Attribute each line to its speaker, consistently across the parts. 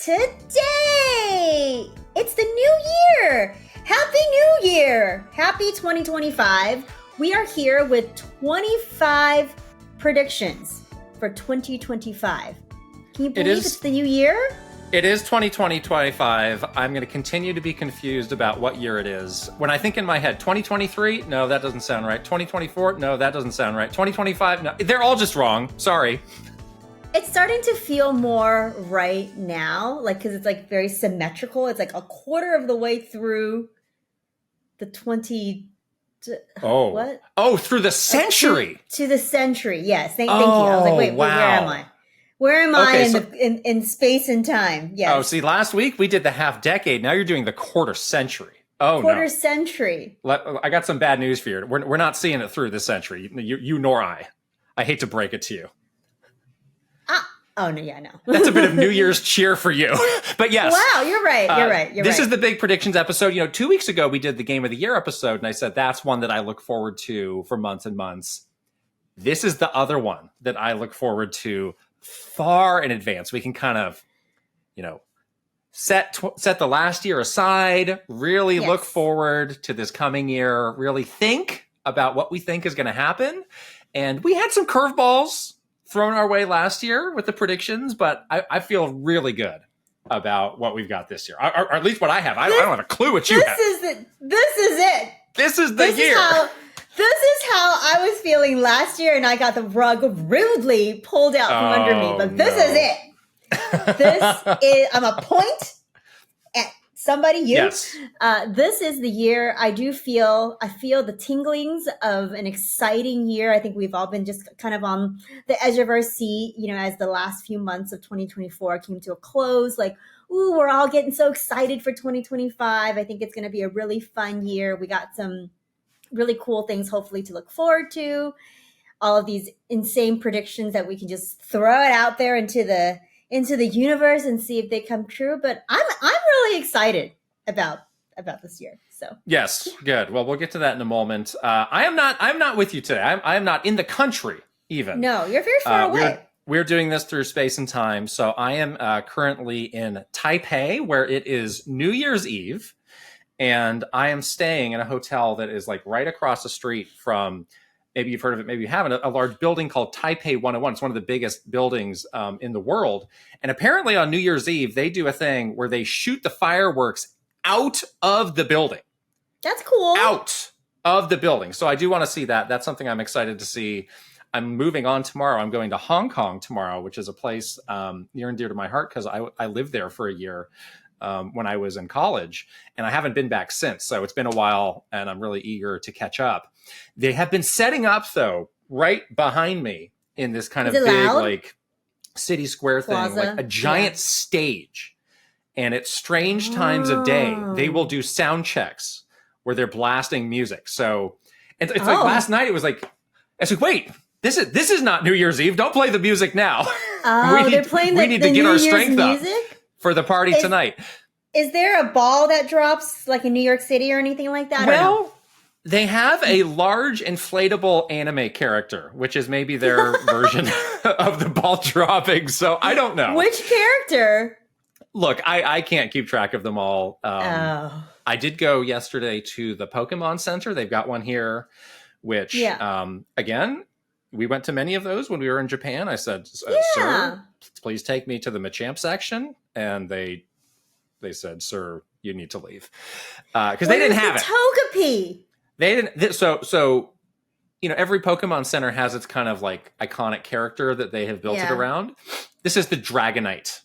Speaker 1: Today, it's the new year. Happy New Year. Happy 2025. We are here with 25 predictions for 2025. Can you believe it's the new year?
Speaker 2: It is 2025. I'm going to continue to be confused about what year it is. When I think in my head, 2023, no, that doesn't sound right. 2024, no, that doesn't sound right. 2025, no, they're all just wrong. Sorry.
Speaker 1: It's starting to feel more right now, like, because it's like very symmetrical. It's like a quarter of the way through the 20.
Speaker 2: Oh,
Speaker 1: what?
Speaker 2: Oh, through the century.
Speaker 1: To the century, yes. Thank you. I was like, wait,
Speaker 2: wow.
Speaker 1: Where am I? Where am I in space and time? Yes.
Speaker 2: Oh, see, last week we did the half decade. Now you're doing the quarter century. Oh,
Speaker 1: quarter century.
Speaker 2: I got some bad news for you. We're not seeing it through this century. You nor I. I hate to break it to you.
Speaker 1: Oh, no, yeah, no.
Speaker 2: That's a bit of New Year's cheer for you. But yes.
Speaker 1: Wow, you're right.
Speaker 2: This is the big predictions episode. 2 weeks ago, we did the Game of the Year episode, and I said that's one that I look forward to for months and months. This is the other one that I look forward to far in advance. We can kind of, set the last year aside, really look forward to this coming year, really think about what we think is going to happen. And we had some curveballs thrown our way last year with the predictions, but I feel really good about what we've got this year, or at least what I have. I don't have a clue what you have.
Speaker 1: This is it.
Speaker 2: This is the year.
Speaker 1: This is how I was feeling last year, and I got the rug rudely pulled out from under me. But this is it. I'm a point at somebody. You.
Speaker 2: Yes.
Speaker 1: This is the year. I feel the tinglings of an exciting year. I think we've all been just kind of on the edge of our seat, as the last few months of 2024 came to a close. Like, ooh, we're all getting so excited for 2025. I think it's going to be a really fun year. We got some really cool things, hopefully, to look forward to. All of these insane predictions that we can just throw it out there into the universe and see if they come true. But I'm really excited about this year. So
Speaker 2: yes, good. Well, we'll get to that in a moment. I'm not with you today. I am not in the country even.
Speaker 1: No, you're very far away.
Speaker 2: We're doing this through space and time. So I am currently in Taipei, where it is New Year's Eve. And I am staying in a hotel that is like right across the street from, maybe you've heard of it, maybe you haven't, a large building called Taipei 101. It's one of the biggest buildings in the world. And apparently on New Year's Eve, they do a thing where they shoot the fireworks out of the building.
Speaker 1: That's cool.
Speaker 2: Out of the building. So I do want to see that. That's something I'm excited to see. I'm moving on tomorrow. I'm going to Hong Kong tomorrow, which is a place near and dear to my heart because I lived there for a year. When I was in college, and I haven't been back since. So it's been a while, and I'm really eager to catch up. They have been setting up, though, right behind me in this kind of big, like, city square
Speaker 1: Plaza.
Speaker 2: thing, like a giant stage. And at strange times of day, they will do sound checks where they're blasting music. So it's like last night, it was like, I said, wait, this is not New Year's Eve. Don't play the music now.
Speaker 1: Oh, they're playing
Speaker 2: we need
Speaker 1: the
Speaker 2: to get
Speaker 1: New
Speaker 2: our
Speaker 1: Year's
Speaker 2: strength
Speaker 1: music?
Speaker 2: up for the party tonight.
Speaker 1: Is there a ball that drops like in New York City or anything like that?
Speaker 2: Well, they have a large inflatable anime character, which is maybe their version of the ball dropping. So I don't know.
Speaker 1: Which character?
Speaker 2: Look, I can't keep track of them all. I did go yesterday to the Pokemon Center. They've got one here, which, again, we went to many of those when we were in Japan. I said, sir, please take me to the Machamp section. And they said, sir, you need to leave. Because they didn't have it.
Speaker 1: Togepi?
Speaker 2: They didn't. So, every Pokemon Center has its kind of like iconic character that they have built it around. This is the Dragonite.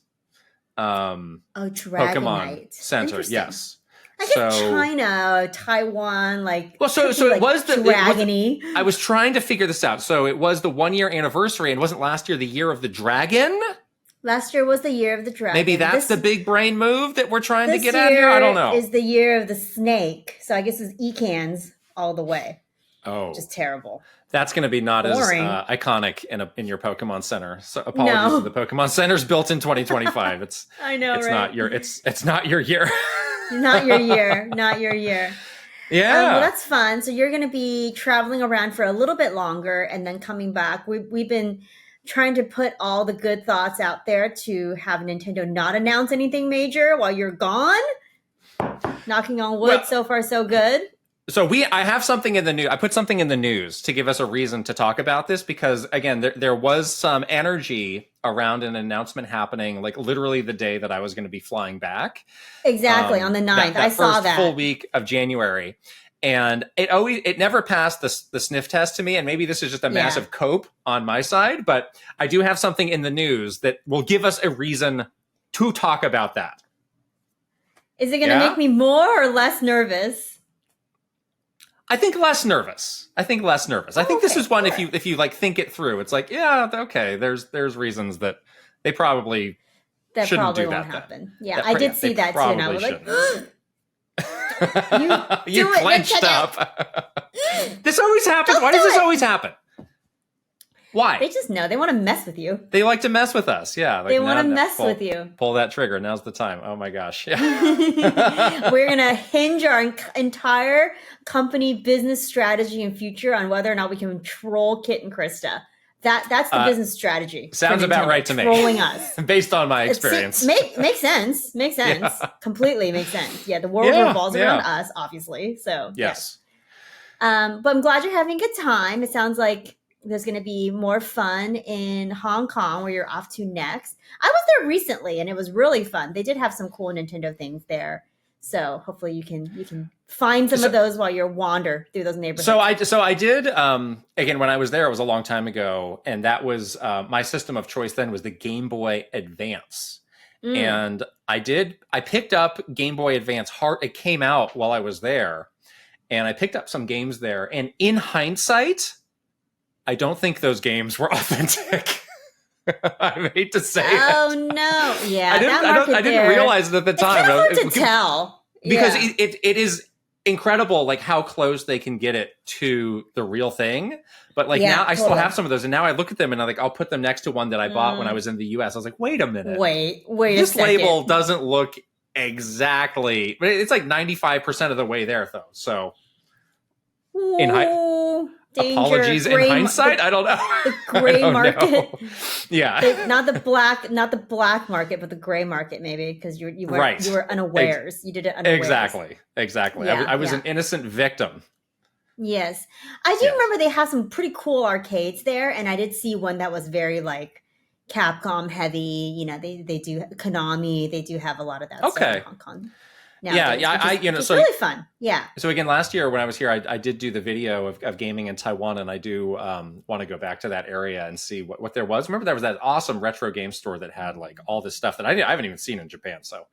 Speaker 1: Dragonite.
Speaker 2: Pokemon Center, yes.
Speaker 1: I guess China, Taiwan, like.
Speaker 2: Well, so it was the
Speaker 1: dragony.
Speaker 2: I was trying to figure this out. So it was the 1 year anniversary, and wasn't last year the year of the dragon?
Speaker 1: Last year was the year of the dragon.
Speaker 2: Maybe that's the big brain move that we're trying to get at here. I don't know.
Speaker 1: This year is the year of the snake, so I guess it's ecans all the way.
Speaker 2: Oh,
Speaker 1: just terrible.
Speaker 2: That's going to be not
Speaker 1: boring.
Speaker 2: As iconic in your Pokemon Center. So apologies to the Pokemon Centers built in 2025. It's
Speaker 1: I know,
Speaker 2: it's
Speaker 1: right?
Speaker 2: not your it's not your year.
Speaker 1: Not your year. Not your year.
Speaker 2: Yeah.
Speaker 1: Well, that's fun. So you're going to be traveling around for a little bit longer and then coming back. We've been trying to put all the good thoughts out there to have Nintendo not announce anything major while you're gone. Knocking on wood, so far so good.
Speaker 2: So I have something in the news. I put something in the news to give us a reason to talk about this because, again, there was some energy around an announcement happening, like literally the day that I was going to be flying back.
Speaker 1: Exactly, on the 9th. I saw that.
Speaker 2: Full week of January. And it never passed the sniff test to me. And maybe this is just a massive cope on my side, but I do have something in the news that will give us a reason to talk about that.
Speaker 1: Is it going to make me more or less nervous?
Speaker 2: I think less nervous. I think this is one, if you like think it through, it's like, yeah, okay, there's reasons that they probably shouldn't do that.
Speaker 1: Won't happen. Yeah, I did see that too, and I was like,
Speaker 2: you clenched up. This always happens. Why does this always happen? Why?
Speaker 1: They just know. They want to mess with you.
Speaker 2: They like to mess with us. Yeah.
Speaker 1: They want to mess with you.
Speaker 2: Pull that trigger. Now's the time. Oh my gosh. Yeah.
Speaker 1: We're going to hinge our entire company business strategy and future on whether or not we can control Kit and Krysta. That's the business strategy.
Speaker 2: Sounds about right to me.
Speaker 1: Trolling us.
Speaker 2: Based on my experience.
Speaker 1: Makes sense. Makes sense. Yeah. Completely makes sense. Yeah. The world revolves around us, obviously. So,
Speaker 2: yes.
Speaker 1: But I'm glad you're having a good time. It sounds like there's going to be more fun in Hong Kong where you're off to next. I was there recently and it was really fun. They did have some cool Nintendo things there. So hopefully you can find some of those while you wander through those neighborhoods. So
Speaker 2: I did, again, when I was there, it was a long time ago. And that was, my system of choice then was the Game Boy Advance. And I picked up Game Boy Advance it came out while I was there. And I picked up some games there. And in hindsight, I don't think those games were authentic. I hate to say it.
Speaker 1: Oh no! Yeah,
Speaker 2: I didn't realize it at the time.
Speaker 1: It's hard to tell
Speaker 2: because it is incredible, like how close they can get it to the real thing. But like now, I still have some of those, and now I look at them and I'll put them next to one that I bought when I was in the U.S. I was like, wait a minute,
Speaker 1: wait,
Speaker 2: this label doesn't look exactly, but it's like 95% of the way there, though. So apologies in hindsight. I don't know.
Speaker 1: The gray market.
Speaker 2: Yeah.
Speaker 1: Not the black market, but the gray market maybe because you were unawares. You did it unawares.
Speaker 2: Exactly. Yeah, I was an innocent victim.
Speaker 1: Yes. I do remember they have some pretty cool arcades there, and I did see one that was very like Capcom heavy. You know, they do Konami. They do have a lot of that stuff in Hong Kong. It's really fun. Yeah.
Speaker 2: So again, last year when I was here, I did do the video of gaming in Taiwan, and I do want to go back to that area and see what there was. Remember, there was that awesome retro game store that had like all this stuff that I haven't even seen in Japan. So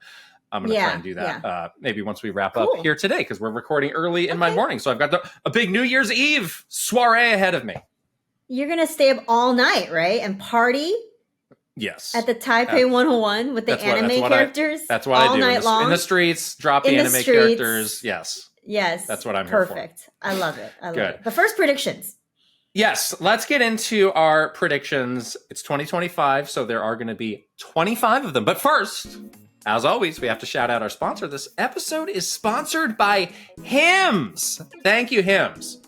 Speaker 2: I'm going to try and do that maybe once we wrap up here today, because we're recording early in my morning. So I've got a big New Year's Eve soiree ahead of me.
Speaker 1: You're going to stay up all night, right? And party?
Speaker 2: Yes.
Speaker 1: At the Taipei 101 with the anime characters?
Speaker 2: That's what I do. All night long? In the streets, drop the anime characters. Yes.
Speaker 1: Yes.
Speaker 2: That's what I'm here for.
Speaker 1: Perfect. I love it. The first predictions.
Speaker 2: Yes. Let's get into our predictions. It's 2025, so there are going to be 25 of them. But first, as always, we have to shout out our sponsor. This episode is sponsored by Hims. Thank you, Hims.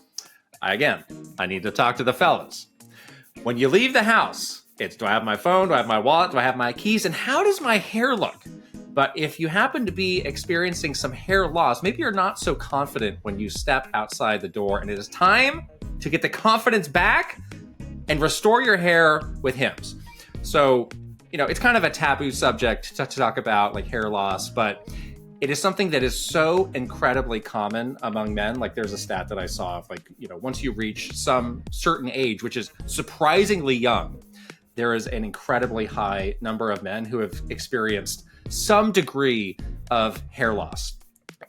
Speaker 2: Again, I need to talk to the fellas. When you leave the house, it's, do I have my phone? Do I have my wallet? Do I have my keys? And how does my hair look? But if you happen to be experiencing some hair loss, maybe you're not so confident when you step outside the door, and it is time to get the confidence back and restore your hair with Hims. So, it's kind of a taboo subject to talk about, like hair loss, but it is something that is so incredibly common among men. Like there's a stat that I saw of once you reach some certain age, which is surprisingly young, there is an incredibly high number of men who have experienced some degree of hair loss.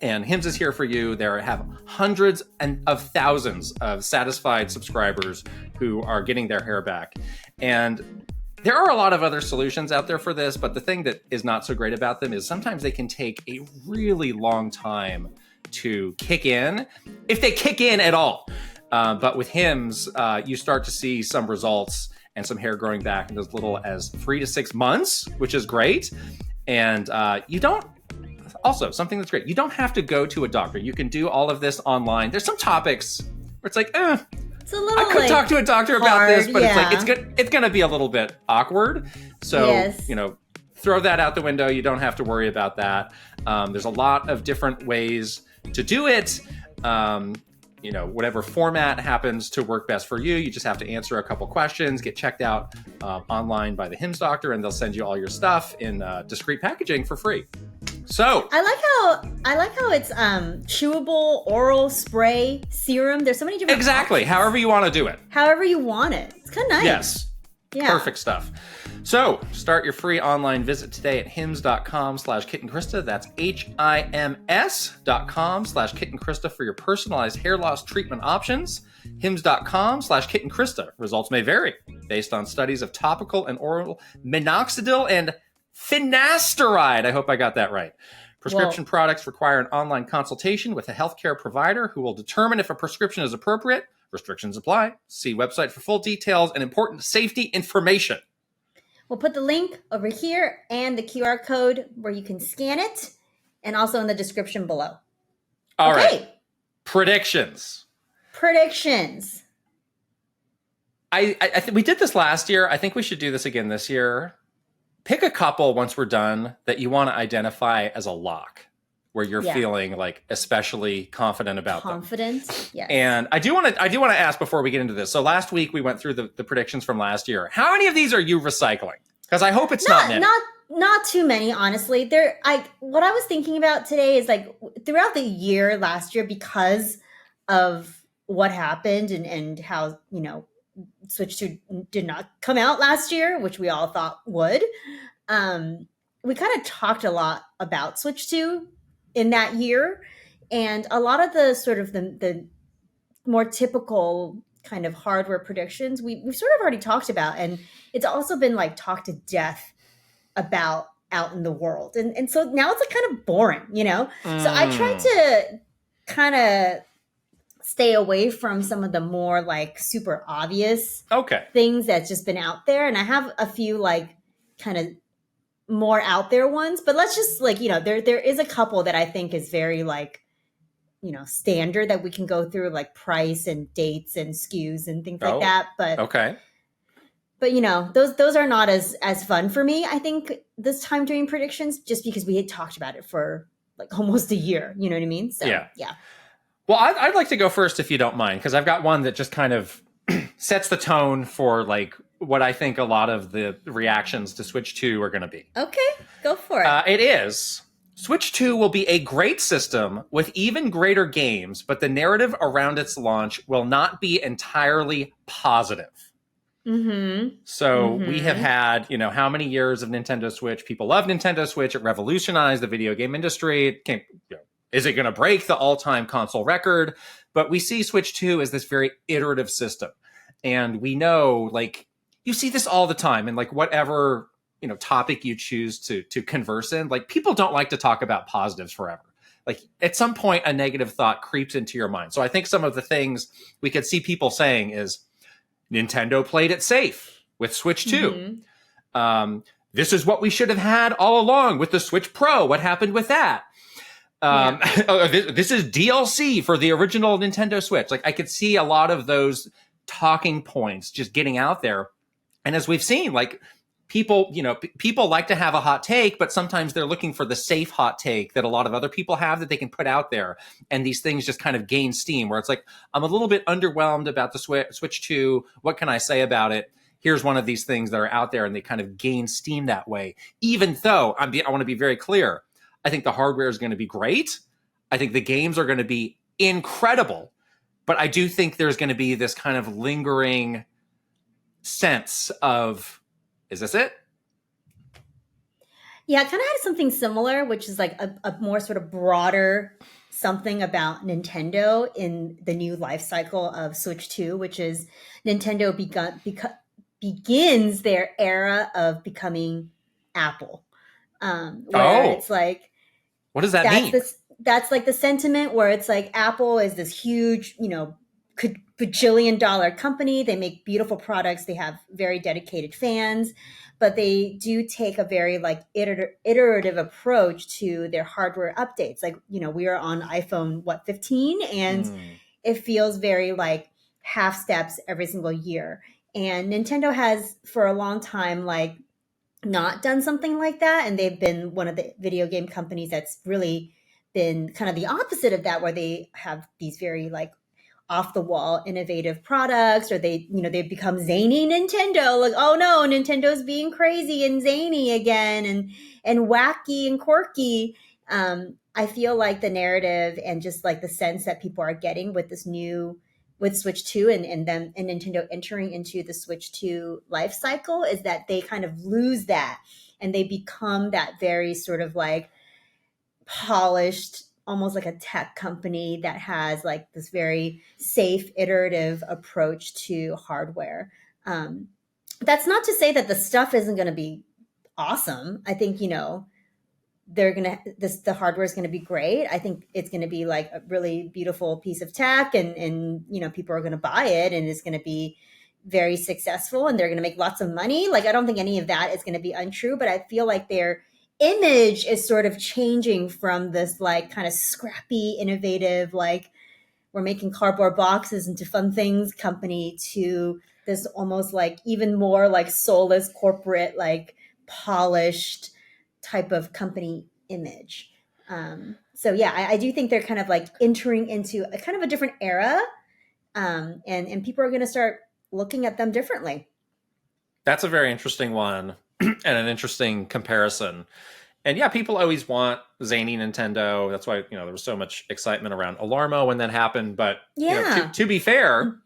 Speaker 2: And Hims is here for you. There have hundreds of thousands of satisfied subscribers who are getting their hair back. And there are a lot of other solutions out there for this, but the thing that is not so great about them is sometimes they can take a really long time to kick in, if they kick in at all. But with Hims, you start to see some results and some hair growing back in as little as 3 to 6 months, which is great. And also something that's great, you don't have to go to a doctor. You can do all of this online. There's some topics where it's like,
Speaker 1: It's a little
Speaker 2: I could talk to a doctor about this, but
Speaker 1: yeah.
Speaker 2: it's going to be a little bit awkward. So,
Speaker 1: Yes.
Speaker 2: throw that out the window. You don't have to worry about that. There's a lot of different ways to do it. Whatever format happens to work best for you, you just have to answer a couple questions, get checked out online by the HIMSS doctor, and they'll send you all your stuff in discreet packaging for free. So
Speaker 1: I like how it's chewable, oral, spray, serum. There's so many different
Speaker 2: exactly.
Speaker 1: options.
Speaker 2: However you want to do it.
Speaker 1: However you want it. It's kind of nice.
Speaker 2: Yes.
Speaker 1: Yeah.
Speaker 2: Perfect stuff. So start your free online visit today at hims.com/kittenkrista. That's HIMS.com/kittenkrista for your personalized hair loss treatment options. hims.com/kittenkrista. Results may vary based on studies of topical and oral minoxidil and finasteride. I hope I got that right. Prescription products require an online consultation with a healthcare provider who will determine if a prescription is appropriate. Restrictions apply. See website for full details and important safety information.
Speaker 1: We'll put the link over here and the QR code where you can scan it, and also in the description below.
Speaker 2: All right. Predictions. I think we did this last year. I think we should do this again this year. Pick a couple once we're done that you want to identify as a lock, where you're feeling like especially confident about them.
Speaker 1: Yes.
Speaker 2: And I do want to ask before we get into this. So last week we went through the predictions from last year. How many of these are you recycling? Because I hope it's not many.
Speaker 1: Not too many, honestly. What I was thinking about today is like throughout the year last year, because of what happened and how Switch 2 did not come out last year, which we all thought would. We kind of talked a lot about Switch 2 in that year, and a lot of the sort of the more typical kind of hardware predictions we've sort of already talked about, and it's also been like talked to death about out in the world, and so now it's like kind of boring, so I tried to kind of stay away from some of the more like super obvious things that's just been out there, and I have a few like kind of more out there ones, but let's just like there is a couple that I think is very like standard that we can go through, like price and dates and SKUs and things like that, but those are not as fun for me, I think, this time doing predictions, just because we had talked about it for like almost a year, you know what I mean? So yeah.
Speaker 2: Well, I'd like to go first if you don't mind, because I've got one that just kind of sets the tone for like what I think a lot of the reactions to Switch 2 are going to be.
Speaker 1: Okay, go for it.
Speaker 2: It is. Switch 2 will be a great system with even greater games, but the narrative around its launch will not be entirely positive. So we have had, how many years of Nintendo Switch? People love Nintendo Switch. It revolutionized the video game industry. It came, is it going to break the all-time console record? But we see Switch 2 as this very iterative system. And we know, like, you see this all the time in, like, whatever, topic you choose to converse in. Like, people don't like to talk about positives forever. Like, at some point, a negative thought creeps into your mind. So I think some of the things we could see people saying is, Nintendo played it safe with Switch 2. This is what we should have had all along with the Switch Pro. What happened with that? This is DLC for the original Nintendo Switch. Like, I could see a lot of those talking points just getting out there. And as we've seen, like, people like to have a hot take, but sometimes they're looking for the safe hot take that a lot of other people have that they can put out there. And these things just kind of gain steam, where it's like, I'm a little bit underwhelmed about the Switch 2. What can I say about it? Here's one of these things that are out there, and they kind of gain steam that way. Even though I want to be very clear, I think the hardware is going to be great. I think the games are going to be incredible, but I do think there's going to be this kind of lingering sense of, is this it?
Speaker 1: Yeah, I kind of had something similar, which is like a more sort of broader something about Nintendo in the new life cycle of Switch 2, which is Nintendo begins their era of becoming Apple. Where it's like,
Speaker 2: what does that mean?
Speaker 1: That's like the sentiment where it's like Apple is this huge, bajillion-dollar company. They make beautiful products. They have very dedicated fans, but they do take a very like iterative approach to their hardware updates. Like, we are on iPhone 15, and it feels very like half steps every single year. And Nintendo has for a long time like not done something like that, and they've been one of the video game companies that's really been kind of the opposite of that, where they have these very like off the wall innovative products, or they, you know, they've become zany Nintendo, like, oh no, Nintendo's being crazy and zany again, and wacky and quirky. I feel like the narrative and just like the sense that people are getting with this new, with Switch 2 and then and Nintendo entering into the Switch 2 life cycle, is that they kind of lose that and they become that very sort of like polished, almost like a tech company that has like this very safe, iterative approach to hardware. That's not to say that the stuff isn't going to be awesome. I think, you know, they're gonna the hardware is gonna be great. I think it's gonna be like a really beautiful piece of tech, and you know, people are gonna buy it, and it's gonna be very successful, and they're gonna make lots of money. Like, I don't think any of that is gonna be untrue, but I feel like their image is sort of changing from this like kind of scrappy, innovative, like we're making cardboard boxes into fun things company, to this almost like even more like soulless corporate, like polished type of company image. So yeah, I do think they're kind of like entering into a kind of a different era, and people are going to start looking at them differently.
Speaker 2: That's a very interesting one and an interesting comparison. And yeah, people always want zany Nintendo. That's why, you know, there was so much excitement around Alarmo when that happened. But
Speaker 1: Yeah.
Speaker 2: you know, to be fair,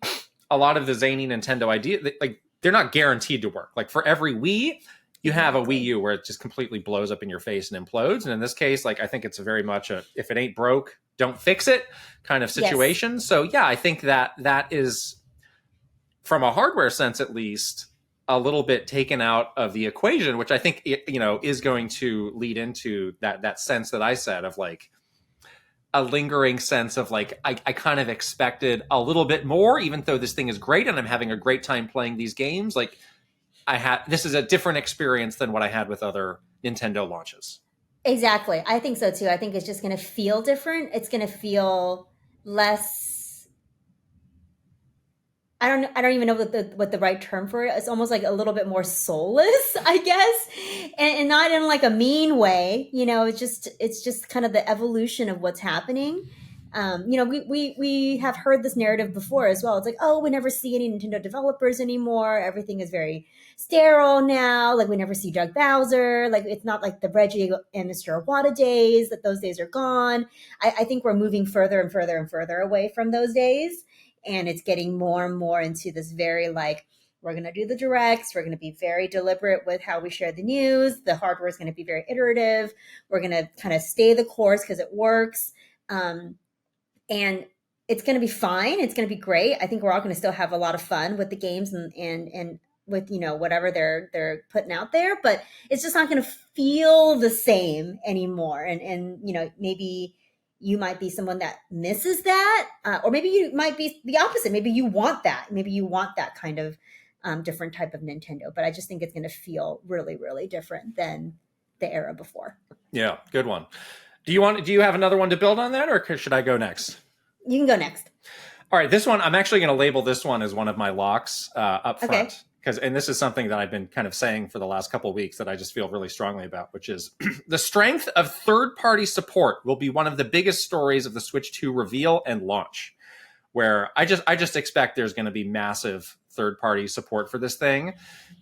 Speaker 2: a lot of the zany Nintendo idea, like they're not guaranteed to work. Like for every Wii, you have a Wii U where it just completely blows up in your face and implodes. And in this case, like I think it's very much a if it ain't broke, don't fix it kind of situation. Yes. So yeah, I think that is, from a hardware sense at least, a little bit taken out of the equation, which I think you know is going to lead into that sense that I said of like a lingering sense of like I kind of expected a little bit more, even though this thing is great and I'm having a great time playing these games. Like this is a different experience than what I had with other Nintendo launches.
Speaker 1: Exactly. I think so too. I think it's just going to feel different. It's going to feel less, I don't even know what the right term for it. It's almost like a little bit more soulless, I guess, and not in like a mean way. You know, it's just kind of the evolution of what's happening. You know, we have heard this narrative before as well. It's like, oh, we never see any Nintendo developers anymore. Everything is very sterile now. Like we never see Doug Bowser. Like it's not like the Reggie and Mr. Iwata days. That those days are gone. I think we're moving further and further and further away from those days. And it's getting more and more into this very like, we're going to do the directs. We're going to be very deliberate with how we share the news. The hardware is going to be very iterative. We're going to kind of stay the course because it works. And it's going to be fine. It's going to be great. I think we're all going to still have a lot of fun with the games and with, you know, whatever they're putting out there, but it's just not going to feel the same anymore. And, you know, maybe you might be someone that misses that, or maybe you might be the opposite. Maybe you want that. Maybe you want that kind of different type of Nintendo. But I just think it's going to feel really, really different than the era before.
Speaker 2: Yeah, good one. Do you have another one to build on that, or should I go next?
Speaker 1: You can go next.
Speaker 2: All right, this one, I'm actually going to label this one as one of my locks up front. Okay. And this is something that I've been kind of saying for the last couple of weeks that I just feel really strongly about, which is the strength of third-party support will be one of the biggest stories of the Switch 2 reveal and launch, where I just expect there's going to be massive third-party support for this thing.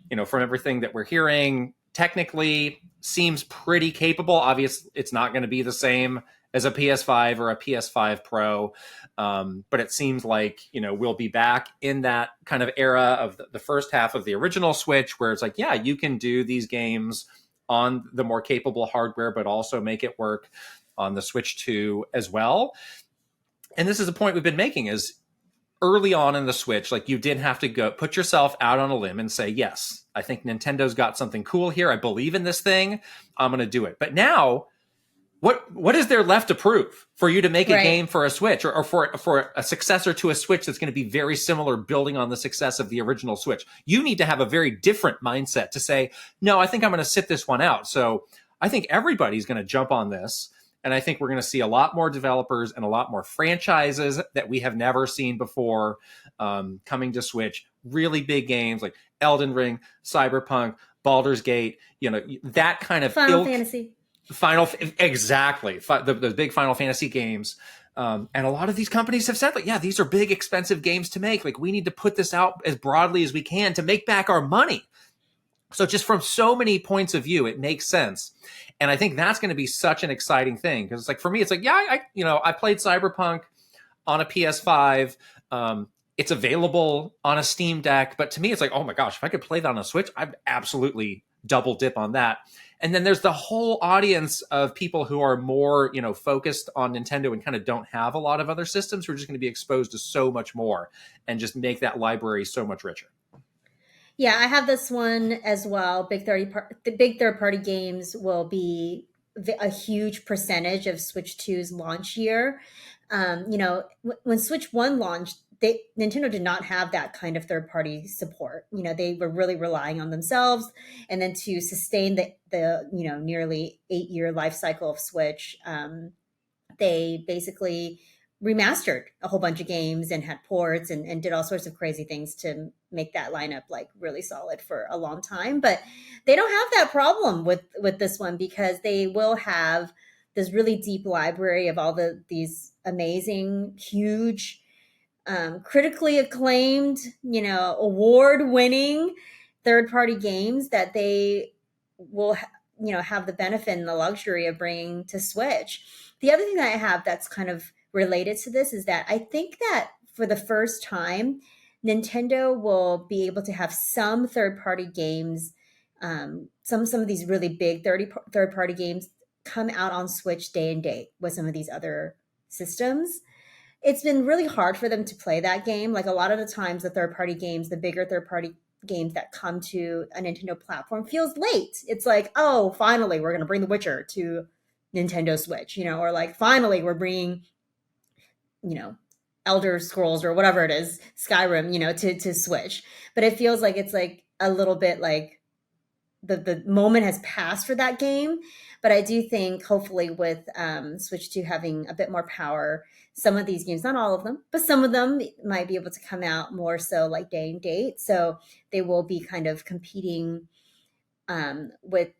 Speaker 2: You know, from everything that we're hearing, technically seems pretty capable. Obviously, it's not going to be the same as a PS5 or a PS5 Pro. But it seems like, you know, we'll be back in that kind of era of the first half of the original Switch, where it's like, yeah, you can do these games on the more capable hardware, but also make it work on the Switch 2 as well. And this is a point we've been making, is early on in the Switch, like you did have to go put yourself out on a limb and say, yes, I think Nintendo's got something cool here. I believe in this thing. I'm going to do it. But now, what is there left to prove for you to make a game for a Switch, or for a successor to a Switch that's going to be very similar, building on the success of the original Switch? You need to have a very different mindset to say, no, I think I'm going to sit this one out. So I think everybody's going to jump on this And I think we're going to see a lot more developers and a lot more franchises that we have never seen before coming to Switch. Really big games like Elden Ring, Cyberpunk, Baldur's Gate, that kind of
Speaker 1: Final Fantasy.
Speaker 2: Exactly. The big Final Fantasy games. And a lot of these companies have said, like, yeah, these are big, expensive games to make. Like, we need to put this out as broadly as we can to make back our money. So just from so many points of view, it makes sense. And I think that's going to be such an exciting thing. Because it's like, for me, it's like, yeah, I played Cyberpunk on a PS5. It's available on a Steam Deck. But to me, it's like, oh my gosh, if I could play that on a Switch, I'd absolutely double dip on that. And then there's the whole audience of people who are more, focused on Nintendo and kind of don't have a lot of other systems who are just going to be exposed to so much more and just make that library so much richer.
Speaker 1: Yeah, I have this one as well. The big third-party games will be a huge percentage of Switch 2's launch year. When Switch 1 launched, Nintendo did not have that kind of third-party support. They were really relying on themselves, and then to sustain the nearly 8-year life cycle of Switch, they basically remastered a whole bunch of games and had ports and did all sorts of crazy things to make that lineup like really solid for a long time. But they don't have that problem with this one, because they will have this really deep library of all these amazing, huge, critically acclaimed, award-winning third-party games that they will have the benefit and the luxury of bringing to Switch. The other thing that I have that's kind of related to this is that I think that for the first time, Nintendo will be able to have some third-party games, some of these really big third-party games come out on Switch day and date with some of these other systems. It's been really hard for them to play that game. Like, a lot of the times, the bigger third-party games that come to a Nintendo platform feels late. It's like, oh, finally, we're going to bring The Witcher to Nintendo Switch, or like, finally, we're bringing Elder Scrolls or whatever it is, Skyrim, to Switch. But it feels like it's like a little bit like the moment has passed for that game. But I do think hopefully with Switch 2 having a bit more power, some of these games, not all of them, but some of them might be able to come out more so like day and date. So they will be kind of competing with,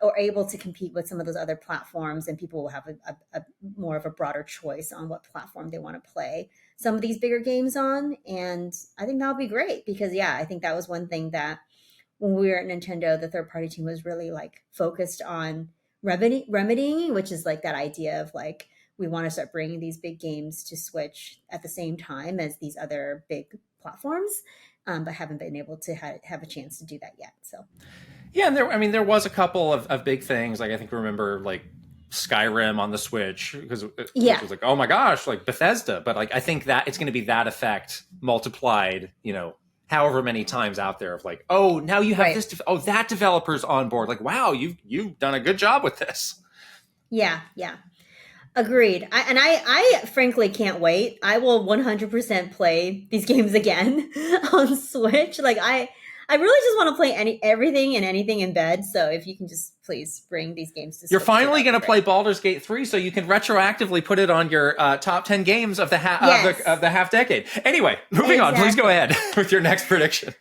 Speaker 1: or able to compete with some of those other platforms, and people will have a more of a broader choice on what platform they want to play some of these bigger games on. And I think that'll be great, because I think that was one thing that when we were at Nintendo, the third party team was really like focused on remedying, which is like that idea of like, we want to start bringing these big games to Switch at the same time as these other big platforms, but haven't been able to have a chance to do that yet. So.
Speaker 2: Yeah, and there was a couple of big things. Like, I think remember like Skyrim on the Switch, because it was like, oh my gosh, like Bethesda. But like, I think that it's going to be that effect multiplied, however many times out there of like, oh, now you have this. That developer's on board. Like, wow, you've done a good job with this. Yeah.
Speaker 1: Agreed. I frankly can't wait. I will 100% play these games again on Switch. Like, I really just want to play everything and anything in bed. So if you can just please bring these games to Switch.
Speaker 2: You're finally going to play Baldur's Gate 3, so you can retroactively put it on your top 10 games of the half decade. Anyway, moving on. Please go ahead with your next prediction.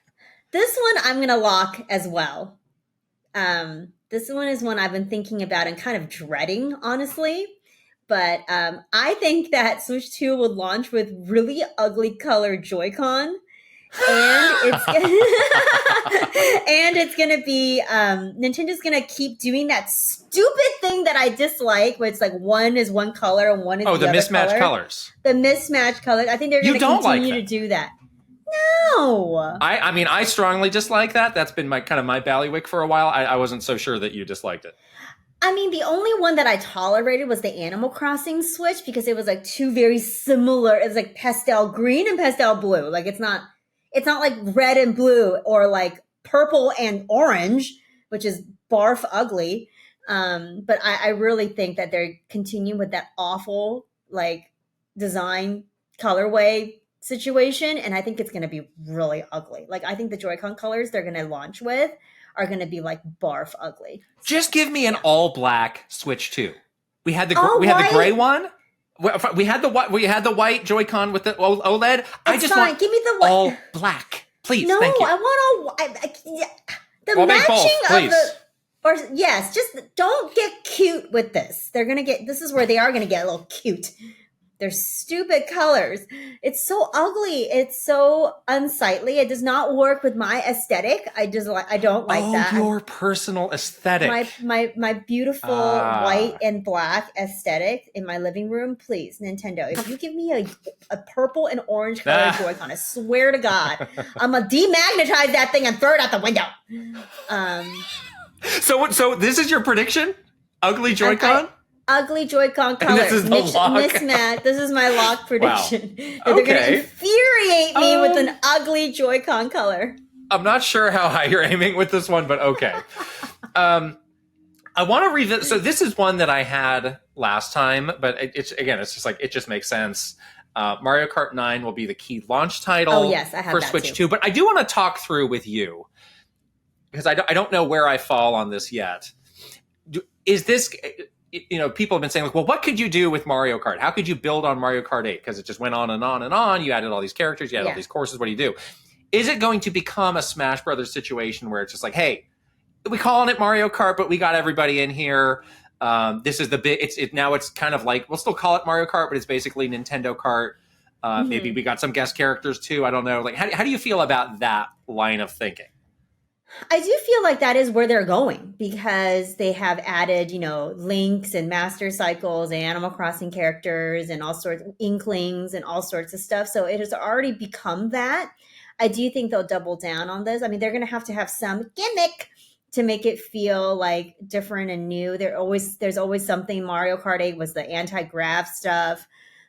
Speaker 1: This one I'm going to lock as well. This one is one I've been thinking about and kind of dreading, honestly. But I think that Switch 2 will launch with really ugly colored Joy-Con. And it's gonna be Nintendo's gonna keep doing that stupid thing that I dislike, where it's like one is one color and one is the
Speaker 2: mismatched colors.
Speaker 1: The mismatched colors. I think they're gonna continue to do that. No.
Speaker 2: I mean, I strongly dislike that. That's been my ballywick for a while. I wasn't so sure that you disliked it.
Speaker 1: I mean, the only one that I tolerated was the Animal Crossing Switch, because it was like two very similar. It's like pastel green and pastel blue. Like, it's not like red and blue, or like purple and orange, which is barf ugly. But I really think that they're continuing with that awful like design colorway situation. And I think it's going to be really ugly. Like, I think the Joy-Con colors they're going to launch with are going to be like barf ugly.
Speaker 2: Just give me an all black Switch 2. We had the
Speaker 1: All
Speaker 2: we had the
Speaker 1: white.
Speaker 2: gray one. We had the white Joy-Con with the OLED. I
Speaker 1: It's
Speaker 2: just
Speaker 1: fine.
Speaker 2: want
Speaker 1: Give me the white.
Speaker 2: all black, please.
Speaker 1: No,
Speaker 2: Thank you.
Speaker 1: I want the
Speaker 2: We'll make both,
Speaker 1: matching of
Speaker 2: please.
Speaker 1: the. Or yes, just don't get cute with this. They're gonna get. This is where they are gonna get a little cute. They're stupid colors. It's so ugly. It's so unsightly. It does not work with my aesthetic. I don't like that.
Speaker 2: Your personal aesthetic.
Speaker 1: My beautiful white and black aesthetic in my living room. Please, Nintendo, if you give me a purple and orange colored Joy-Con, I swear to God, I'm gonna demagnetize that thing and throw it out the window.
Speaker 2: So this is your prediction? Ugly Joy-Con?
Speaker 1: Ugly Joy-Con colors.
Speaker 2: This is the lock.
Speaker 1: Mismatch. This is my lock prediction.
Speaker 2: Wow.
Speaker 1: That they're going to infuriate me with an ugly Joy-Con color.
Speaker 2: I'm not sure how high you're aiming with this one, but okay. I want to revisit. So this is one that I had last time, but it's just like, it just makes sense. Mario Kart 9 will be the key launch title
Speaker 1: Oh, yes, I have
Speaker 2: for
Speaker 1: that
Speaker 2: Switch
Speaker 1: too.
Speaker 2: 2. But I do want to talk through with you, because I don't know where I fall on this yet. Is this... people have been saying, like, well, what could you do with Mario Kart? How could you build on Mario Kart 8? Because it just went on and on and on. You added all these characters. You added all these courses. What do you do? Is it going to become a Smash Brothers situation where it's just like, hey, we calling it Mario Kart, but we got everybody in here. This is the big. Now it's kind of like, we'll still call it Mario Kart, but it's basically Nintendo Kart. Maybe we got some guest characters too. I don't know. Like, how do you feel about that line of thinking?
Speaker 1: I do feel like that is where they're going, because they have added, links and master cycles and Animal Crossing characters and all sorts of inklings and all sorts of stuff. So it has already become that. I do think they'll double down on this. I mean, they're going to have some gimmick to make it feel like different and new. There's always something. Mario Kart 8 was the anti-grav stuff.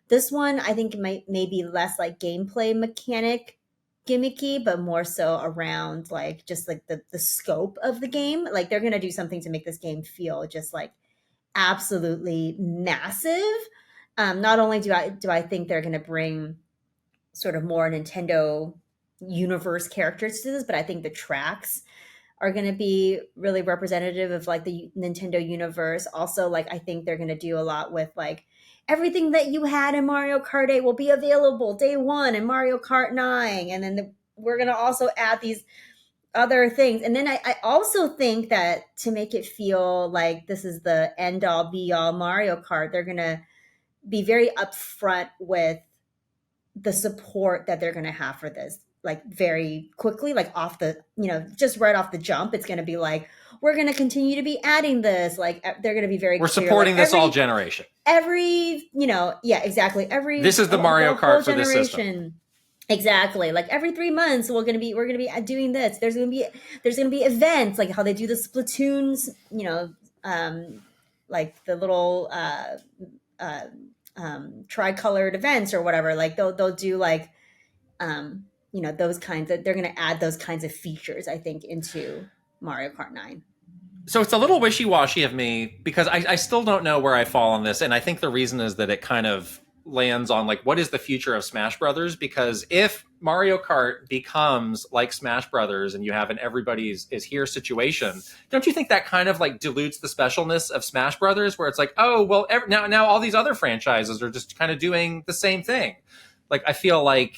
Speaker 1: This one, I think, may be less like gameplay mechanic gimmicky, but more so around like just like the scope of the game. Like, they're gonna do something to make this game feel just like absolutely massive. Not only do I think they're gonna bring sort of more Nintendo universe characters to this, but I think the tracks are going to be really representative of like the Nintendo universe. Also, like, I think they're going to do a lot with like everything that you had in Mario Kart 8 will be available day one in Mario Kart 9. And then we're going to also add these other things. And then I also think that to make it feel like this is the end all be all Mario Kart, they're going to be very upfront with the support that they're going to have for this. Like, very quickly, like off the, just right off the jump, it's going to be like, we're going to continue to be adding this. Like, they're going to be very
Speaker 2: We're
Speaker 1: clear,
Speaker 2: supporting
Speaker 1: like,
Speaker 2: this all generation.
Speaker 1: Exactly.
Speaker 2: This is the Mario Kart for this system.
Speaker 1: Exactly. Like, every 3 months, we're going to be doing this. There's going to be events, like how they do the Splatoons, like the little tricolored events or whatever. Like, they'll do like, those kinds of, they're going to add those kinds of features, I think, into Mario Kart 9.
Speaker 2: So it's a little wishy-washy of me, because I still don't know where I fall on this. And I think the reason is that it kind of lands on like, what is the future of Smash Brothers? Because if Mario Kart becomes like Smash Brothers and you have an everybody's is here situation, don't you think that kind of like dilutes the specialness of Smash Brothers, where it's like, oh, well, now all these other franchises are just kind of doing the same thing. Like, I feel like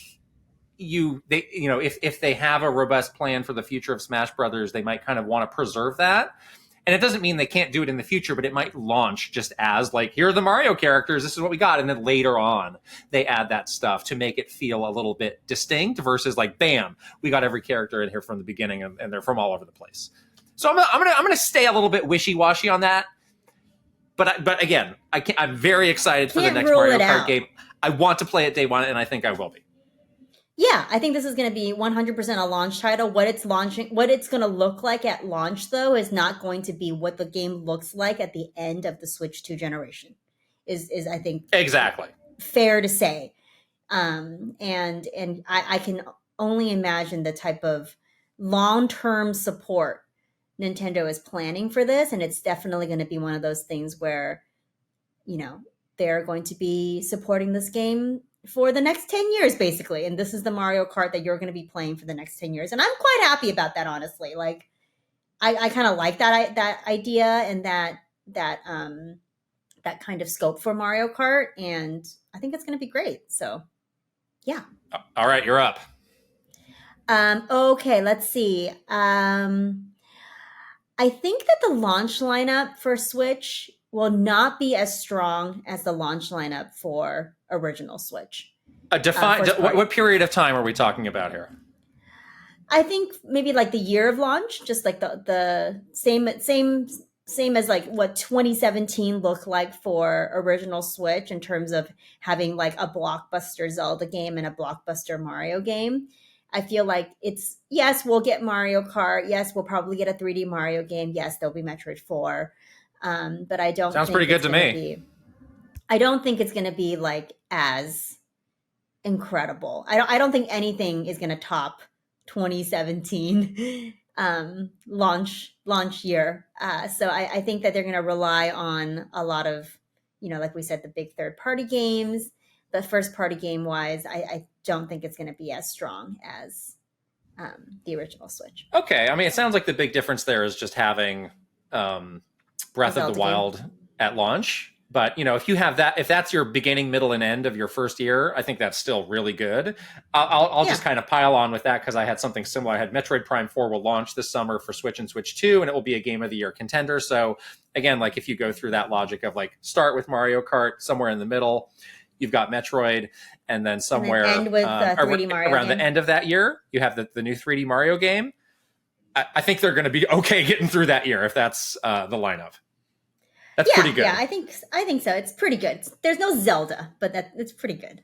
Speaker 2: if they have a robust plan for the future of Smash Brothers, they might kind of want to preserve that. And it doesn't mean they can't do it in the future, but it might launch just as like, here are the Mario characters, this is what we got. And then later on, they add that stuff to make it feel a little bit distinct versus like, bam, we got every character in here from the beginning and they're from all over the place. So I'm gonna stay a little bit wishy-washy on that. But again, I'm very excited for the next Mario Kart game. I want to play it day one, and I think I will be.
Speaker 1: Yeah, I think this is going to be 100% a launch title. What it's going to look like at launch, though, is not going to be what the game looks like at the end of the Switch 2 generation. Is I think
Speaker 2: exactly
Speaker 1: fair to say, and I can only imagine the type of long-term support Nintendo is planning for this, and it's definitely going to be one of those things where, they're going to be supporting this game for the next 10 years, basically. And this is the Mario Kart that you're going to be playing for the next 10 years. And I'm quite happy about that, honestly. Like, I kind of like that idea and that that kind of scope for Mario Kart, and I think it's going to be great. So, yeah.
Speaker 2: All right, you're up.
Speaker 1: Okay, let's see. I think that the launch lineup for Switch will not be as strong as the launch lineup for original Switch.
Speaker 2: What period of time are we talking about here?
Speaker 1: I think maybe like the year of launch, just like the same as like what 2017 looked like for original Switch in terms of having like a blockbuster Zelda game and a blockbuster Mario game. I feel like it's, yes, we'll get Mario Kart. Yes, we'll probably get a 3D Mario game. Yes, there'll be Metroid 4. But I don't
Speaker 2: Sounds
Speaker 1: think
Speaker 2: pretty good to me.
Speaker 1: I don't think it's going to be like as incredible. I don't think anything is going to top 2017 launch year. So I think that they're going to rely on a lot of, like we said, the big third party games. But first party game wise, I don't think it's going to be as strong as the original Switch.
Speaker 2: Okay, I mean, it sounds like the big difference there is just having Breath of the Wild at launch. But, if you have that, if that's your beginning, middle, and end of your first year, I think that's still really good. I'll just kind of pile on with that because I had something similar. I had Metroid Prime 4 will launch this summer for Switch and Switch 2, and it will be a Game of the Year contender. So, again, like if you go through that logic of like start with Mario Kart, somewhere in the middle, you've got Metroid, and then somewhere
Speaker 1: and end with 3D Mario
Speaker 2: around the end of that year, you have the new 3D Mario game. I think they're going to be okay getting through that year if that's the lineup. That's pretty good.
Speaker 1: Yeah, I think so. It's pretty good. There's no Zelda, but it's pretty good.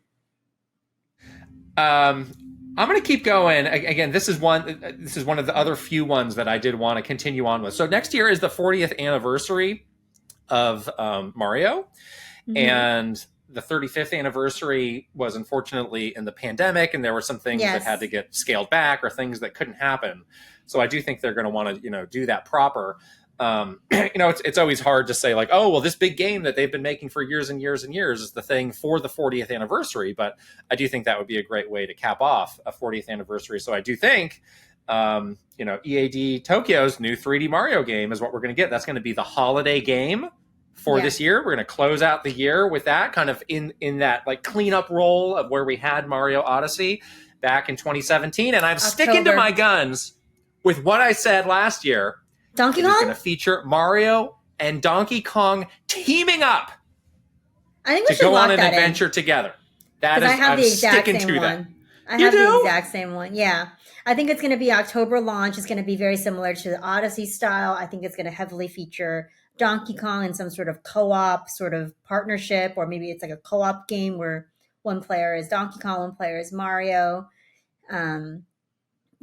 Speaker 2: I'm going to keep going. Again, this is one of the other few ones that I did want to continue on with. So next year is the 40th anniversary of Mario, and the 35th anniversary was unfortunately in the pandemic, and there were some things that had to get scaled back or things that couldn't happen. So I do think they're going to want to, do that proper. It's always hard to say like, oh, well, this big game that they've been making for years and years and years is the thing for the 40th anniversary. But I do think that would be a great way to cap off a 40th anniversary. So I do think, EAD Tokyo's new 3D Mario game is what we're going to get. That's going to be the holiday game for this year. We're going to close out the year with that kind of in that like cleanup role of where we had Mario Odyssey back in 2017. And I'm sticking to my guns with what I said last year.
Speaker 1: Donkey Kong?
Speaker 2: It's going to feature Mario and Donkey Kong teaming up.
Speaker 1: I think we should
Speaker 2: go on an
Speaker 1: that
Speaker 2: adventure together. That is,
Speaker 1: I have
Speaker 2: I'm
Speaker 1: the exact
Speaker 2: sticking
Speaker 1: same
Speaker 2: to
Speaker 1: one.
Speaker 2: that.
Speaker 1: I have the exact same one. Yeah. I think it's going to be October launch. It's going to be very similar to the Odyssey style. I think it's going to heavily feature Donkey Kong in some sort of co-op sort of partnership, or maybe it's like a co-op game where one player is Donkey Kong, one player is Mario.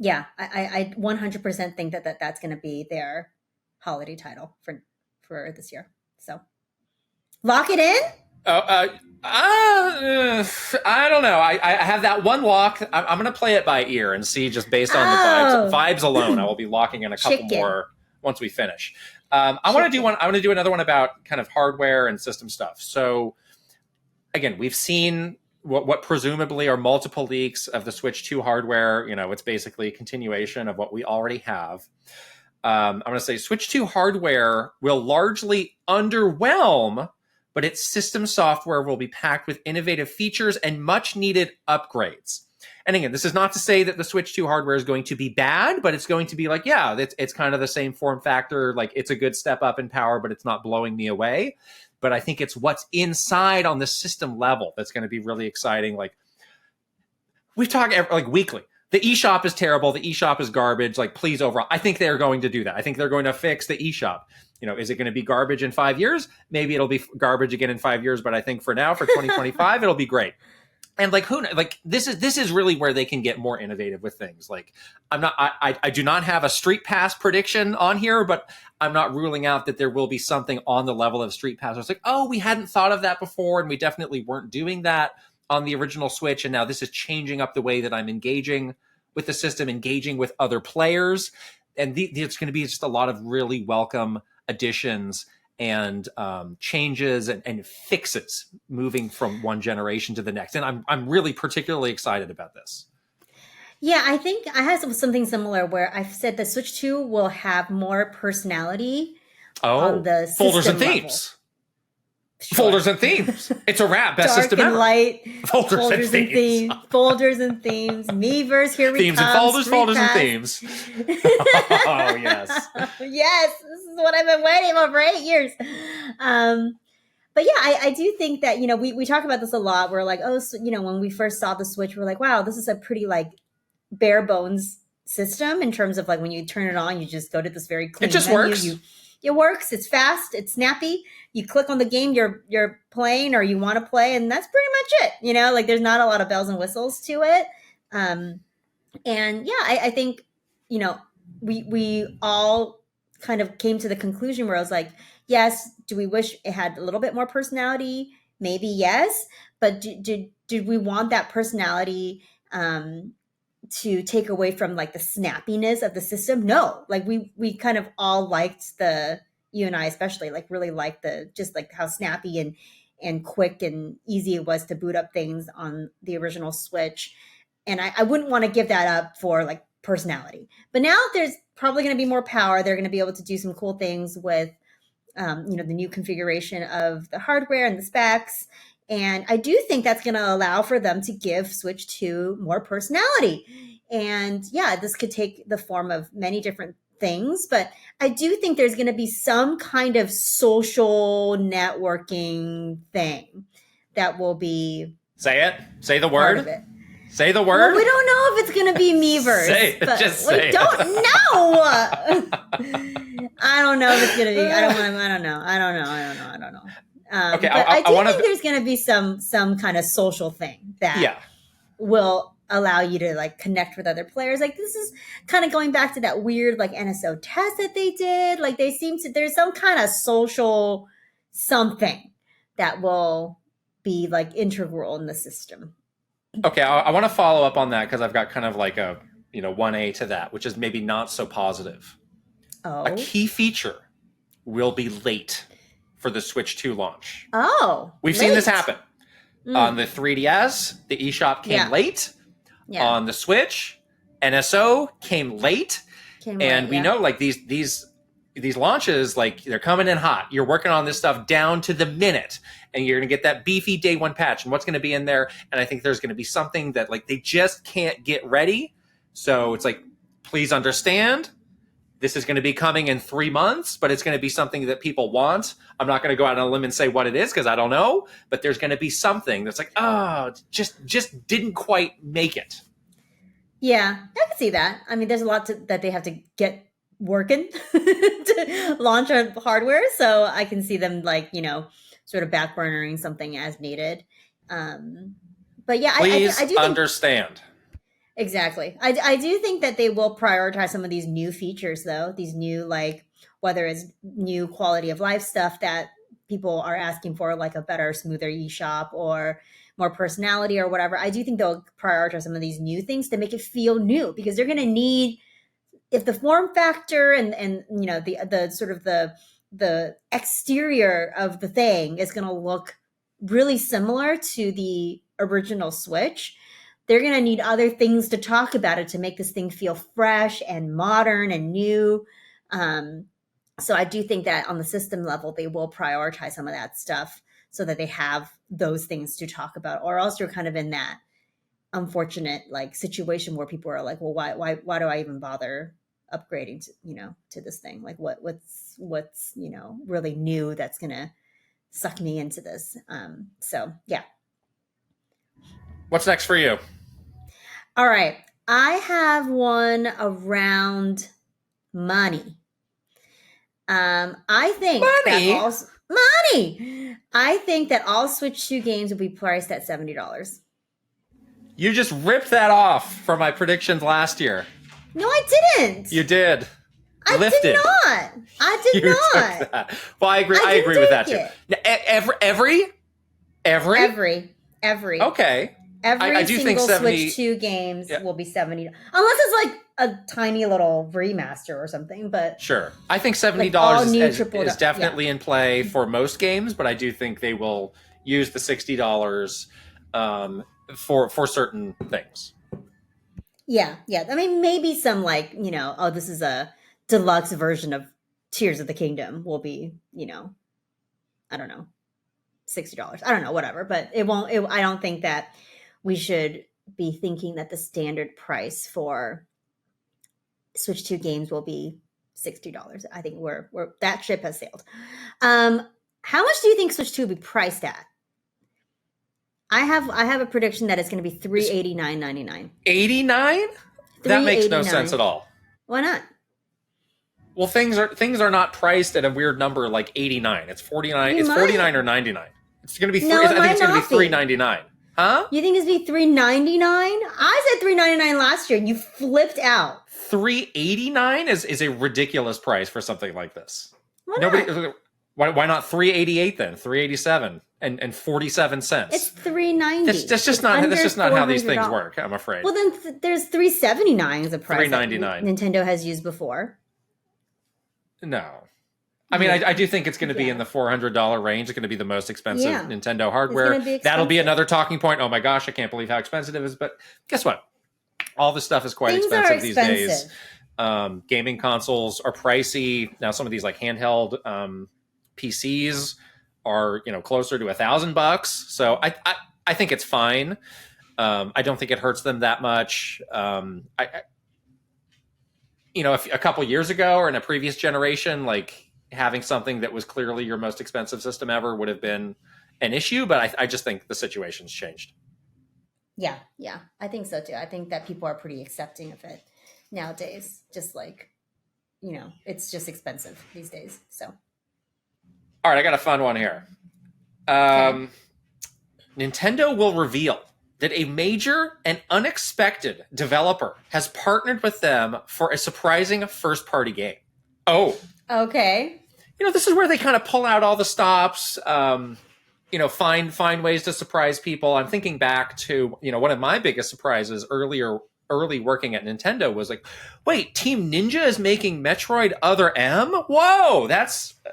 Speaker 1: Yeah, I 100% think that's going to be their holiday title for this year. So lock it in.
Speaker 2: I don't know. I have that one lock. I'm going to play it by ear and see just based on the vibes alone. I will be locking in a couple more once we finish. I want to do one. I want to do another one about kind of hardware and system stuff. So again, we've seen what presumably are multiple leaks of the Switch 2 hardware. It's basically a continuation of what we already have. I'm going to say Switch 2 hardware will largely underwhelm, but its system software will be packed with innovative features and much needed upgrades. And again, this is not to say that the Switch 2 hardware is going to be bad, but it's going to be like, it's kind of the same form factor. Like it's a good step up in power, but it's not blowing me away. But I think it's what's inside on the system level that's going to be really exciting. Like we've talked like weekly. The eShop is terrible. The eShop is garbage. Like, please, overall, I think they're going to do that. I think they're going to fix the eShop. Is it going to be garbage in 5 years? Maybe it'll be garbage again in 5 years. But I think for now, for 2025, it'll be great. And like this is really where they can get more innovative with things. Like I do not have a Street Pass prediction on here, but I'm not ruling out that there will be something on the level of Street Pass. I was like, oh, we hadn't thought of that before, and we definitely weren't doing that on the original Switch, and now this is changing up the way that I'm engaging with the system, engaging with other players, and it's going to be just a lot of really welcome additions and changes and fixes moving from one generation to the next. And I'm really particularly excited about this.
Speaker 1: Yeah, I think I have something similar where I've said the Switch 2 will have more personality on the
Speaker 2: folders
Speaker 1: system
Speaker 2: and themes.
Speaker 1: Sure.
Speaker 2: Folders and themes. It's a wrap. Best
Speaker 1: Dark
Speaker 2: system
Speaker 1: and
Speaker 2: ever.
Speaker 1: light.
Speaker 2: Folders and themes.
Speaker 1: Folders and themes. Miiverse, here we
Speaker 2: Themes
Speaker 1: come.
Speaker 2: and folders,
Speaker 1: Street
Speaker 2: folders
Speaker 1: Pass.
Speaker 2: and themes. Oh, yes.
Speaker 1: Yes, this is what I've been waiting for 8 years. But yeah, I do think that, we talk about this a lot. We're like, oh, so, when we first saw the Switch, we're like, wow, this is a pretty like bare bones system in terms of like when you turn it on, you just go to this very clean
Speaker 2: It just
Speaker 1: menu.
Speaker 2: works.
Speaker 1: It works. It's fast. It's snappy. You click on the game you're playing or you want to play, and that's pretty much it. Like there's not a lot of bells and whistles to it. And yeah, I think we all kind of came to the conclusion where I was like, yes, do we wish it had a little bit more personality? Maybe yes, but did we want that personality to take away from like the snappiness of the system? No, like we kind of all liked you and I especially like really liked just like how snappy and quick and easy it was to boot up things on the original Switch. And I wouldn't want to give that up for like personality. But now there's probably going to be more power. They're going to be able to do some cool things with the new configuration of the hardware and the specs. And I do think that's going to allow for them to give Switch 2 more personality. And yeah, this could take the form of many different things, but I do think there's going to be some kind of social networking thing that will be
Speaker 2: Say it. Say the
Speaker 1: part
Speaker 2: word.
Speaker 1: of it.
Speaker 2: Say the word.
Speaker 1: Well, we don't know if it's going to be Miiverse.
Speaker 2: Say it.
Speaker 1: But
Speaker 2: Just
Speaker 1: we
Speaker 2: say it.
Speaker 1: don't know. I don't know if it's going to be. I don't know.
Speaker 2: Okay,
Speaker 1: but
Speaker 2: I
Speaker 1: do
Speaker 2: wanna-
Speaker 1: think there's going to be some kind of social thing that will allow you to like connect with other players. Like this is kind of going back to that weird like NSO test that they did. Like there's some kind of social something that will be like integral in the system.
Speaker 2: Okay, I want to follow up on that because I've got kind of like a 1A to that, which is maybe not so positive.
Speaker 1: Oh.
Speaker 2: A key feature will be late for the Switch 2 launch.
Speaker 1: Oh.
Speaker 2: We've seen this happen. On the 3DS, the eShop came late.
Speaker 1: Yeah.
Speaker 2: On the Switch, NSO came late. We know like these launches, like they're coming in hot. You're working on this stuff down to the minute, and you're going to get that beefy day one patch and what's going to be in there. And I think there's going to be something that like they just can't get ready. So it's like, please understand, this is going to be coming in 3 months, but it's going to be something that people want. I'm not going to go out on a limb and say what it is because I don't know, but there's going to be something that's like, just didn't quite make it.
Speaker 1: Yeah, I can see that. I mean, there's a lot that they have to get working to launch on hardware. So I can see them like, sort of backburnering something as needed. But yeah,
Speaker 2: Please
Speaker 1: I do
Speaker 2: understand.
Speaker 1: Exactly. I do think that they will prioritize some of these new features, though. These new, like, whether it's new quality of life stuff that people are asking for, like a better, smoother eShop or more personality or whatever. I do think they'll prioritize some of these new things to make it feel new because they're going to need, if the form factor and the sort of the exterior of the thing is going to look really similar to the original Switch, they're going to need other things to talk about it to make this thing feel fresh and modern and new. So I do think that on the system level, they will prioritize some of that stuff so that they have those things to talk about, or else you're kind of in that unfortunate like situation where people are like, well, why do I even bother upgrading to this thing? Like what's really new that's going to suck me into this. So yeah.
Speaker 2: What's next for you?
Speaker 1: All right. I have one around money. I think money. I think that all Switch 2 games will be priced at $70.
Speaker 2: You just ripped that off from my predictions last year.
Speaker 1: No, I didn't.
Speaker 2: You did.
Speaker 1: I did not. I did not.
Speaker 2: Took that. Well, I agree. I agree with that too. Every. Okay.
Speaker 1: Every
Speaker 2: do
Speaker 1: single
Speaker 2: think 70,
Speaker 1: Switch 2 games will be $70. Unless it's like a tiny little remaster or something, but
Speaker 2: sure. I think $70 is definitely in play for most games, but I do think they will use the $60 for certain things.
Speaker 1: Yeah. I mean, maybe some like, this is a deluxe version of Tears of the Kingdom will be, I don't know, $60. I don't know, whatever, but it won't. I don't think that we should be thinking that the standard price for Switch 2 games will be $60. I think we're that ship has sailed. How much do you think Switch 2 will be priced at? I have a prediction that it's going to be $389.99.
Speaker 2: 89? That makes no sense at all.
Speaker 1: Why not?
Speaker 2: Well, things are not priced at a weird number like 89. It's 49. It's 49 or 99. It's going to be. I think it's going to be $399. Huh?
Speaker 1: You think it's going to be $399? I said $399 last year. You flipped out.
Speaker 2: $389 is a ridiculous price for something like this.
Speaker 1: Why not?
Speaker 2: Why not $388 then? $387 and 47 cents.
Speaker 1: It's $390.
Speaker 2: That's just not how these things work, I'm afraid.
Speaker 1: Well, then there's $379 as a price
Speaker 2: $399
Speaker 1: that Nintendo has used before.
Speaker 2: No. I mean, I do think it's going to be in the $400 range. It's going to be the most expensive Nintendo hardware. That'll be another talking point. Oh my gosh, I can't believe how expensive it is. But guess what? All this stuff is quite expensive these days. Gaming consoles are pricey. Now some of these like handheld PCs are, closer to $1,000. So I think it's fine. I don't think it hurts them that much. If a couple years ago or in a previous generation, like having something that was clearly your most expensive system ever would have been an issue, but I just think the situation's changed.
Speaker 1: Yeah, I think so too. I think that people are pretty accepting of it nowadays. Just like, it's just expensive these days. So,
Speaker 2: all right, I got a fun one here. Okay. Nintendo will reveal that a major and unexpected developer has partnered with them for a surprising first-party game. Oh.
Speaker 1: Okay.
Speaker 2: This is where they kind of pull out all the stops, find ways to surprise people. I'm thinking back to, one of my biggest surprises early working at Nintendo was like, wait, Team Ninja is making Metroid Other M? Whoa,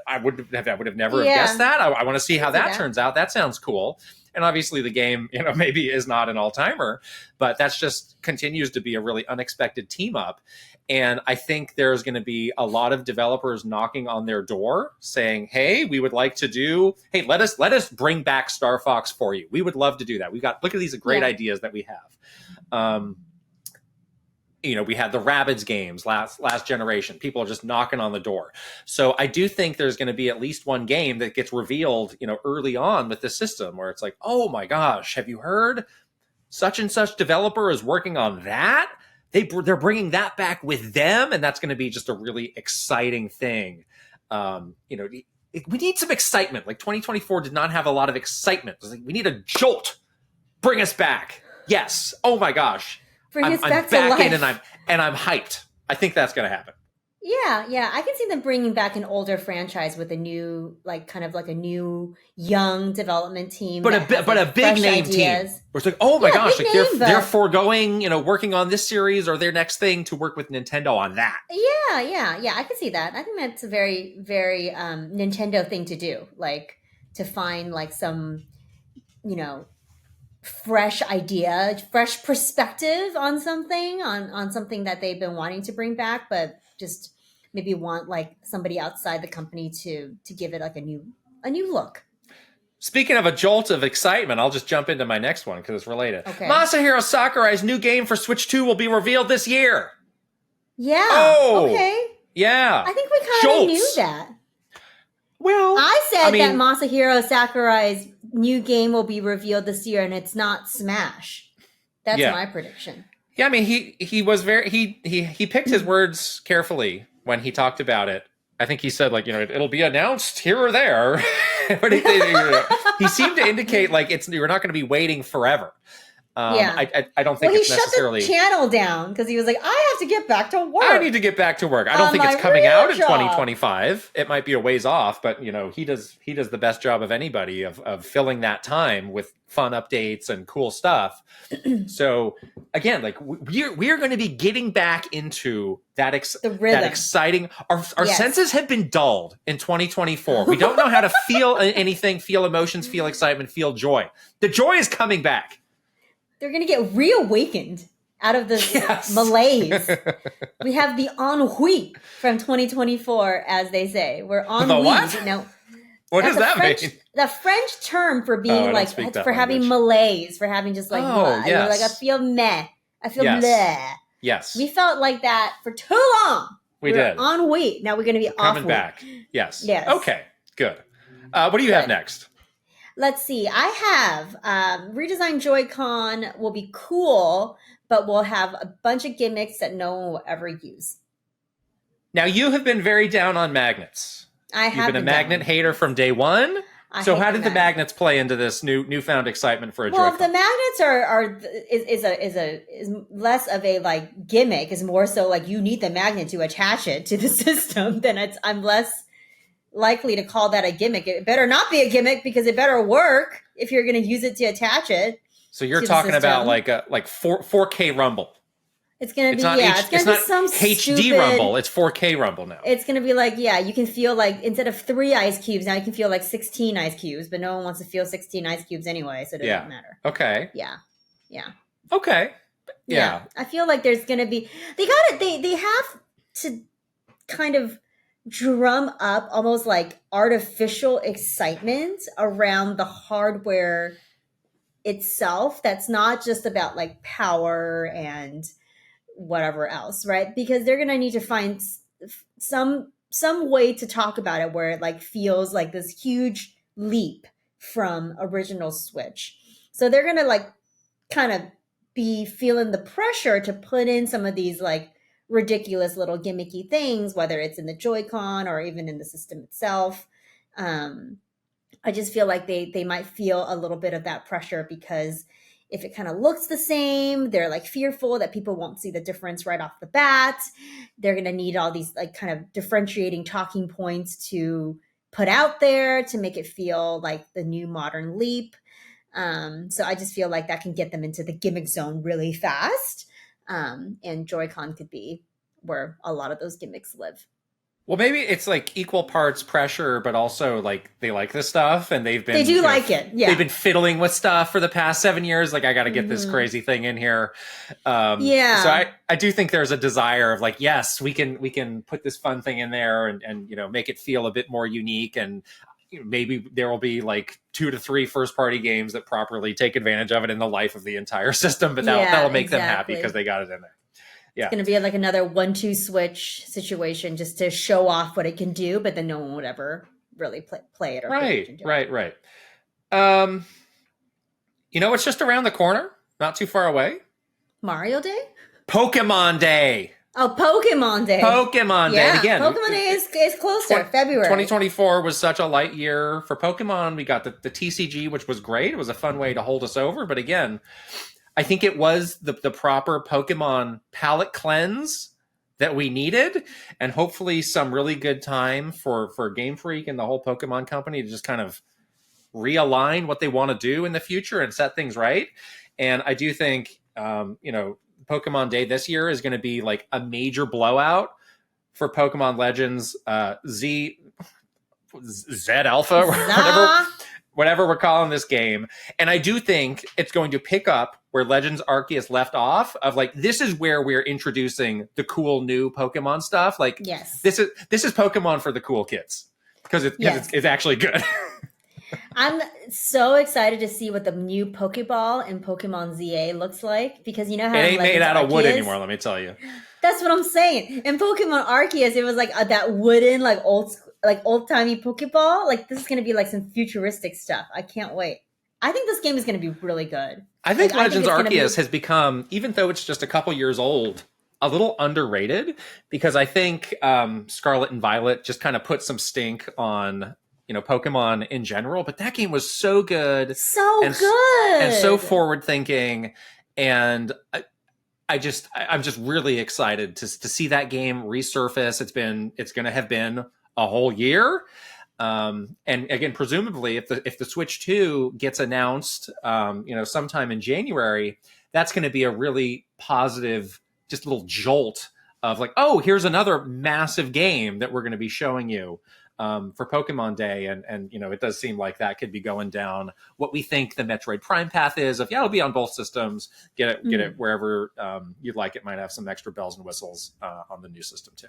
Speaker 2: I would have never guessed that. I want to see how that turns out. That sounds cool. And obviously the game, maybe is not an all-timer, but that's just continues to be a really unexpected team up. And I think there's going to be a lot of developers knocking on their door saying, hey, we would like to let us bring back Star Fox for you. We would love to do that. Look at these great ideas that we have. We had the Rabbids games last generation. People are just knocking on the door. So I do think there's going to be at least one game that gets revealed, early on with the system where it's like, oh my gosh, have you heard? Such and such developer is working on that. They're bringing that back with them, and that's going to be just a really exciting thing. We need some excitement. Like 2024 did not have a lot of excitement. Like, we need a jolt. Bring us back. Yes. Oh my gosh. I'm back in and I'm hyped. I think that's going to happen.
Speaker 1: Yeah. I can see them bringing back an older franchise with a new, kind of a new young development team,
Speaker 2: but a big name ideas. Team. Where it's like, oh my gosh, they're foregoing, working on this series or their next thing to work with Nintendo on that.
Speaker 1: Yeah. I can see that. I think that's a very, very Nintendo thing to do, to find some, fresh idea, fresh perspective on something, on something that they've been wanting to bring back, but just maybe want somebody outside the company to give it a new look.
Speaker 2: Speaking of a jolt of excitement, I'll just jump into my next one because it's related.
Speaker 1: Okay.
Speaker 2: Masahiro Sakurai's new game for Switch 2 will be revealed this year.
Speaker 1: Yeah.
Speaker 2: Oh.
Speaker 1: Okay.
Speaker 2: Yeah.
Speaker 1: I think we kind of knew that.
Speaker 2: Well,
Speaker 1: I said that Masahiro Sakurai's new game will be revealed this year, and it's not Smash. That's my prediction.
Speaker 2: Yeah, I mean, he was he picked his words carefully when he talked about it. I think he said it'll be announced here or there, but he seemed to indicate you're not going to be waiting forever. I don't think it's necessarily.
Speaker 1: He shut the channel down because he was like, I have to get back to work.
Speaker 2: I need to get back to work. I don't think it's coming out in 2025. It might be a ways off, but he does the best job of anybody of filling that time with fun updates and cool stuff. So again, we're going to be getting back into that exciting. Our senses have been dulled in 2024. We don't know how to feel anything, feel emotions, feel excitement, feel joy. The joy is coming back.
Speaker 1: They're going to get reawakened out of this malaise. We have the ennui from 2024, as they say. We're ennui.
Speaker 2: The what?
Speaker 1: No,
Speaker 2: what does that mean?
Speaker 1: the French term for being
Speaker 2: I don't
Speaker 1: like
Speaker 2: speak that
Speaker 1: for having
Speaker 2: language.
Speaker 1: malaise, for having just like blah. You're like I
Speaker 2: Yes.
Speaker 1: feel meh. I feel
Speaker 2: Yes.
Speaker 1: bleh.
Speaker 2: Yes.
Speaker 1: We felt like that for too long.
Speaker 2: We
Speaker 1: We're
Speaker 2: did.
Speaker 1: on wheat. Now we're going to be off
Speaker 2: Coming
Speaker 1: wheat.
Speaker 2: back. Yes.
Speaker 1: Yes.
Speaker 2: Okay. Good. What do you have next?
Speaker 1: Let's see. I have redesigned Joy-Con will be cool, but we'll have a bunch of gimmicks that no one will ever use.
Speaker 2: Now, you have been very down on magnets. You've been a magnet hater from day one. So how did the magnets play into this newfound excitement for a Joy-Con?
Speaker 1: Well, the magnets is less of a like gimmick. Is more so like you need the magnet to attach it to the system. Then I'm less likely to call that a gimmick. It better not be a gimmick because it better work if you're going to use it to attach it.
Speaker 2: So you're talking about like 4K Rumble.
Speaker 1: It's going to be,
Speaker 2: it's going to be some HD stupid, Rumble. It's 4K Rumble now.
Speaker 1: It's going to be like, you can feel like, instead of 3 ice cubes, now you can feel like 16 ice cubes, but no one wants to feel 16 ice cubes anyway, so it doesn't matter.
Speaker 2: Okay.
Speaker 1: Yeah.
Speaker 2: Okay. Yeah.
Speaker 1: I feel like there's going to be, they have to kind of drum up almost like artificial excitement around the hardware itself. That's not just about like power and whatever else, right? Because they're going to need to find some way to talk about it where it like feels like this huge leap from original Switch. So they're going to like kind of be feeling the pressure to put in some of these like ridiculous little gimmicky things, whether it's in the Joy-Con or even in the system itself. I just feel like they might feel a little bit of that pressure because if it kind of looks the same, they're like fearful that people won't see the difference right off the bat. They're going to need all these like kind of differentiating talking points to put out there to make it feel like the new modern leap. So I just feel like that can get them into the gimmick zone really fast. And Joy-Con could be where a lot of those gimmicks live.
Speaker 2: Well, maybe it's like equal parts pressure, but also like they like this stuff and they
Speaker 1: do like it. Yeah.
Speaker 2: They've been fiddling with stuff for the past 7 years. Like, I got to get this crazy thing in here. So I do think there's a desire of like, yes, we can put this fun thing in there and make it feel a bit more unique. And maybe there will be like 2 to 3 first party games that properly take advantage of it in the life of the entire system. But that'll make them happy because they got it in there. Yeah. It's
Speaker 1: going to be like another 1-2 switch situation just to show off what it can do, but then no one would ever really play it. Or
Speaker 2: right. It's just around the corner, not too far away.
Speaker 1: Mario Day?
Speaker 2: Pokemon Day.
Speaker 1: Oh, Pokemon Day.
Speaker 2: Pokemon Day.
Speaker 1: Yeah,
Speaker 2: again,
Speaker 1: Pokemon Day is closer, February.
Speaker 2: 2024 was such a light year for Pokemon. We got the TCG, which was great. It was a fun way to hold us over. But again, I think it was the proper Pokemon palette cleanse that we needed, and hopefully some really good time for Game Freak and the whole Pokemon company to just kind of realign what they want to do in the future and set things right. And I do think, Pokemon Day this year is going to be like a major blowout for Pokemon Legends Z Alpha, whatever we're calling this game. And I do think it's going to pick up where Legends Arceus left off of like, this is where we're introducing the cool new Pokemon stuff. Like,
Speaker 1: yes,
Speaker 2: this is Pokemon for the cool kids because it's actually good.
Speaker 1: I'm so excited to see what the new Pokeball in Pokemon ZA looks like because you know how
Speaker 2: it ain't made out of wood anymore, let me tell you.
Speaker 1: That's what I'm saying. In Pokemon Arceus, it was like that wooden, like old-timey Pokeball. Like, this is going to be like some futuristic stuff. I can't wait. I think this game is going to be really good.
Speaker 2: I think Legends Arceus has become, even though it's just a couple years old, a little underrated because I think Scarlet and Violet just kind of put some stink on Pokemon in general, but that game was so good. And so forward thinking. And I'm just really excited to see that game resurface. It's going to have been a whole year. And again, presumably if the Switch 2 gets announced, sometime in January, that's going to be a really positive, just little jolt of like, oh, here's another massive game that we're going to be showing you. For Pokemon Day, and it does seem like that could be going down what we think the Metroid Prime path is of it'll be on both systems, get it wherever you'd like. It might have some extra bells and whistles on the new system too.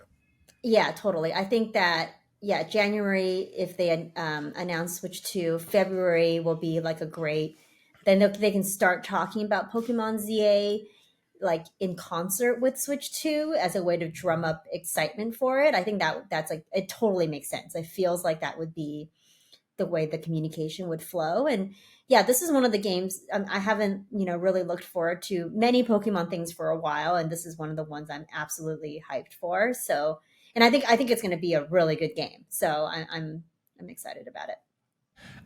Speaker 1: Yeah, totally. I think that yeah, January, if they announce Switch 2, February will be like a great, then they can start talking about Pokemon ZA like in concert with Switch 2 as a way to drum up excitement for it. I think that's like, it totally makes sense. It feels like that would be the way the communication would flow. And yeah, this is one of the games I haven't, really looked forward to many Pokemon things for a while, and this is one of the ones I'm absolutely hyped for. So, and I think it's going to be a really good game. So I'm excited about it.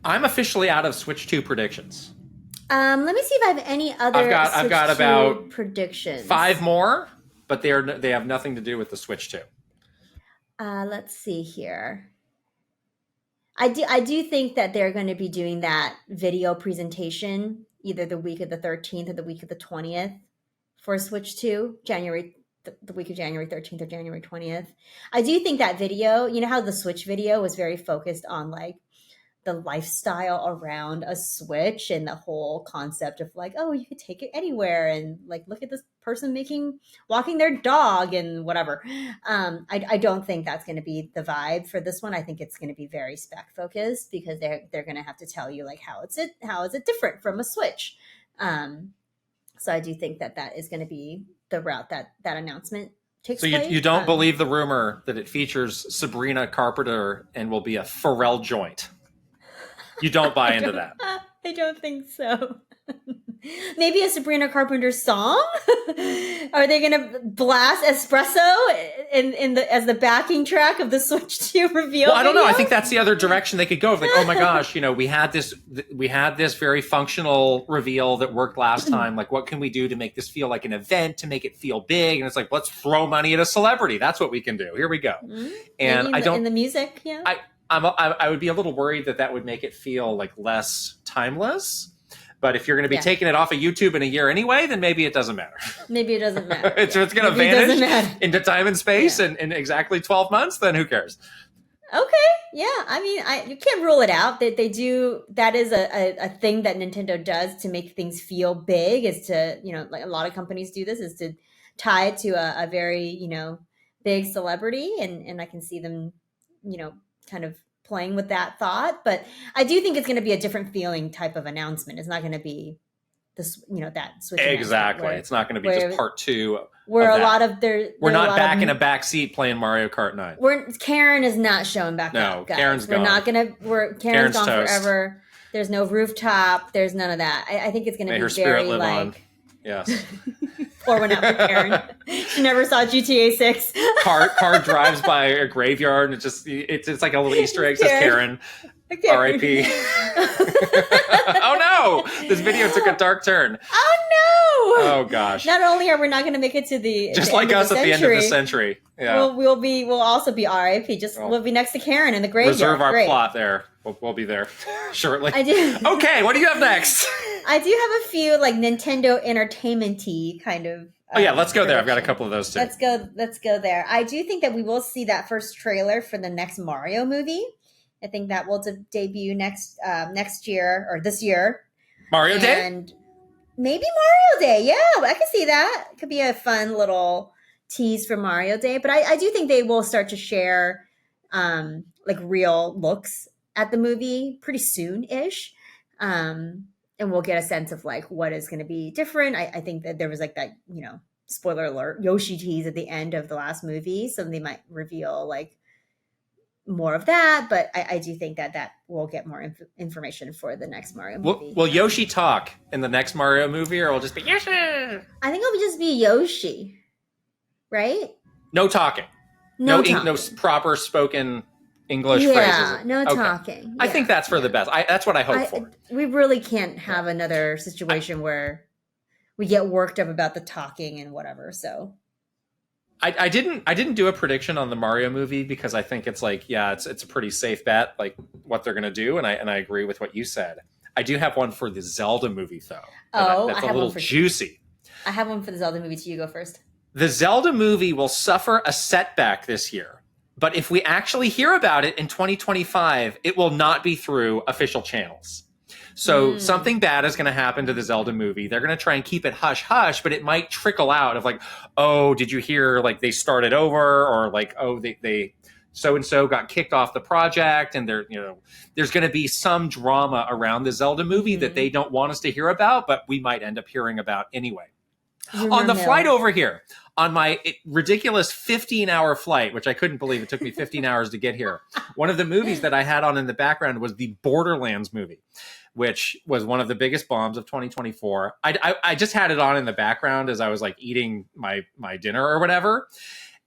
Speaker 2: I'm officially out of Switch 2 predictions.
Speaker 1: Let me see if I have any other.
Speaker 2: I've got about
Speaker 1: predictions.
Speaker 2: 5 more, but they have nothing to do with the Switch 2.
Speaker 1: Let's see here. I do think that they're going to be doing that video presentation either the week of the 13th or the week of the 20th for Switch 2, the week of January 13th or January 20th. I do think that video, how the Switch video was very focused on like the lifestyle around a Switch and the whole concept of like, oh, you could take it anywhere and like look at this person walking their dog and whatever. I don't think that's going to be the vibe for this one. I think it's going to be very spec focused because they're going to have to tell you like how is it different from a Switch. So I do think that is going to be the route that announcement takes place.
Speaker 2: So you don't believe the rumor that it features Sabrina Carpenter and will be a Pharrell joint? You don't buy into that?
Speaker 1: I don't think so. Maybe a Sabrina Carpenter song? Are they going to blast Espresso as the backing track of the Switch 2 reveal?
Speaker 2: Well, I don't know. I think that's the other direction they could go. Like, oh my gosh, we had this very functional reveal that worked last time. Like, what can we do to make this feel like an event, to make it feel big? And it's like, let's throw money at a celebrity. That's what we can do. Here we go.
Speaker 1: Mm-hmm.
Speaker 2: And
Speaker 1: maybe in the music, yeah.
Speaker 2: I would be a little worried that would make it feel like less timeless. But if you're going to be taking it off of YouTube in a year anyway, then maybe it doesn't matter.
Speaker 1: Maybe it doesn't matter.
Speaker 2: It's going to vanish into time and space in exactly 12 months. Then who cares?
Speaker 1: Okay. Yeah. I mean, you can't rule it out. They do. That is a thing that Nintendo does to make things feel big, is to, like a lot of companies do this, is to tie it to a very, big celebrity. And I can see them, kind of playing with that thought, but I do think it's going to be a different feeling type of announcement. It's not going to be this, that Switch.
Speaker 2: Exactly. It's not going to be just part 2.
Speaker 1: Where a lot of we're
Speaker 2: not back in a back seat playing Mario Kart 9.
Speaker 1: Karen is not showing back up, guys.
Speaker 2: Karen's gone.
Speaker 1: Karen's gone toast. Forever. There's no rooftop. There's none of that. I think it's going to be very like. On.
Speaker 2: Yes.
Speaker 1: Pour one out for Karen. She never saw GTA 6.
Speaker 2: Car drives by a graveyard and it's like a little Easter egg, says Karen. R.I.P. Oh no! This video took a dark turn.
Speaker 1: Oh no!
Speaker 2: Oh gosh!
Speaker 1: Not only are we not going to make it to the
Speaker 2: just like us at the end of the century, yeah,
Speaker 1: we'll also be R.I.P. We'll be next to Karen in the graveyard.
Speaker 2: Reserve our plot there. We'll be there shortly. I do. Okay, what do you have next?
Speaker 1: I do have a few like Nintendo entertainment-y kind of.
Speaker 2: Oh yeah, let's go there. I've got a couple of those too.
Speaker 1: Let's go there. I do think that we will see that first trailer for the next Mario movie. I think that will debut next year or this year.
Speaker 2: Mario Day?
Speaker 1: And maybe Mario Day. Yeah, I can see that. It could be a fun little tease for Mario Day. But I do think they will start to share like real looks at the movie pretty soon-ish. And we'll get a sense of like what is going to be different. I think that there was like that, spoiler alert, Yoshi tease at the end of the last movie. So they might reveal like more of that, but I do think that we'll get more information for the next Mario movie.
Speaker 2: Will Yoshi talk in the next Mario movie, or will it just be Yoshi?
Speaker 1: I think it'll just be Yoshi, right?
Speaker 2: No talking. No proper spoken English phrases.
Speaker 1: Yeah, no talking. Yeah,
Speaker 2: I think that's for the best. That's what I hope for.
Speaker 1: We really can't have another situation where we get worked up about the talking and whatever, so...
Speaker 2: I didn't do a prediction on the Mario movie because I think it's like, yeah, it's a pretty safe bet, like what they're gonna do, and I agree with what you said. I do have one for the Zelda movie though. That's a little juicy.
Speaker 1: I have one for the Zelda movie. You go first.
Speaker 2: The Zelda movie will suffer a setback this year, but if we actually hear about it in 2025, it will not be through official channels. So something bad is going to happen to the Zelda movie. They're going to try and keep it hush hush, but it might trickle out of like, oh, did you hear like they started over, or like, oh, they so and so got kicked off the project, and there's going to be some drama around the Zelda movie that they don't want us to hear about, but we might end up hearing about anyway. On the flight over here, on my ridiculous 15-hour flight, which I couldn't believe it took me 15 hours to get here, one of the movies that I had on in the background was the Borderlands movie, which was one of the biggest bombs of 2024. I just had it on in the background as I was like eating my dinner or whatever.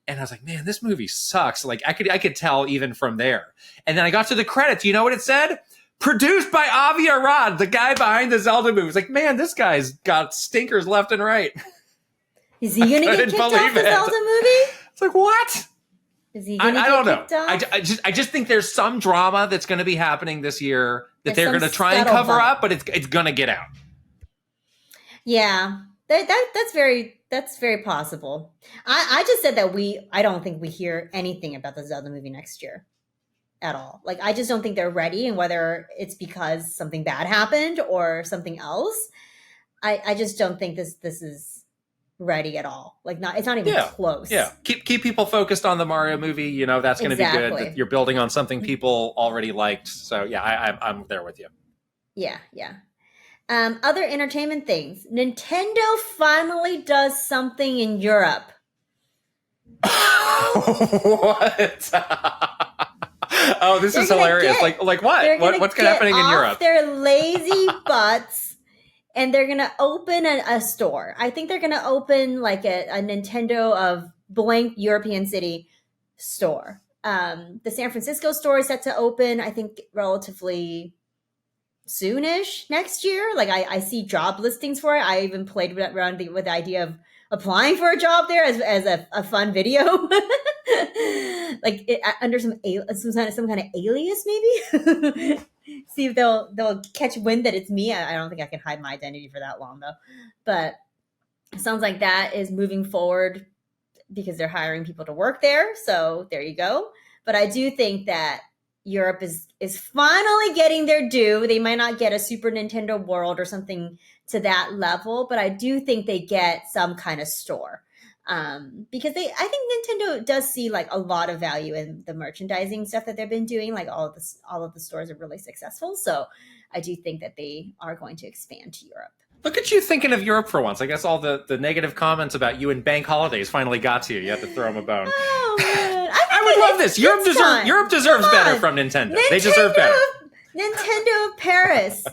Speaker 2: And I was like, man, this movie sucks. Like I could tell even from there. And then I got to the credits. You know what it said? Produced by Avi Arad, the guy behind the Zelda movies. Like, man, this guy's got stinkers left and right.
Speaker 1: Is he going to get kicked off the Zelda movie?
Speaker 2: It's like, what?
Speaker 1: Is he going to get kicked off?
Speaker 2: I just think there's some drama that's going to be happening this year that they're going to try and cover up, but it's going to get out.
Speaker 1: Yeah, that's very possible. I just said that I don't think we hear anything about the Zelda movie next year at all. Like, I just don't think they're ready, and whether it's because something bad happened or something else, I just don't think this is ready at all. Like, it's not even close.
Speaker 2: Yeah, keep people focused on the Mario movie. You know, that's going to be good. You're building on something people already liked. So yeah, I'm there with you.
Speaker 1: Yeah. Other entertainment things. Nintendo finally does something in Europe.
Speaker 2: What? Oh, this is hilarious. Like what? What's happening in Europe?
Speaker 1: Their lazy butts. And they're going to open a store. I think they're going to open like a Nintendo of blank European city store. The San Francisco store is set to open, I think, relatively soonish next year. Like I see job listings for it. I even played around with the idea of applying for a job there as a fun video. Like under some kind of alias, maybe. See if they'll catch wind that it's me. I don't think I can hide my identity for that long though. But it sounds like that is moving forward because they're hiring people to work there. So there you go. But I do think that Europe is finally getting their due. They might not get a Super Nintendo World or something to that level, but I do think they get some kind of store. Because I think Nintendo does see like a lot of value in the merchandising stuff that they've been doing. Like all of the stores are really successful. So I do think that they are going to expand to Europe.
Speaker 2: Look at you thinking of Europe for once. I guess all the negative comments about you and bank holidays finally got to you. You had to throw them a bone.
Speaker 1: Oh man,
Speaker 2: I would love this. Europe deserves better from Nintendo. They deserve better.
Speaker 1: Nintendo of Paris.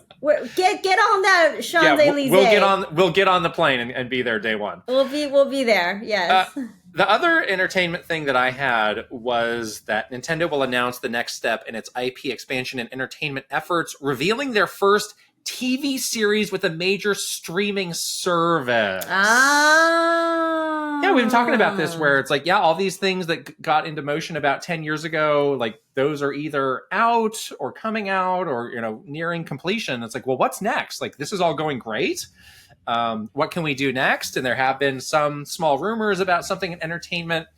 Speaker 1: Get on that Champs-Élysées.
Speaker 2: We'll get on the plane and be there day one.
Speaker 1: We'll be there. Yes.
Speaker 2: The other entertainment thing that I had was that Nintendo will announce the next step in its IP expansion and entertainment efforts, revealing their first TV series with a major streaming service. Yeah, we've been talking about this where it's like, all these things that got into motion about 10 years ago, like those are either out or coming out or, nearing completion. It's like, well, what's next? Like, this is all going great. What can we do next? And there have been some small rumors about something in entertainment.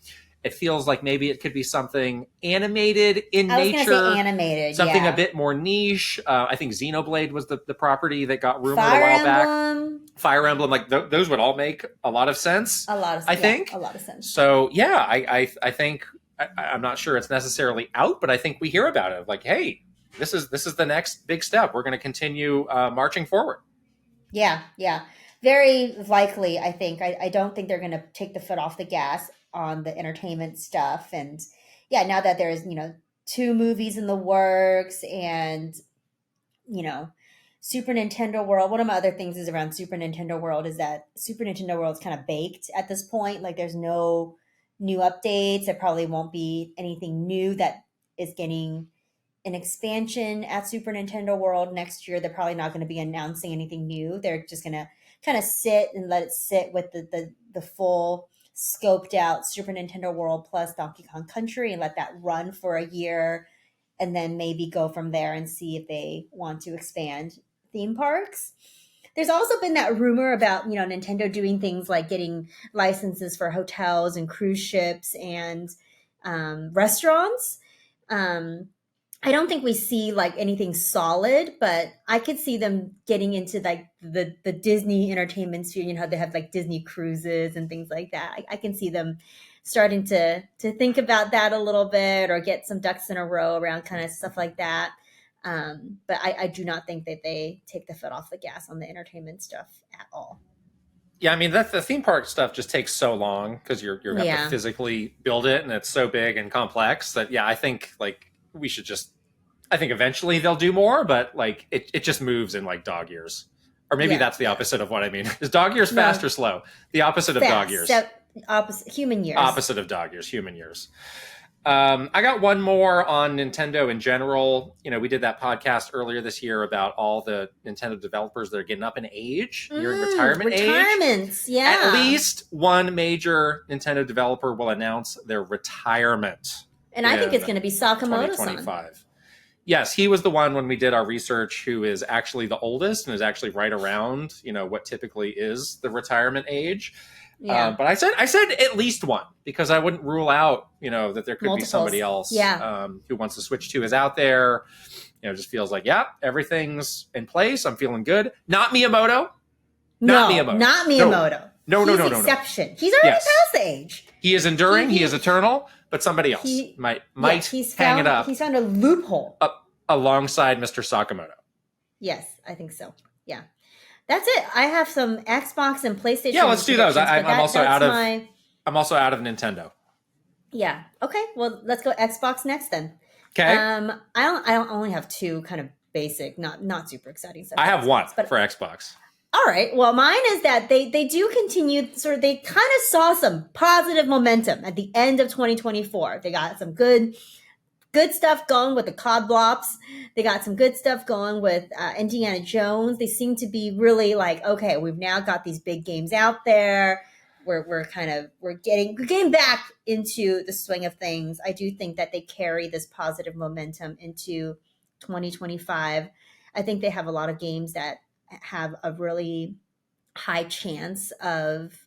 Speaker 2: It feels like maybe it could be something animated in nature. I was going to
Speaker 1: say animated,
Speaker 2: something a bit more niche. I think Xenoblade was the property that got rumored a while back. Fire Emblem, like those would all make a lot of sense. I think
Speaker 1: a lot of sense.
Speaker 2: So yeah, I think I'm not sure it's necessarily out, but I think we hear about it. Like, hey, this is the next big step. We're going to continue marching forward. Yeah.
Speaker 1: Very likely, I think. I don't think they're going to take the foot off the gas on the entertainment stuff. And now that there's, 2 movies in the works and, Super Nintendo World. One of my other things is around Super Nintendo World is that Super Nintendo World is kind of baked at this point. Like there's no new updates. There probably won't be anything new that is getting an expansion at Super Nintendo World next year. They're probably not going to be announcing anything new. They're just going to kind of sit and let it sit with the full scoped out Super Nintendo World plus Donkey Kong Country and let that run for a year and then maybe go from there and see if they want to expand theme parks. There's also been that rumor about, Nintendo doing things like getting licenses for hotels and cruise ships and restaurants. I don't think we see like anything solid, but I could see them getting into like the Disney entertainment sphere. How they have like Disney cruises and things like that. I can see them starting to think about that a little bit or get some ducks in a row around kind of stuff like that. But I do not think that they take the foot off the gas on the entertainment stuff at all.
Speaker 2: Yeah, I mean that's the theme park stuff just takes so long because you have to physically build it, and it's so big and complex that I think like we should just. I think eventually they'll do more, but like it just moves in like dog years, or maybe that's the opposite of what I mean. Is dog years fast or slow? The opposite of dog years.
Speaker 1: Opposite human years.
Speaker 2: Opposite of dog years, human years. I got one more on Nintendo in general. You know, we did that podcast earlier this year about all the Nintendo developers that are getting up in age. You're in
Speaker 1: retirements,
Speaker 2: age. At least one major Nintendo developer will announce their retirement.
Speaker 1: And I think it's going to be Sakamoto-san.
Speaker 2: 2025. Yes, he was the one when we did our research who is actually the oldest and is actually right around, what typically is the retirement age. Yeah. But I said at least one because I wouldn't rule out, that there could be somebody else who wants to Switch 2 is out there. Just feels like, everything's in place. I'm feeling good. Not Miyamoto.
Speaker 1: Not Miyamoto.
Speaker 2: No.
Speaker 1: He's exception. He's already past the age.
Speaker 2: He is enduring. He is eternal. But somebody else might hang it up.
Speaker 1: He's found a loophole
Speaker 2: alongside Mr. Sakamoto.
Speaker 1: Yes, I think so. Yeah, that's it. I have some Xbox and PlayStation.
Speaker 2: Yeah, let's do those. I'm also out of Nintendo.
Speaker 1: Yeah. Okay. Well, let's go Xbox next then.
Speaker 2: Okay.
Speaker 1: I only have two kind of basic, not super exciting stuff.
Speaker 2: I have one for Xbox.
Speaker 1: All right. Well, mine is that they do continue they kind of saw some positive momentum at the end of 2024. They got some good stuff going with the COD Blops. They got some good stuff going with Indiana Jones. They seem to be really like, okay, we've now got these big games out there. We're getting back into the swing of things. I do think that they carry this positive momentum into 2025. I think they have a lot of games that have a really high chance of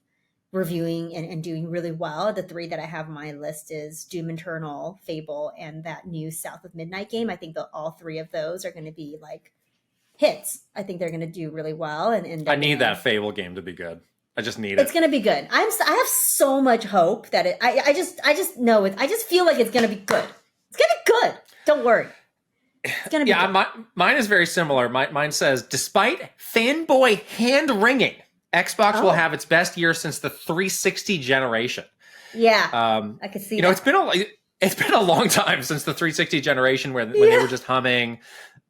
Speaker 1: reviewing and doing really well. The three that I have on my list is Doom Eternal, Fable, and that new South of Midnight game. I think that all three of those are going to be like hits. I think they're going to do really well. And
Speaker 2: I need that Fable game to be good. I just need it.
Speaker 1: It's going to be good. I have so much hope that I just know it. I just feel like it's going to be good. It's going to be good. Don't worry. It's gonna be
Speaker 2: mine is very similar. Mine says, despite fanboy hand-wringing, Xbox will have its best year since the 360 generation.
Speaker 1: Yeah, I could see
Speaker 2: that. It's been a long time since the 360 generation when they were just humming.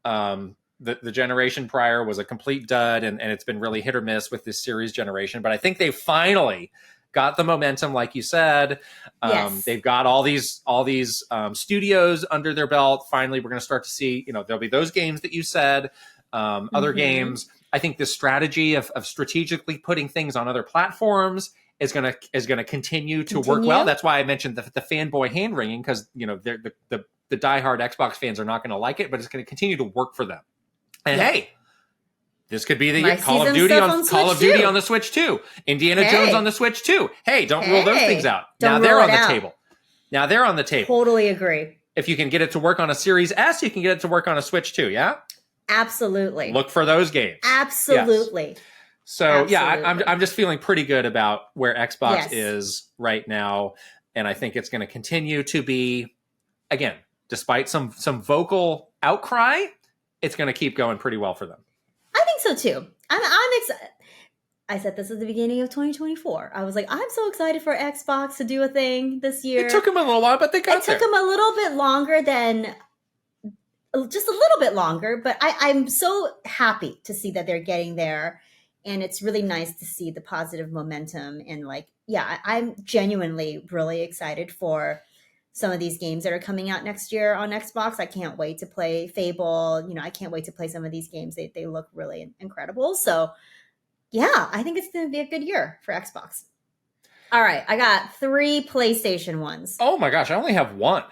Speaker 2: The generation prior was a complete dud, and it's been really hit or miss with this series generation. But I think they finally got the momentum, like you said. They've got all these studios under their belt. Finally, we're going to start to see, there'll be those games that you said, other games. I think this strategy of strategically putting things on other platforms is going to continue to work well. That's why I mentioned the fanboy hand wringing, because the diehard Xbox fans are not going to like it, but it's going to continue to work for them. And hey, this could be the year. Call of Duty on the Switch too. Indiana Jones on the Switch too. Hey, don't rule those things out. Now they're on the table.
Speaker 1: Totally agree.
Speaker 2: If you can get it to work on a Series S, you can get it to work on a Switch too. Yeah.
Speaker 1: Absolutely.
Speaker 2: Look for those games.
Speaker 1: Absolutely.
Speaker 2: Yes. So I'm just feeling pretty good about where Xbox is right now, and I think it's going to continue to be, again, despite some vocal outcry, it's going to keep going pretty well for them.
Speaker 1: I think so too. I'm excited. I said this at the beginning of 2024. I was like, I'm so excited for Xbox to do a thing this year.
Speaker 2: It took them a little while, but they got there.
Speaker 1: It took them a little bit longer just a little bit longer, but I'm so happy to see that they're getting there. And it's really nice to see the positive momentum. And I'm genuinely really excited for some of these games that are coming out next year on Xbox. I can't wait to play Fable. I can't wait to play some of these games. They look really incredible. So yeah, I think it's going to be a good year for Xbox. All right. I got 3 PlayStation ones.
Speaker 2: Oh my gosh. I only have one.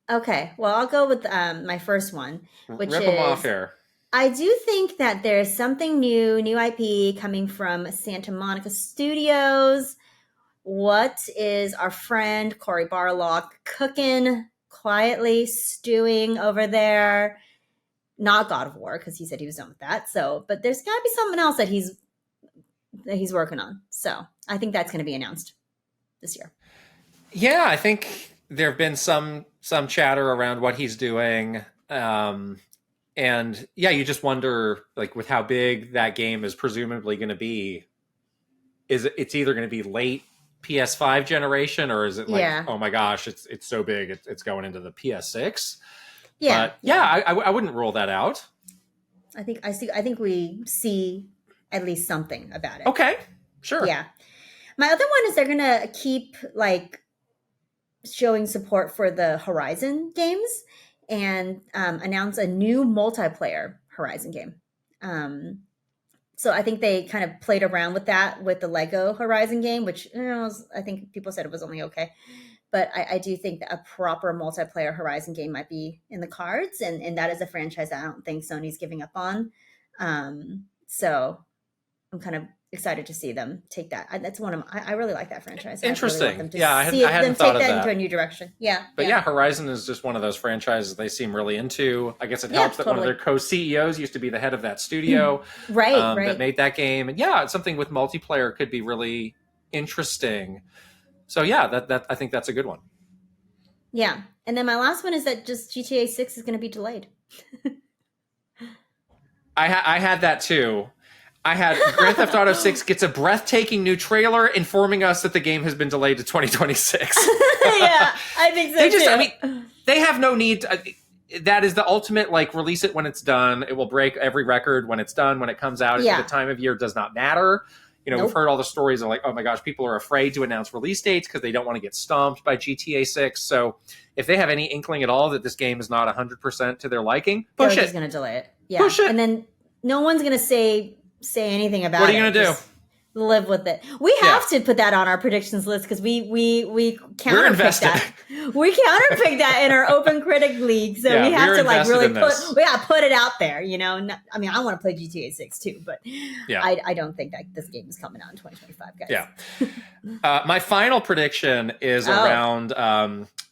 Speaker 1: Okay. Well, I'll go with my first one, which
Speaker 2: Rip them off here.
Speaker 1: I do think that there's something new IP coming from Santa Monica Studios. What is our friend Cory Barlog cooking, quietly stewing over there? Not God of War, because he said he was done with that. So, but there's got to be something else that he's working on. So I think that's going to be announced this year.
Speaker 2: Yeah, I think there have been some chatter around what he's doing. And yeah, you just wonder, like, with how big that game is presumably going to be, it's either going to be late PS5 generation, or is it like,
Speaker 1: Yeah.
Speaker 2: oh my gosh, it's so big, it's going into the PS6.
Speaker 1: Yeah.
Speaker 2: But yeah, I wouldn't rule that out.
Speaker 1: I think we see at least something about it.
Speaker 2: Okay, sure.
Speaker 1: Yeah. My other one is they're gonna keep like showing support for the Horizon games and announce a new multiplayer Horizon game. So I think they kind of played around with that with the Lego Horizon game, which I think people said it was only okay. But I do think that a proper multiplayer Horizon game might be in the cards, and that is a franchise that I don't think Sony's giving up on. So I'm kind of excited to see them take that. That's one of I really like that franchise.
Speaker 2: Interesting.
Speaker 1: I really want them to
Speaker 2: I hadn't thought of that.
Speaker 1: into a new direction. Yeah.
Speaker 2: But yeah, Horizon is just one of those franchises they seem really into. I guess it helps that one of their co-CEOs used to be the head of that studio,
Speaker 1: right.
Speaker 2: that made that game. And yeah, it's something with multiplayer could be really interesting. So yeah, that I think that's a good one.
Speaker 1: Yeah. And then my last one is that just GTA 6 is going to be delayed.
Speaker 2: I had that too. I had Grand Theft Auto 6 gets a breathtaking new trailer informing us that the game has been delayed to 2026.
Speaker 1: Yeah, I think so too.
Speaker 2: I mean, they have no need to, that is the ultimate, like, release it when it's done. It will break every record when it's done, when it comes out. The time of year does not matter. We've heard all the stories of like, oh my gosh, people are afraid to announce release dates because they don't want to get stomped by GTA 6. So if they have any inkling at all that this game is not 100% to their liking, push it.
Speaker 1: They're just going to delay it. Yeah.
Speaker 2: Push it.
Speaker 1: And then no one's going to say anything about it.
Speaker 2: What are you going to do?
Speaker 1: Live with it. We have to put that on our predictions list because we counterpick that. We counterpick that in our Open Critic League, so we have to like really put it out there. I mean, I want to play GTA 6 too, but I don't think that this game is coming out in 2025, guys.
Speaker 2: Yeah. My final prediction is around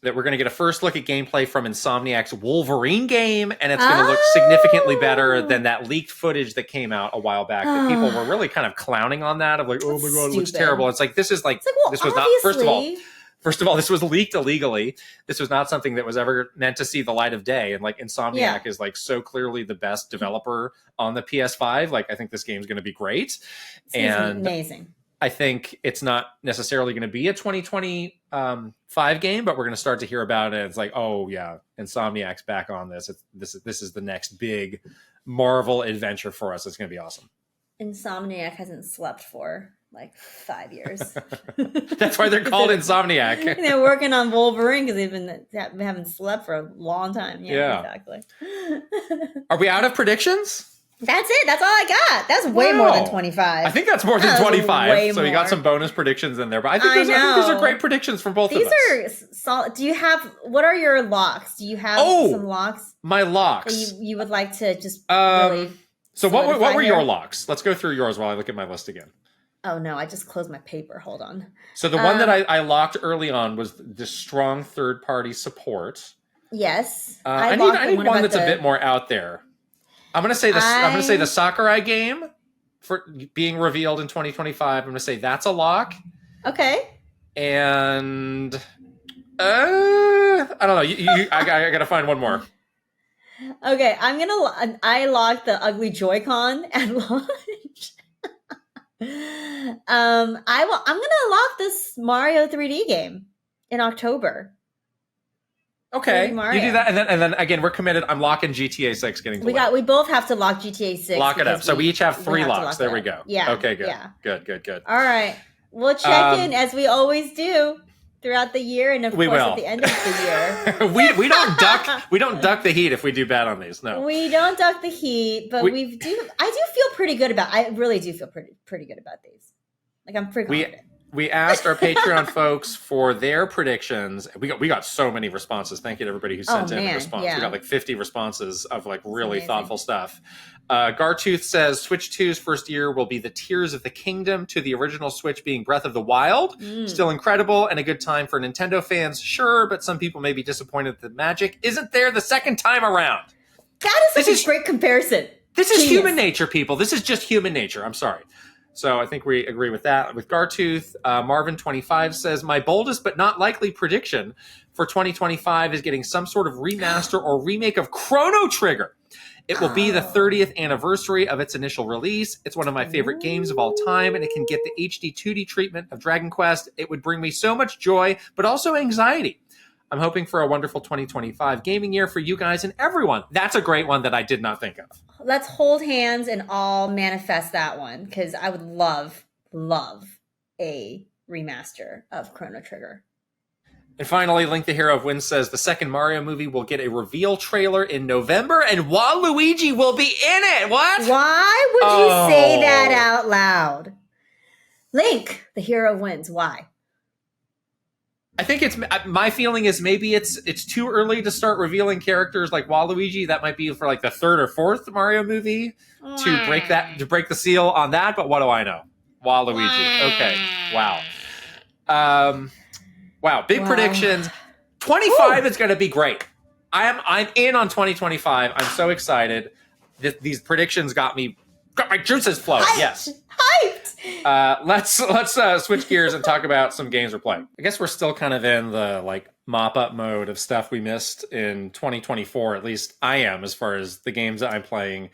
Speaker 2: that we're going to get a first look at gameplay from Insomniac's Wolverine game, and it's going to look significantly better than that leaked footage that came out a while back that people were really kind of clowning on that, of like, oh my god, it looks terrible. It's like, this is like, this was not, first of all, this was leaked illegally. This was not something that was ever meant to see the light of day. And like, Insomniac is like so clearly the best developer on the PS5. Like, I think this game's going to be great. And
Speaker 1: amazing.
Speaker 2: I think it's not necessarily going to be a 2025 game, but we're going to start to hear about it. It's like, oh yeah, Insomniac's back on this. This is the next big Marvel adventure for us. It's going to be awesome.
Speaker 1: Insomniac hasn't slept for like 5 years.
Speaker 2: That's why they're called Insomniac.
Speaker 1: They're working on Wolverine because they haven't slept for a long time. Yeah. Exactly.
Speaker 2: Are we out of predictions?
Speaker 1: That's it. That's all I got. That's way more than 25.
Speaker 2: I think that's more than 25. So you got some bonus predictions in there. But I think these are great predictions from both of us.
Speaker 1: These are solid. Do you have, what are your locks? Do you have some locks?
Speaker 2: My locks.
Speaker 1: You would like to just really...
Speaker 2: So what were your locks? Let's go through yours while I look at my list again.
Speaker 1: Oh no, I just closed my paper. Hold on.
Speaker 2: So the one that I locked early on was the strong third-party support.
Speaker 1: Yes.
Speaker 2: I need one that's a bit more out there. I'm gonna say the Sakurai game for being revealed in 2025. I'm gonna say that's a lock.
Speaker 1: Okay.
Speaker 2: And I don't know. I gotta find one more.
Speaker 1: Okay, I locked the ugly Joy-Con at launch. I'm gonna lock this Mario 3D game in October.
Speaker 2: Okay, you do that, and then again, we're committed. I'm locking GTA 6 getting delayed.
Speaker 1: We both have to lock GTA 6.
Speaker 2: Lock it up. So we each have 3 locks. There we go.
Speaker 1: Yeah.
Speaker 2: Okay. Good.
Speaker 1: Yeah.
Speaker 2: Good.
Speaker 1: All right. We'll check in as we always do throughout the year, and of course at the end of the year.
Speaker 2: we don't duck the heat if we do bad on these. No,
Speaker 1: we don't duck the heat, but I do feel pretty good about. I really do feel pretty good about these. Like, I'm pretty confident.
Speaker 2: We asked our Patreon folks for their predictions. We got so many responses. Thank you to everybody who sent in a response. Yeah. We got like 50 responses of like really thoughtful stuff. Gartooth says Switch 2's first year will be the Tears of the Kingdom to the original Switch being Breath of the Wild. Still incredible and a good time for Nintendo fans, sure, but some people may be disappointed that the magic isn't there the second time around.
Speaker 1: That is such a great comparison.
Speaker 2: This is human nature, people. This is just human nature. I'm sorry. So I think we agree with that. With Gartooth, Marvin25 says, my boldest but not likely prediction for 2025 is getting some sort of remaster or remake of Chrono Trigger. It will be the 30th anniversary of its initial release. It's one of my favorite games of all time, and it can get the HD 2D treatment of Dragon Quest. It would bring me so much joy, but also anxiety. I'm hoping for a wonderful 2025 gaming year for you guys and everyone. That's a great one that I did not think of.
Speaker 1: Let's hold hands and all manifest that one, because I would love a remaster of Chrono Trigger.
Speaker 2: And finally, Link the Hero of Wind says the second Mario movie will get a reveal trailer in November, and Waluigi will be in it. What?
Speaker 1: Why would you say that out loud? Link, the hero wins. Why?
Speaker 2: I think it's my feeling is maybe it's too early to start revealing characters like Waluigi. That might be for like the third or fourth Mario movie to break the seal on that. But what do I know? Waluigi. Okay. Wow. Wow. Big predictions. 25 is going to be great. I'm in on 2025. I'm so excited. These predictions got my juices flowing. Yes.
Speaker 1: Hyped.
Speaker 2: Let's switch gears and talk about some games we're playing. I guess we're still kind of in the like mop up mode of stuff we missed in 2024. At least I am, as far as the games that I'm playing.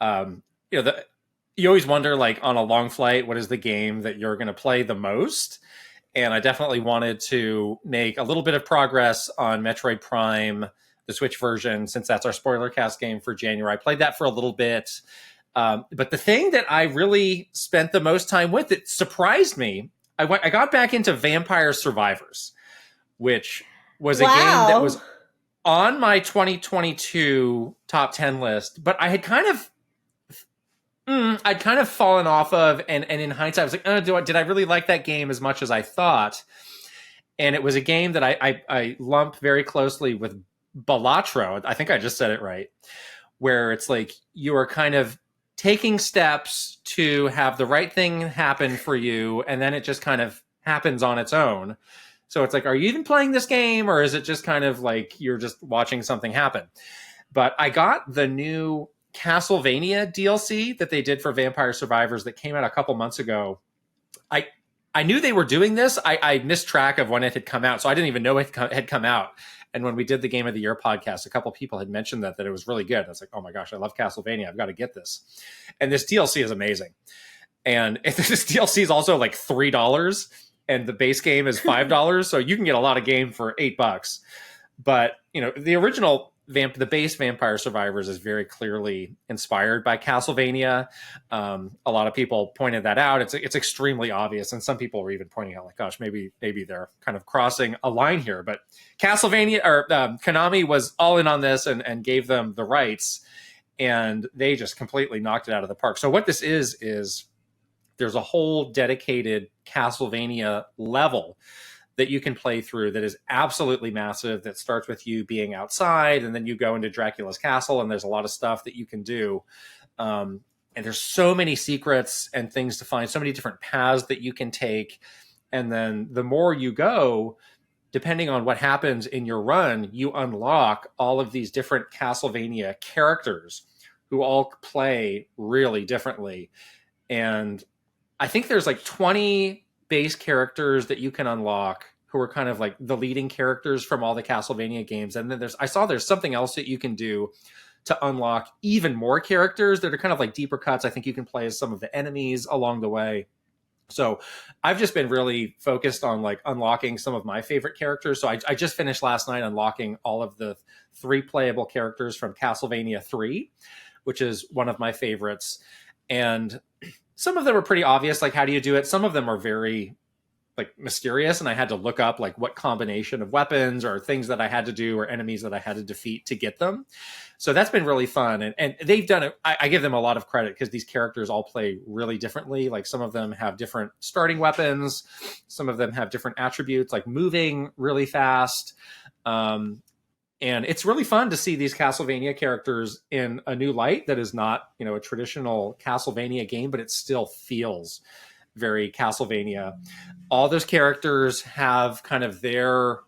Speaker 2: You always wonder, like, on a long flight, what is the game that you're going to play the most? And I definitely wanted to make a little bit of progress on Metroid Prime, the Switch version, since that's our spoiler cast game for January. I played that for a little bit. But the thing that I really spent the most time with, it surprised me. I got back into Vampire Survivors, which was a game that was on my 2022 top 10 list, but I had kind of I'd kind of fallen off of, and in hindsight, I was like, did I really like that game as much as I thought? And it was a game that I lump very closely with Balatro. I think I just said it right, where it's like you are kind of taking steps to have the right thing happen for you, and then it just kind of happens on its own. So it's like, are you even playing this game, or is it just kind of like you're just watching something happen? But I got the new Castlevania DLC that they did for Vampire Survivors that came out a couple months ago. I knew they were doing this. I missed track of when it had come out, so I didn't even know it had come out. And when we did the Game of the Year podcast, a couple people had mentioned that it was really good. I was like, oh my gosh, I love Castlevania. I've got to get this. And this DLC is amazing. And this DLC is also like $3, and the base game is $5. So you can get a lot of game for $8. But, the original the base Vampire Survivors is very clearly inspired by Castlevania. A lot of people pointed that out. It's extremely obvious, and some people were even pointing out, like, gosh, maybe they're kind of crossing a line here. But Castlevania or Konami was all in on this and gave them the rights, and they just completely knocked it out of the park. So what this is there's a whole dedicated Castlevania level that you can play through that is absolutely massive, that starts with you being outside, and then you go into Dracula's castle, and there's a lot of stuff that you can do. And there's so many secrets and things to find, so many different paths that you can take. And then the more you go, depending on what happens in your run, you unlock all of these different Castlevania characters who all play really differently. And I think there's like 20 base characters that you can unlock who are kind of like the leading characters from all the Castlevania games. And then there's something else that you can do to unlock even more characters that are kind of like deeper cuts. I think you can play as some of the enemies along the way. So I've just been really focused on like unlocking some of my favorite characters. So I just finished last night unlocking all of the 3 playable characters from Castlevania 3, which is one of my favorites. And some of them are pretty obvious, like how do you do it? Some of them are very like mysterious, and I had to look up like what combination of weapons or things that I had to do or enemies that I had to defeat to get them. So that's been really fun. And they've done it. I give them a lot of credit because these characters all play really differently. Like some of them have different starting weapons. Some of them have different attributes, like moving really fast. And it's really fun to see these Castlevania characters in a new light that is not, a traditional Castlevania game, but it still feels very Castlevania. All those characters have kind of their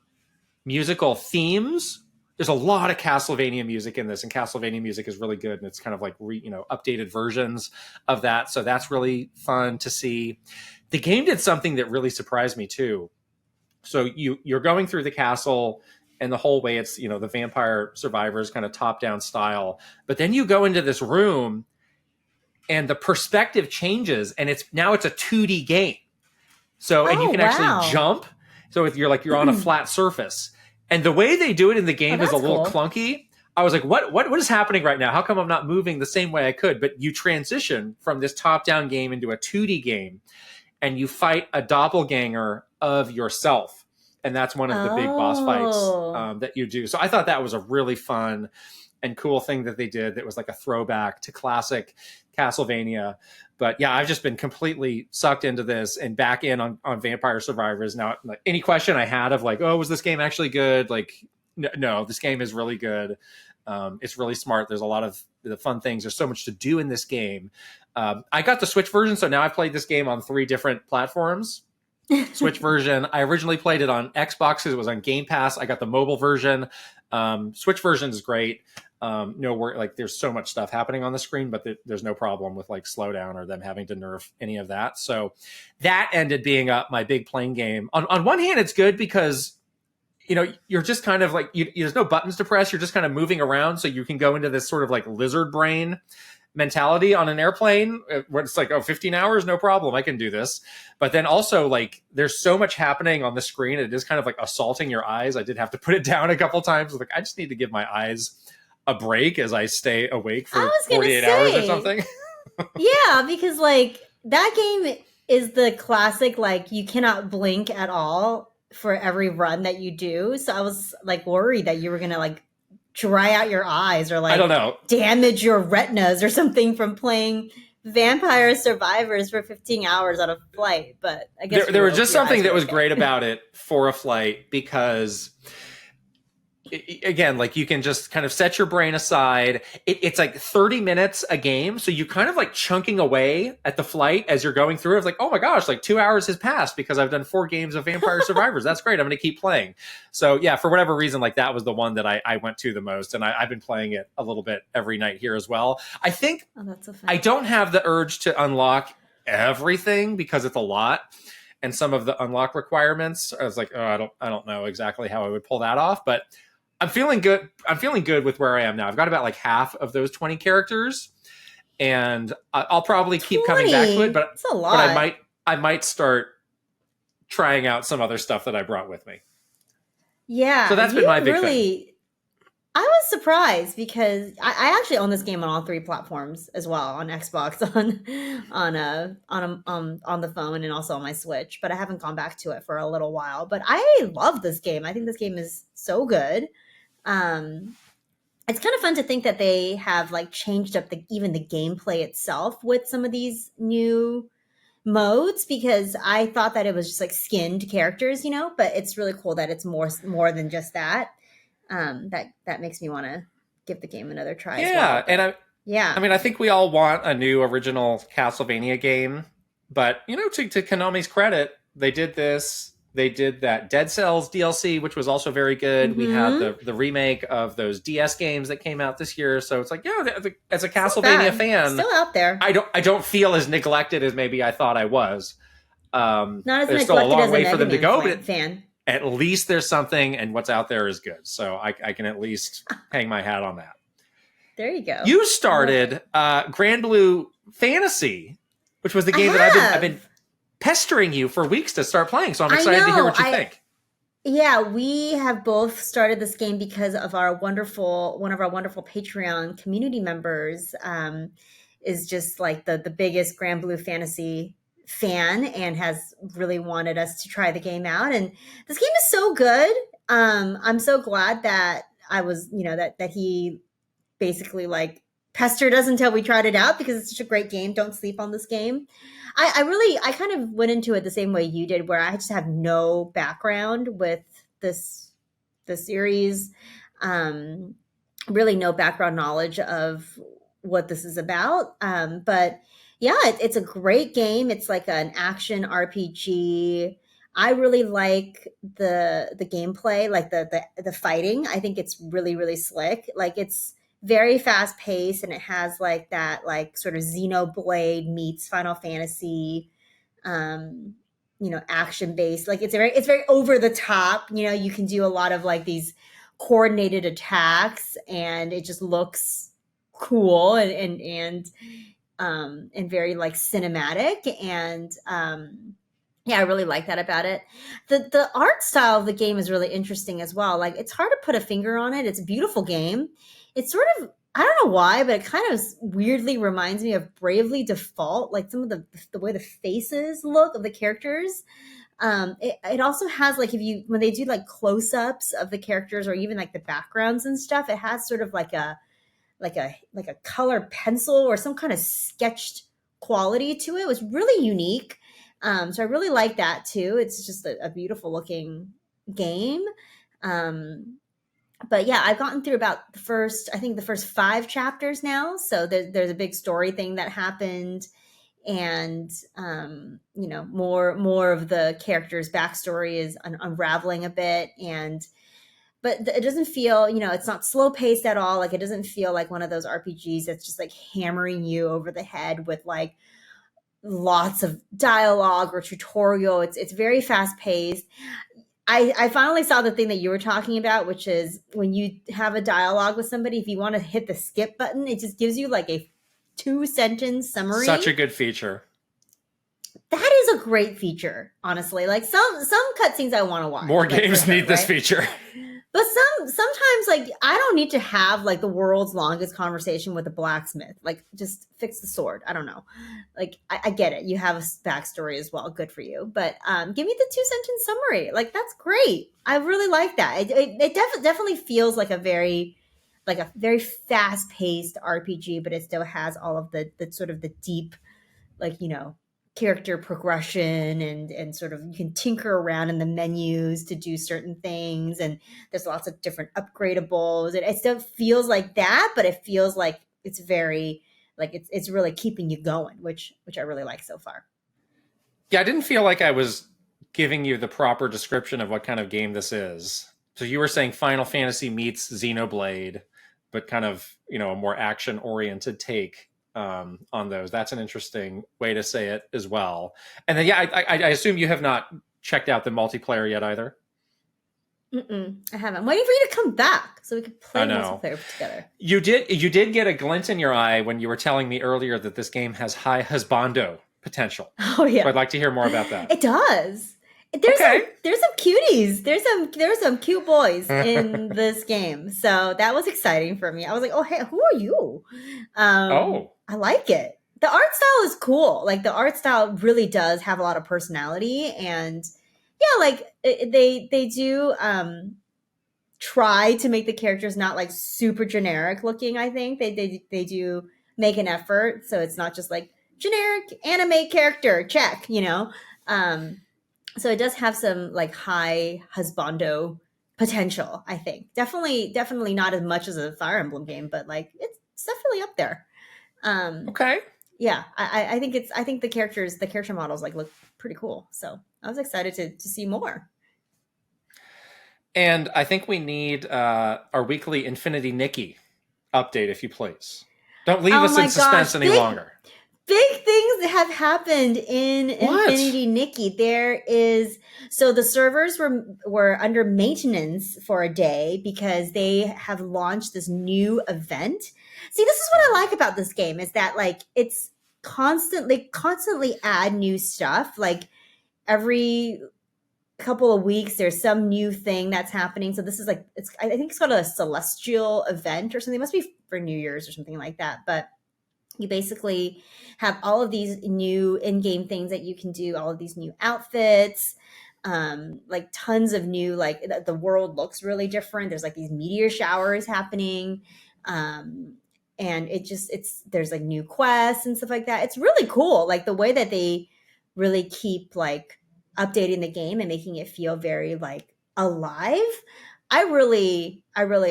Speaker 2: musical themes there's a lot of Castlevania music in this, and Castlevania music is really good, and it's kind of like updated versions of that. So that's really fun to see. The game did something that really surprised me too. So you're going through the castle, and the whole way it's the Vampire Survivors kind of top down style, but then you go into this room, and the perspective changes, and it's a 2D game. So and you can actually jump. So if you're on a flat surface. And the way they do it in the game is a little clunky. I was like, what is happening right now? How come I'm not moving the same way I could? But you transition from this top-down game into a 2D game, and you fight a doppelganger of yourself. And that's one of the big boss fights that you do. So I thought that was a really fun and cool thing that they did that was like a throwback to classic Castlevania. But yeah, I've just been completely sucked into this and back in on Vampire Survivors. Now, like, any question I had of like, oh, was this game actually good? Like, no, this game is really good. It's really smart. There's a lot of the fun things. There's so much to do in this game. I got the Switch version, so now I've played this game on 3 different platforms. Switch version. I originally played it on Xbox because it was on Game Pass. I got the mobile version. Switch version is great. There's so much stuff happening on the screen, but there's no problem with like slowdown or them having to nerf any of that. So that ended being up my big playing game. On one hand, it's good because you're just kind of like there's no buttons to press. You're just kind of moving around, so you can go into this sort of like lizard brain mentality on an airplane where it's like, 15 hours, no problem, I can do this. But then also, like, there's so much happening on the screen, it is kind of like assaulting your eyes. I did have to put it down a couple times. Like, I just need to give my eyes a break as I stay awake for 48 hours or something.
Speaker 1: Yeah, because like that game is the classic, like, you cannot blink at all for every run that you do. So I was like worried that you were gonna like dry out your eyes or like,
Speaker 2: I don't know,
Speaker 1: damage your retinas or something from playing Vampire Survivors for 15 hours on a flight. But I guess
Speaker 2: there was just something that was great about it for a flight, because again, like, you can just kind of set your brain aside. It's like 30 minutes a game, so you kind of like chunking away at the flight as you're going through. It's like, oh my gosh, like 2 hours has passed because I've done 4 games of Vampire Survivors. That's great. I'm going to keep playing. So yeah, for whatever reason, like, that was the one that I went to the most, and I've been playing it a little bit every night here as well. I think
Speaker 1: that's so fun.
Speaker 2: I don't have the urge to unlock everything because it's a lot. And some of the unlock requirements, I was like, oh, I don't know exactly how I would pull that off, but I'm feeling good. I'm feeling good with where I am now. I've got about like half of those 20 characters, and I'll probably keep coming back to it. But
Speaker 1: it's a lot.
Speaker 2: But I might start trying out some other stuff that I brought with me.
Speaker 1: Yeah.
Speaker 2: So that's been my big thing.
Speaker 1: I was surprised because I actually own this game on all 3 platforms as well, on Xbox, on the phone, and also on my Switch. But I haven't gone back to it for a little while. But I love this game. I think this game is so good. It's kind of fun to think that they have like changed up even the gameplay itself with some of these new modes, because I thought that it was just like skinned characters, but it's really cool that it's more than just that. That makes me want to give the game another try.
Speaker 2: Yeah,
Speaker 1: as well.
Speaker 2: I mean, I think we all want a new original Castlevania game, but to Konami's credit, they did this. They did that Dead Cells DLC, which was also very good.
Speaker 1: Mm-hmm.
Speaker 2: We had the remake of those DS games that came out this year. So it's like, as a Castlevania fan,
Speaker 1: still out there.
Speaker 2: I don't feel as neglected as maybe I thought I was.
Speaker 1: Not as
Speaker 2: there's still a long way for them to go,
Speaker 1: but fan.
Speaker 2: At least there's something, and what's out there is good. So I can at least hang my hat on that.
Speaker 1: There you go.
Speaker 2: You started Granblue Fantasy, which was the game that I've been pestering you for weeks to start playing. So I'm excited to hear what you think.
Speaker 1: Yeah, we have both started this game because of one of our wonderful Patreon community members is just like the biggest Granblue Fantasy fan and has really wanted us to try the game out. And this game is so good. I'm so glad that I was, that he basically like pestered us until we tried it out, because it's such a great game. Don't sleep on this game. I kind of went into it the same way you did, where I just have no background with the series, really no background knowledge of what this is about. But yeah, it's a great game. It's like an action RPG. I really like the gameplay, like the fighting. I think it's really really slick. Like it's very fast paced, and it has like that like sort of Xenoblade meets Final Fantasy, um, action based. Like it's very over the top. You can do a lot of like these coordinated attacks, and it just looks cool and very like cinematic and yeah, I really like that about it. The art style of the game is really interesting as well. Like it's hard to put a finger on it. It's a beautiful game. It's sort of, I don't know why, but it kind of weirdly reminds me of Bravely Default, like some of the way the faces look of the characters. It also has like, if you when they do like close-ups of the characters or even like the backgrounds and stuff, it has sort of like a color pencil or some kind of sketched quality to it. It was really unique. So I really like that too. It's just a beautiful looking game. Um, but yeah, I've gotten through about I think the first 5 chapters now. So there's a big story thing that happened, and more of the character's backstory is unraveling a bit, and but it doesn't feel, it's not slow paced at all. Like it doesn't feel like one of those RPGs that's just like hammering you over the head with like lots of dialogue or tutorial. It's very fast paced. I finally saw the thing that you were talking about, which is when you have a dialogue with somebody, if you want to hit the skip button, it just gives you like a 2 sentence summary.
Speaker 2: Such a good feature.
Speaker 1: That is a great feature, honestly. Like some cutscenes I want to watch.
Speaker 2: More
Speaker 1: like,
Speaker 2: games need this feature.
Speaker 1: But sometimes like I don't need to have like the world's longest conversation with a blacksmith. Like just fix the sword. I don't know. Like I get it. You have a backstory as well. Good for you. But give me the 2 sentence summary. Like that's great. I really like that. It definitely feels like a very fast paced RPG, but it still has all of the sort of the deep, like character progression and sort of you can tinker around in the menus to do certain things, and there's lots of different upgradables. It still feels like that, but it feels like it's very like it's really keeping you going, which I really like so far.
Speaker 2: Yeah, I didn't feel like I was giving you the proper description of what kind of game this is. So you were saying Final Fantasy meets Xenoblade, but kind of, a more action oriented take on those. That's an interesting way to say it as well. And then, yeah, I assume you have not checked out the multiplayer yet either.
Speaker 1: I haven't. I'm waiting for you to come back so we can play multiplayer together.
Speaker 2: You did get a glint in your eye when you were telling me earlier that this game has high husbando potential.
Speaker 1: Oh yeah,
Speaker 2: so I'd like to hear more about that.
Speaker 1: It does. There's some cuties. There's some cute boys in this game. So that was exciting for me. I was like, oh hey, who are you? I like it. The art style is cool. Like the art style really does have a lot of personality, and yeah, like they do try to make the characters not like super generic looking. I think they do make an effort, so it's not just like generic anime character check, so it does have some like high husbando potential. I think definitely not as much as a Fire Emblem game, but like it's definitely up there.
Speaker 2: Okay.
Speaker 1: Yeah, I think the character models like look pretty cool. So I was excited to see more.
Speaker 2: And I think we need our weekly Infinity Nikki update, if you please. Don't leave us in suspense any longer.
Speaker 1: Big things have happened in Infinity Nikki. So the servers were under maintenance for a day because they have launched this new event. See, this is what I like about this game is that like it's constantly add new stuff. Like every couple of weeks there's some new thing that's happening. So this is like I think it's called a celestial event or something. It must be for New Year's or something like that. But you basically have all of these new in-game things that you can do, all of these new outfits, like tons of new, like the world looks really different. There's like these meteor showers happening. And there's like new quests and stuff like that. It's really cool. Like the way that they really keep like updating the game and making it feel very like alive. I really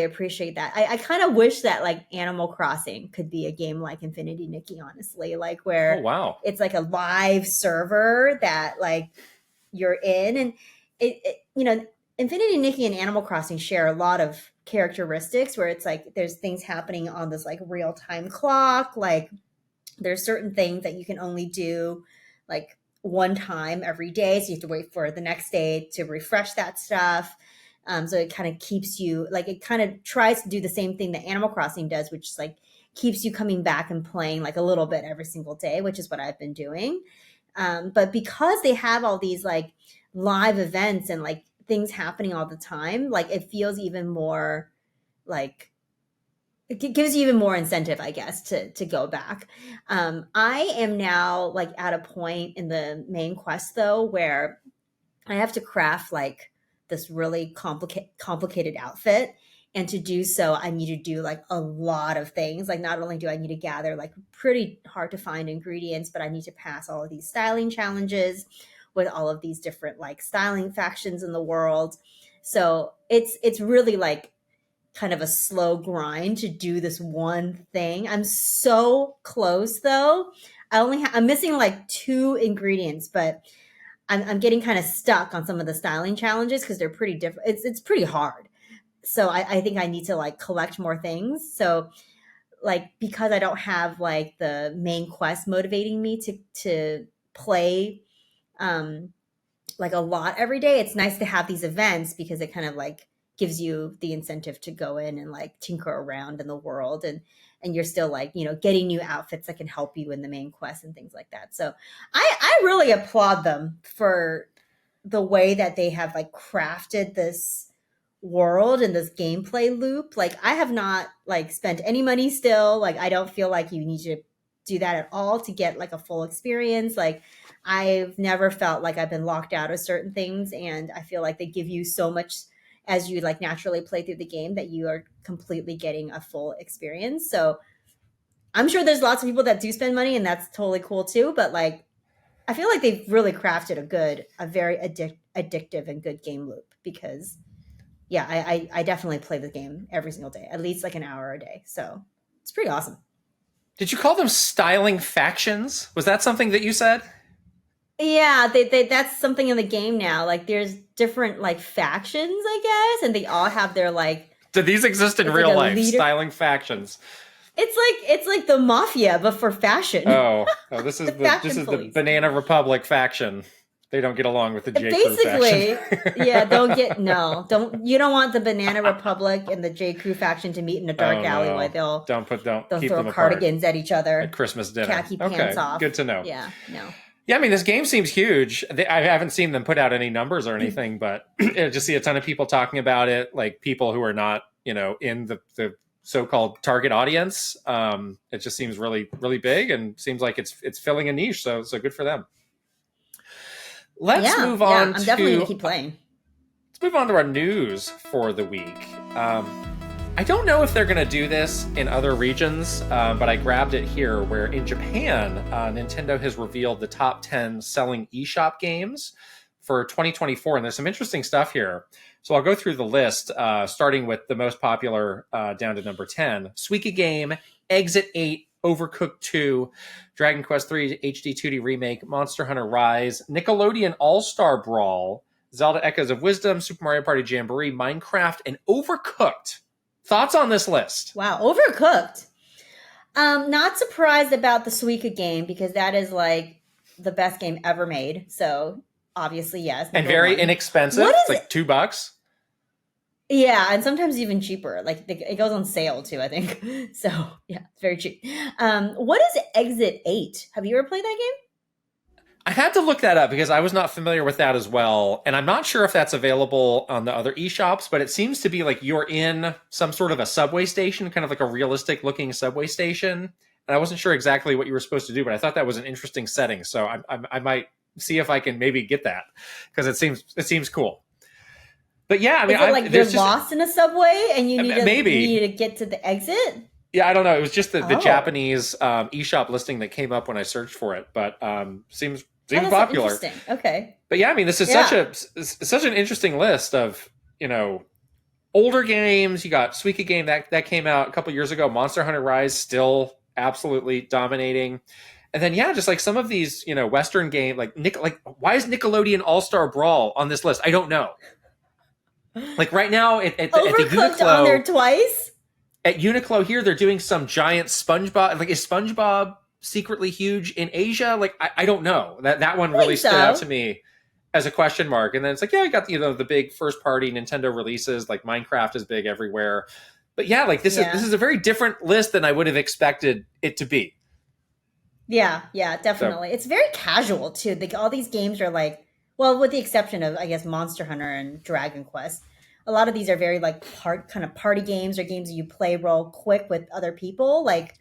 Speaker 1: appreciate that. I kind of wish that like Animal Crossing could be a game like Infinity Nikki, honestly, like where
Speaker 2: wow,
Speaker 1: it's like a live server that like you're in. And Infinity Nikki and Animal Crossing share a lot of characteristics where it's like there's things happening on this like real time clock. Like there's certain things that you can only do like one time every day. So you have to wait for the next day to refresh that stuff. So it kind of keeps you like, it kind of tries to do the same thing that Animal Crossing does, which is like keeps you coming back and playing like a little bit every single day, which is what I've been doing. But because they have all these like live events and like things happening all the time, like it feels even more like it gives you even more incentive, I guess, to go back. I am now like at a point in the main quest though where I have to craft like this really complicated outfit. And to do so, I need to do like a lot of things. Like not only do I need to gather like pretty hard to find ingredients, but I need to pass all of these styling challenges with all of these different like styling factions in the world. So it's really like kind of a slow grind to do this one thing. I'm so close though. I'm missing like 2 ingredients, but I'm getting kind of stuck on some of the styling challenges because they're pretty different. It's pretty hard. So I think I need to like collect more things. So like because I don't have like the main quest motivating me to play like a lot every day, it's nice to have these events because it kind of like gives you the incentive to go in and like tinker around in the world, and you're still like, getting new outfits that can help you in the main quest and things like that. So I really applaud them for the way that they have like crafted this world and this gameplay loop. Like I have not like spent any money still. Like I don't feel like you need to do that at all to get like a full experience. Like I've never felt like I've been locked out of certain things, and I feel like they give you so much as you like naturally play through the game that you are completely getting a full experience. So I'm sure there's lots of people that do spend money, and that's totally cool too. But like, I feel like they've really crafted a very addictive and good game loop because yeah, I definitely play the game every single day, at least like an hour a day. So it's pretty awesome.
Speaker 2: Did you call them styling factions? Was that something that you said?
Speaker 1: Yeah, they that's something in the game now. Like there's different like factions, I guess, and they all have their like.
Speaker 2: Do these exist in real
Speaker 1: like
Speaker 2: life?
Speaker 1: leader.
Speaker 2: Styling factions.
Speaker 1: It's like the mafia, but for fashion.
Speaker 2: Oh, this is the Banana Republic faction. They don't get along with the J. Crew faction.
Speaker 1: Yeah, you don't want the Banana Republic and the J. Crew faction to meet in a dark alleyway. They'll keep
Speaker 2: throw
Speaker 1: them cardigans at each other
Speaker 2: at Christmas dinner.
Speaker 1: Khaki pants off.
Speaker 2: Good to know.
Speaker 1: Yeah, no.
Speaker 2: Yeah, I mean, this game seems huge. I haven't seen them put out any numbers or anything, but I just see a ton of people talking about it, like people who are not, in the so-called target audience. It just seems really, really big and seems like it's filling a niche. So good for them. Let's move on.
Speaker 1: I'm definitely going to keep playing.
Speaker 2: Let's move on to our news for the week. I don't know if they're going to do this in other regions, but I grabbed it here where in Japan, Nintendo has revealed the top 10 selling eShop games for 2024. And there's some interesting stuff here. So I'll go through the list, starting with the most popular down to number 10. Suika Game, Exit 8, Overcooked 2, Dragon Quest 3 HD 2D Remake, Monster Hunter Rise, Nickelodeon All-Star Brawl, Zelda Echoes of Wisdom, Super Mario Party Jamboree, Minecraft, and Overcooked. Thoughts on this list?
Speaker 1: Wow, Overcooked. Not surprised about the Suika Game because that is like the best game ever made. So obviously, yes.
Speaker 2: And very inexpensive. It's like $2.
Speaker 1: Yeah, and sometimes even cheaper. Like it goes on sale too, I think. So yeah, it's very cheap. What is Exit 8? Have you ever played that game?
Speaker 2: I had to look that up because I was not familiar with that as well. And I'm not sure if that's available on the other eShops, but it seems to be like you're in some sort of a subway station, kind of like a realistic looking subway station. And I wasn't sure exactly what you were supposed to do, but I thought that was an interesting setting. So I might see if I can maybe get that because it seems cool. But yeah, I mean,
Speaker 1: is it like you're lost in a subway and you need to get to the exit?
Speaker 2: Yeah, I don't know. It was just the Japanese eShop listing that came up when I searched for it, but seems popular.
Speaker 1: Interesting. Okay.
Speaker 2: But yeah, I mean, this is such an interesting list of, older games. You got Suika Game that came out a couple years ago. Monster Hunter Rise still absolutely dominating. And then yeah, just like some of these, Western game like why is Nickelodeon All-Star Brawl on this list? I don't know. Like right now at the
Speaker 1: Overcooked on there
Speaker 2: Uniqlo
Speaker 1: twice.
Speaker 2: at Uniqlo here, they're doing some giant SpongeBob. Like, is SpongeBob secretly huge in Asia? Like, I don't know. That one
Speaker 1: I
Speaker 2: really
Speaker 1: think
Speaker 2: stood out
Speaker 1: so.
Speaker 2: to me as a question mark. And then it's like, yeah, you got the big first party Nintendo releases. Like Minecraft is big everywhere. But yeah, like this
Speaker 1: Yeah.
Speaker 2: is a very different list than I would have expected it to be.
Speaker 1: Yeah, yeah,
Speaker 2: So
Speaker 1: definitely. It's very casual too. All these games are like, well, with the exception of I guess Monster Hunter and Dragon Quest, a lot of these are very like kind of party games or games that you play real quick with other people, like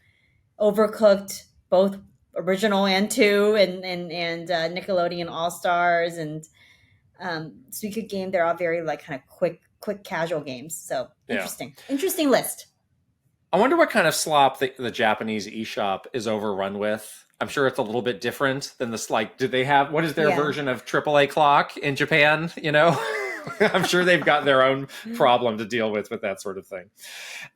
Speaker 1: Overcooked, both original and two, and Nickelodeon All Stars and Suika Game. They're all very like kind of quick casual games. So
Speaker 2: yeah.
Speaker 1: interesting list.
Speaker 2: I wonder what kind of slop the Japanese eShop is overrun with. I'm sure it's a little bit different than this. Like, do they have, what is their
Speaker 1: Yeah.
Speaker 2: version of AAA clock in Japan? I'm sure they've got their own problem to deal with that sort of thing.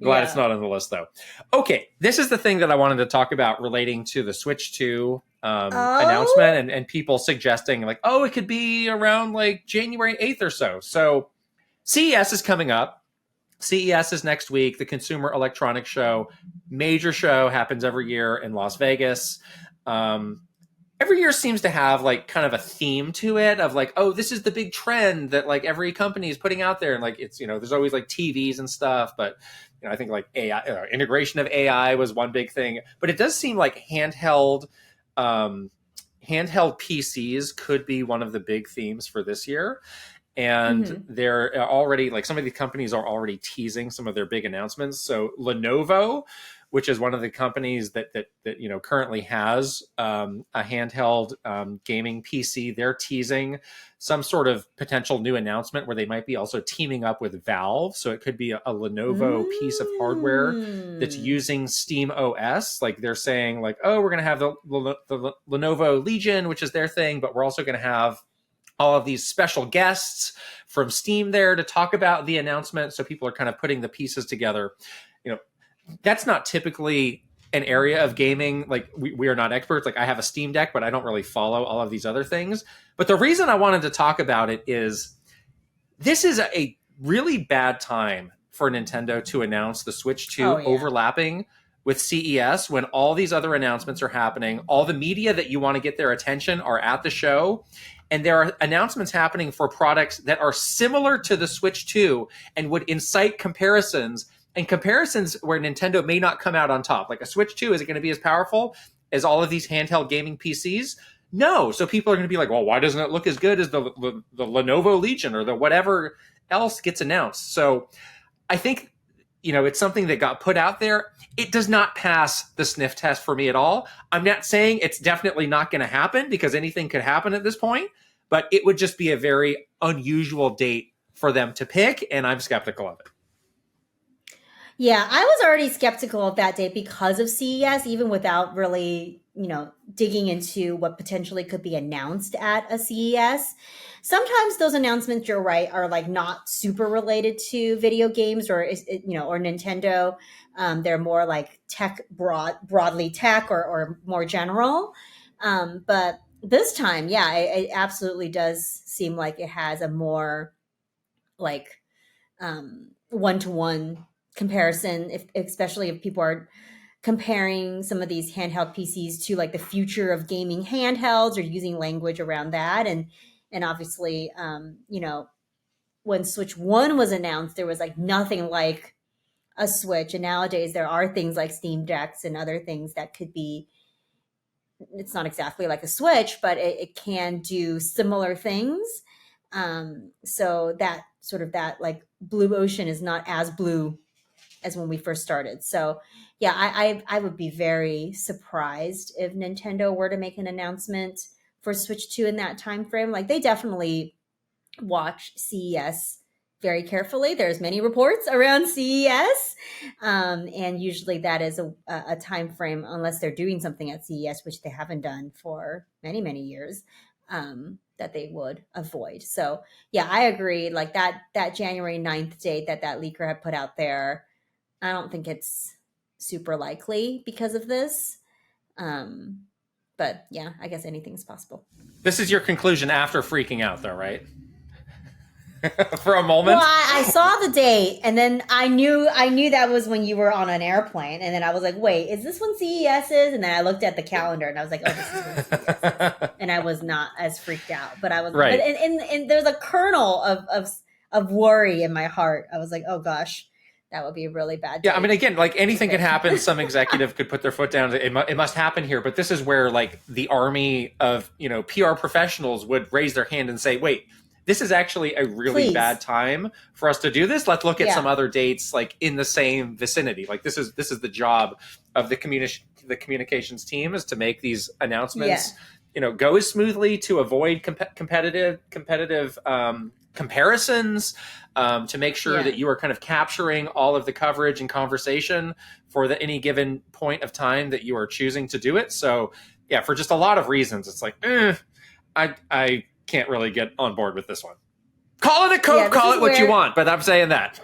Speaker 2: Glad it's
Speaker 1: Yeah.
Speaker 2: not on the list, though. Okay, this is the thing that I wanted to talk about relating to the Switch 2 announcement and people suggesting, like, oh, it could be around like January 8th or so. So CES is coming up. CES is next week, the Consumer Electronics Show. Major show, happens every year in Las Vegas. Every year seems to have like kind of a theme to it of like, oh, this is the big trend that like every company is putting out there. And like, it's, there's always like TVs and stuff, but I think like AI, integration of AI was one big thing, but it does seem like handheld PCs could be one of the big themes for this year. And they're already, like, some of these companies are already teasing some of their big announcements. So Lenovo, which is one of the companies that currently has a handheld gaming PC, they're teasing some sort of potential new announcement where they might be also teaming up with Valve. So it could be a Lenovo piece of hardware that's using Steam OS. Like they're saying, like, oh, we're going to have the Lenovo Legion, which is their thing, but we're also going to have all of these special guests from Steam there to talk about the announcement. So people are kind of putting the pieces together. That's not typically an area of gaming. Like we are not experts. Like I have a Steam Deck, but I don't really follow all of these other things. But the reason I wanted to talk about it is this is a really bad time for Nintendo to announce the Switch 2 overlapping with CES when all these other announcements are happening. All the media that you want to get their attention are at the show. And there are announcements happening for products that are similar to the Switch 2 and would incite comparisons, and comparisons where Nintendo may not come out on top. Like a Switch 2, is it going to be as powerful as all of these handheld gaming PCs? No. So people are going to be like, well, why doesn't it look as good as the Lenovo Legion or the whatever else gets announced? So I think, it's something that got put out there. It does not pass the sniff test for me at all. I'm not saying it's definitely not going to happen because anything could happen at this point, but it would just be a very unusual date for them to pick, and I'm skeptical of it.
Speaker 1: Yeah, I was already skeptical of that date because of CES, even without really, digging into what potentially could be announced at a CES. Sometimes those announcements, you're right, are like not super related to video games or Nintendo. They're more like broadly tech or more general. But this time, yeah, it absolutely does seem like it has a more like one-to-one comparison, especially if people are comparing some of these handheld PCs to like the future of gaming handhelds or using language around that. And obviously, when Switch 1 was announced, there was like nothing like a Switch. And nowadays there are things like Steam Decks and other things that could be, it's not exactly like a Switch, but it can do similar things. So that sort of that like blue ocean is not as blue as when we first started. So yeah, I would be very surprised if Nintendo were to make an announcement for Switch 2 in that time frame. Like they definitely watch CES very carefully. There's many reports around CES, and usually that is a time frame, unless they're doing something at CES, which they haven't done for many years, that they would avoid. So yeah, I agree. Like that January 9th date that leaker had put out there, I don't think it's super likely because of this. But yeah, I guess anything's possible.
Speaker 2: This is your conclusion after freaking out, though, right? For a
Speaker 1: Well,
Speaker 2: moment.
Speaker 1: I saw the date, and then I knew that was when you were on an airplane, and then I was like, "Wait, is this when CES is?" And then I looked at the calendar, and I was like, "Oh, this is when CES is." And I was not as freaked out, but I was.
Speaker 2: Right.
Speaker 1: But and there's a kernel of worry in my heart. I was like, "Oh gosh, that would be a really bad."
Speaker 2: Yeah, I mean, again, like anything could happen. Some executive could put their foot down. It must happen here. But this is where like the army of PR professionals would raise their hand and say, "Wait, this is actually a really bad time for us to do this. Let's look at some other dates like in the same vicinity." Like this is the job of the communications team, is to make these announcements, go as smoothly, to avoid competitive comparisons, to make sure that you are kind of capturing all of the coverage and conversation for any given point of time that you are choosing to do it. So yeah, for just a lot of reasons, it's like, I can't really get on board with this one. Call it a Coke, call it what you want, but I'm saying that.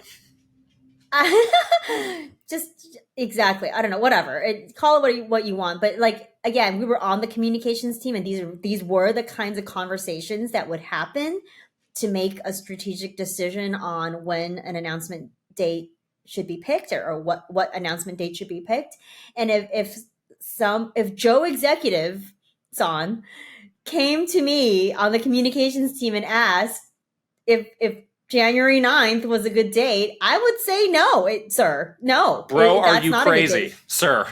Speaker 1: Just exactly. I don't know, whatever. Call it what you want. But like, again, we were on the communications team, and these were the kinds of conversations that would happen to make a strategic decision on when an announcement date should be picked, or what announcement date should be picked. And if Joe Executive San came to me on the communications team and asked if January 9th was a good date, I would say no, sir. No.
Speaker 2: Bro, are you crazy? Sir.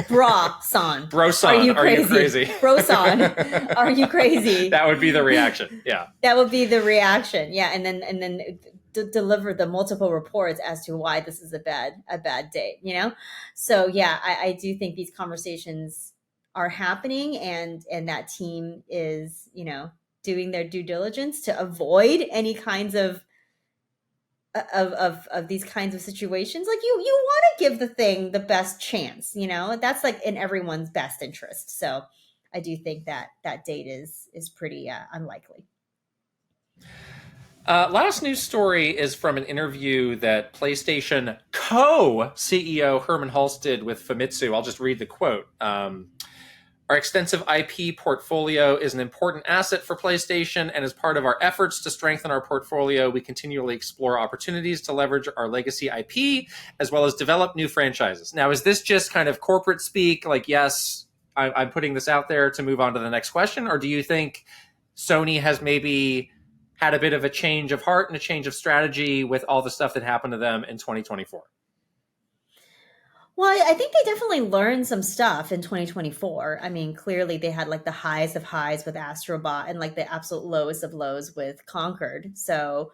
Speaker 1: Bra-san.
Speaker 2: Bro-san, are you crazy?
Speaker 1: Bro-san, are you crazy?
Speaker 2: That would be the reaction. Yeah.
Speaker 1: That would be the reaction. Yeah. And then deliver the multiple reports as to why this is a bad date, So yeah, I do think these conversations are happening, and that team is, doing their due diligence to avoid any kinds of these kinds of situations. Like you want to give the thing the best chance, that's like in everyone's best interest. So I do think that date is pretty unlikely.
Speaker 2: Last news story is from an interview that PlayStation co-CEO Herman Hulst did with Famitsu. I'll just read the quote. Our extensive IP portfolio is an important asset for PlayStation, and as part of our efforts to strengthen our portfolio, we continually explore opportunities to leverage our legacy IP, as well as develop new franchises. Now, is this just kind of corporate speak, like, yes, I'm putting this out there to move on to the next question, or do you think Sony has maybe had a bit of a change of heart and a change of strategy with all the stuff that happened to them in 2024?
Speaker 1: Well, I think they definitely learned some stuff in 2024. I mean, clearly they had like the highs of highs with Astrobot and like the absolute lowest of lows with Concord. So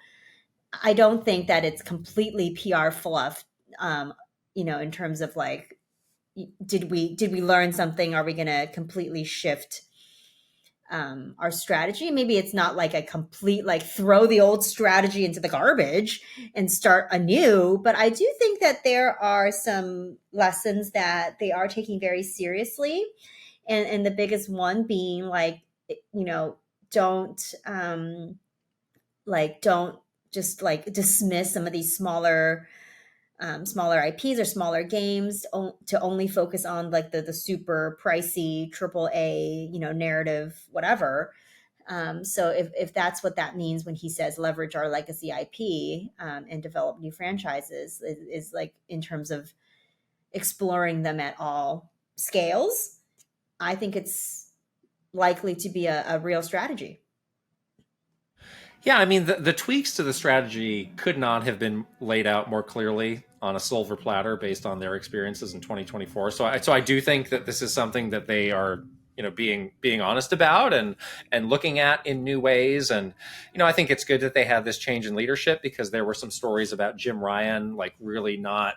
Speaker 1: I don't think that it's completely PR fluff, in terms of like, did we learn something? Are we going to completely shift our strategy? Maybe it's not like a complete, like throw the old strategy into the garbage and start anew. But I do think that there are some lessons that they are taking very seriously. And the biggest one being like, don't just like dismiss some of these smaller IPs or smaller games to only focus on like the super pricey AAA, narrative, whatever. So if that's what that means when he says leverage our legacy IP and develop new franchises, is like in terms of exploring them at all scales, I think it's likely to be a real strategy.
Speaker 2: Yeah, I mean, the tweaks to the strategy could not have been laid out more clearly on a silver platter based on their experiences in 2024. So I do think that this is something that they are, being honest about and looking at in new ways. And, I think it's good that they have this change in leadership, because there were some stories about Jim Ryan, like really not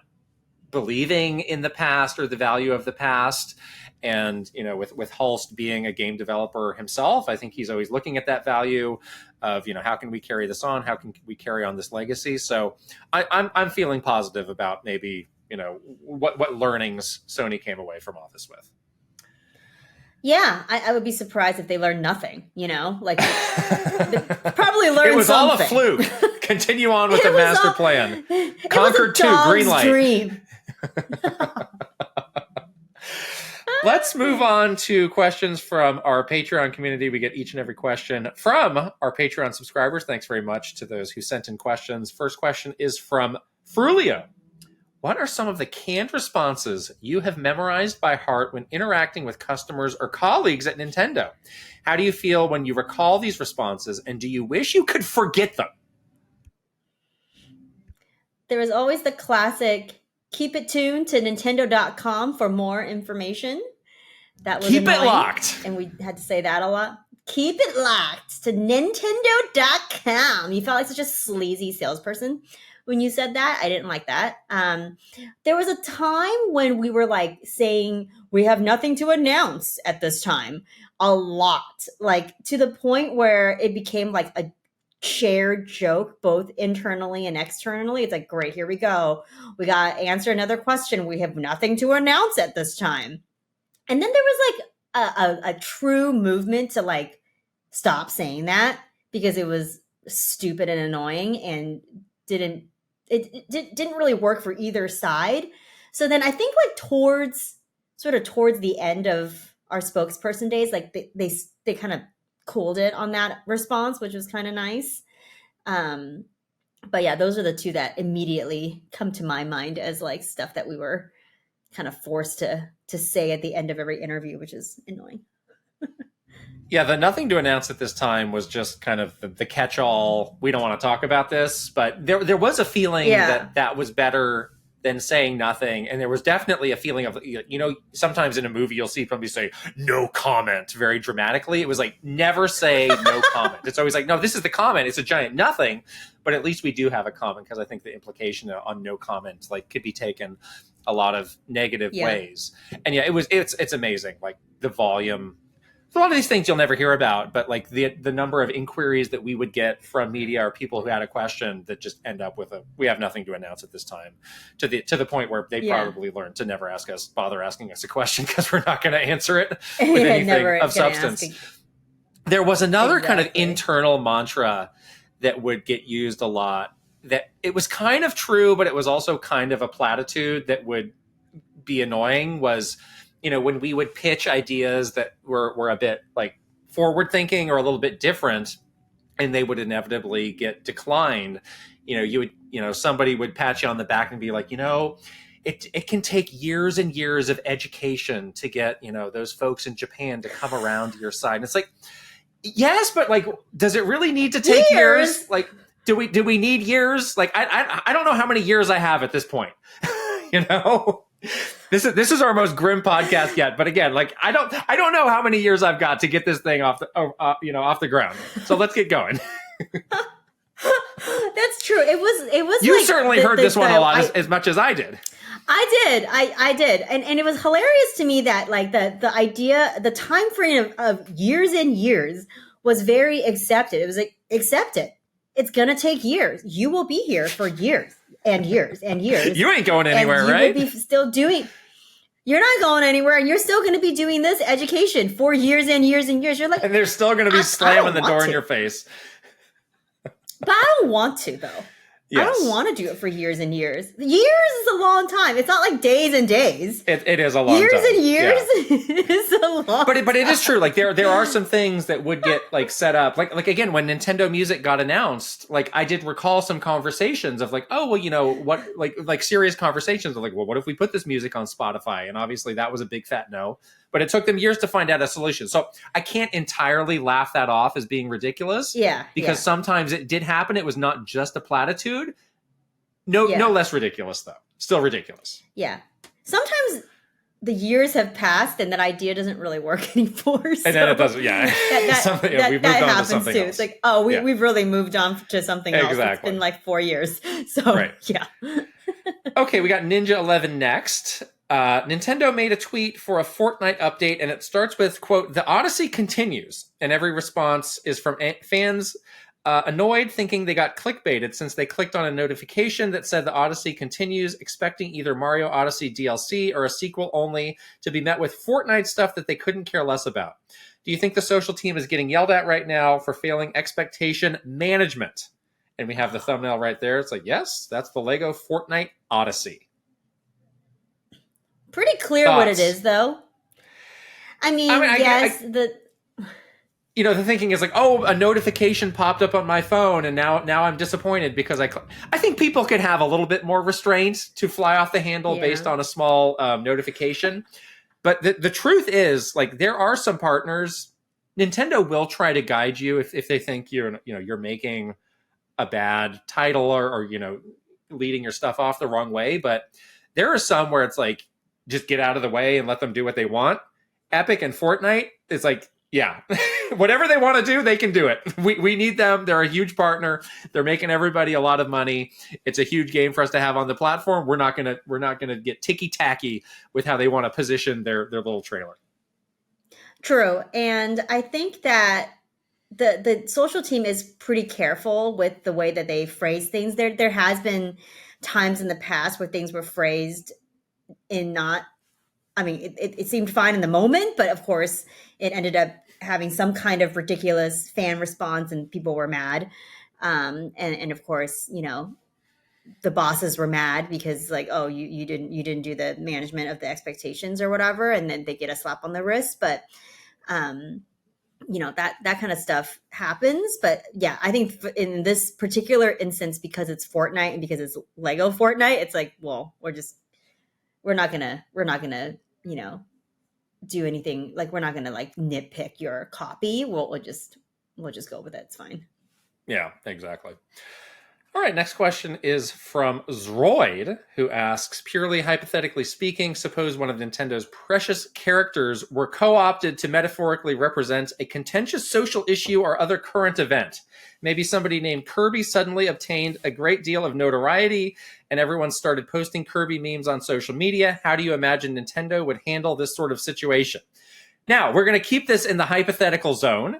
Speaker 2: believing in the past or the value of the past. And, with Hulst being a game developer himself, I think he's always looking at that value of, how can we carry this on? How can we carry on this legacy? So I'm feeling positive about maybe, what learnings Sony came away from all this with.
Speaker 1: Yeah, I would be surprised if they learned nothing, like probably learned something.
Speaker 2: It was all a fluke. Continue on with the master plan. Conquer 2, green light. Dream. Let's move on to questions from our Patreon community. We get each and every question from our Patreon subscribers. Thanks very much to those who sent in questions. First question is from Frulio. What are some of the canned responses you have memorized by heart when interacting with customers or colleagues at Nintendo? How do you feel when you recall these responses, and do you wish you could forget them?
Speaker 1: There was always the classic, keep it tuned to Nintendo.com for more information. That was
Speaker 2: Keep
Speaker 1: annoying,
Speaker 2: it locked.
Speaker 1: and we had to say that a lot. Keep it locked to Nintendo.com. You felt like such a sleazy salesperson when you said that. I didn't like that. There was a time when we were like saying, we have nothing to announce at this time. A lot. Like to the point where it became like a shared joke, both internally and externally. It's like, great, here we go. We got to answer another question. We have nothing to announce at this time. And then there was like a true movement to like stop saying that because it was stupid and annoying and didn't really work for either side. So then I think like towards the end of our spokesperson days, like they kind of cooled it on that response, which was kind of nice. But yeah, those are the two that immediately come to my mind as like stuff that we were kind of forced to say at the end of every interview, which is annoying.
Speaker 2: Yeah, the nothing to announce at this time was just kind of the catch-all. We don't want to talk about this, but there was a feeling that was better than saying nothing. And there was definitely a feeling of, you know, sometimes in a movie, you'll see somebody say, no comment, very dramatically. It was like, never say no comment. It's always like, no, this is the comment. It's a giant nothing. But at least we do have a comment, because I think the implication on no comment like could be taken a lot of negative ways. And yeah, it's amazing. Like the volume. A lot of these things you'll never hear about, but like the number of inquiries that we would get from media or people who had a question that just end up with we have nothing to announce at this time, to the point where they probably learned to never bother asking us a question, because we're not going to answer it with anything of substance. There was another kind of internal mantra that would get used a lot, that it was kind of true, but it was also kind of a platitude that would be annoying, was, you know, when we would pitch ideas that were a bit like forward thinking or a little bit different, and they would inevitably get declined, somebody would pat you on the back and be like, it can take years and years of education to get, those folks in Japan to come around to your side. And it's like, yes, but like, does it really need to take years? Like, do we need years? Like, I don't know how many years I have at this point, This is our most grim podcast yet, but again, like I don't know how many years I've got to get this thing off the ground. So let's get going.
Speaker 1: That's true. It was.
Speaker 2: You like certainly heard this one a lot as much as I did.
Speaker 1: I did, and it was hilarious to me that like the idea, the time frame of years and years was very accepted. It was like, accept it. It's gonna take years. You will be here for years and years and years.
Speaker 2: You ain't going anywhere,
Speaker 1: and you
Speaker 2: right?
Speaker 1: Will be still doing. You're not going anywhere, and you're still going to be doing this education for years and years and years. You're like,
Speaker 2: and they're still going to be slamming the door in your face.
Speaker 1: But I don't want to, though. Yes. I don't want to do it for years and years. Years is a long time. It's not like days and days.
Speaker 2: It is a long
Speaker 1: years
Speaker 2: time.
Speaker 1: Years and years is a long time.
Speaker 2: But it is true. Like there are some things that would get like set up. Like again, when Nintendo Music got announced, like I did recall some conversations of like, oh, well, what, like serious conversations of like, well, what if we put this music on Spotify? And obviously that was a big fat no. But it took them years to find out a solution. So I can't entirely laugh that off as being ridiculous.
Speaker 1: Yeah.
Speaker 2: Because sometimes it did happen. It was not just a platitude. No less ridiculous, though. Still ridiculous.
Speaker 1: Yeah. Sometimes the years have passed and that idea doesn't really work anymore. So
Speaker 2: and then it doesn't, yeah.
Speaker 1: We've moved on to something else. It's like, we've really moved on to something else.
Speaker 2: Exactly.
Speaker 1: It's been like 4 years. So,
Speaker 2: right.
Speaker 1: Yeah.
Speaker 2: Okay, we got Ninja 11 next. Nintendo made a tweet for a Fortnite update, and it starts with, quote, "The Odyssey continues." And every response is from fans annoyed, thinking they got clickbaited since they clicked on a notification that said the Odyssey continues, expecting either Mario Odyssey DLC or a sequel only, to be met with Fortnite stuff that they couldn't care less about. Do you think the social team is getting yelled at right now for failing expectation management? And we have the thumbnail right there. It's like, yes, that's the Lego Fortnite Odyssey.
Speaker 1: Pretty clear what it is, though. I
Speaker 2: I mean,
Speaker 1: mean, yes,
Speaker 2: the thinking is like, oh, a notification popped up on my phone, and now I'm disappointed because I think people could have a little bit more restraint to fly off the handle based
Speaker 1: yeah.
Speaker 2: on a small notification. But the truth is, like, there are some partners. Nintendo will try to guide you if they think you're making a bad title or leading your stuff off the wrong way. But there are some where it's like, just get out of the way and let them do what they want. Epic and Fortnite, it's like, yeah, whatever they want to do, they can do it. We need them. They're a huge partner. They're making everybody a lot of money. It's a huge game for us to have on the platform. We're not gonna get ticky tacky with how they want to position their little trailer.
Speaker 1: True. And I think that the social team is pretty careful with the way that they phrase things. There has been times in the past where things were phrased in not, I mean, it seemed fine in the moment, but of course it ended up having some kind of ridiculous fan response and people were mad. And of course, the bosses were mad because like, oh, you didn't do the management of the expectations or whatever. And then they get a slap on the wrist. But, that kind of stuff happens. But yeah, I think in this particular instance, because it's Fortnite and because it's Lego Fortnite, it's like, well, we're not gonna do anything. Like, we're not gonna like nitpick your copy. We'll just go with it. It's fine.
Speaker 2: Yeah, exactly. All right, next question is from Zroid, who asks, purely hypothetically speaking, suppose one of Nintendo's precious characters were co-opted to metaphorically represent a contentious social issue or other current event. Maybe somebody named Kirby suddenly obtained a great deal of notoriety and everyone started posting Kirby memes on social media. How do you imagine Nintendo would handle this sort of situation? Now, we're going to keep this in the hypothetical zone.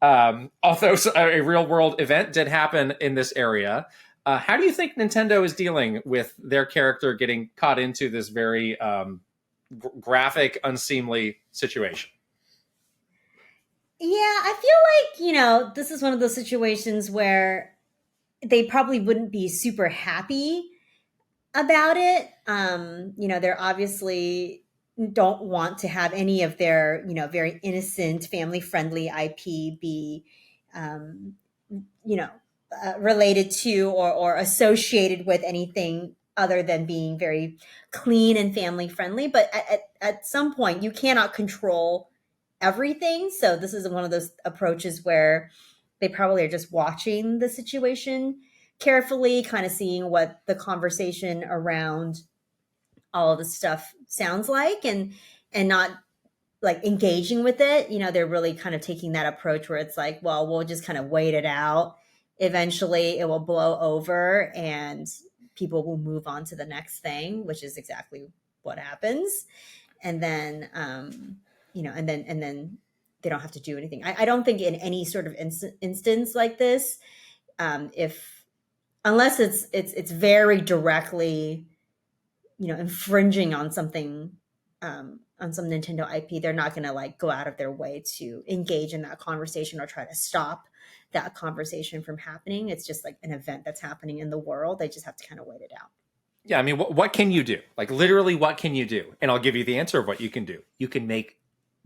Speaker 2: Although a real world event did happen in this area. How do you think Nintendo is dealing with their character getting caught into this very graphic, unseemly situation?
Speaker 1: Yeah, I feel like, this is one of those situations where they probably wouldn't be super happy about it. They're obviously don't want to have any of their, very innocent, family friendly IP be, um, related to or associated with anything other than being very clean and family friendly. But at some point, you cannot control everything. So this is one of those approaches where they probably are just watching the situation carefully, kind of seeing what the conversation around all of this stuff sounds like and not like engaging with it. They're really kind of taking that approach where it's like, well, we'll just kind of wait it out. Eventually it will blow over and people will move on to the next thing, which is exactly what happens. And then and then they don't have to do anything. I don't think in any sort of instance like this, if unless it's very directly, infringing on something, on some Nintendo IP, they're not going to like go out of their way to engage in that conversation or try to stop that conversation from happening. It's just like an event that's happening in the world. They just have to kind of wait it out.
Speaker 2: Yeah, I mean, what can you do? Like, literally, what can you do? And I'll give you the answer of what you can do. You can make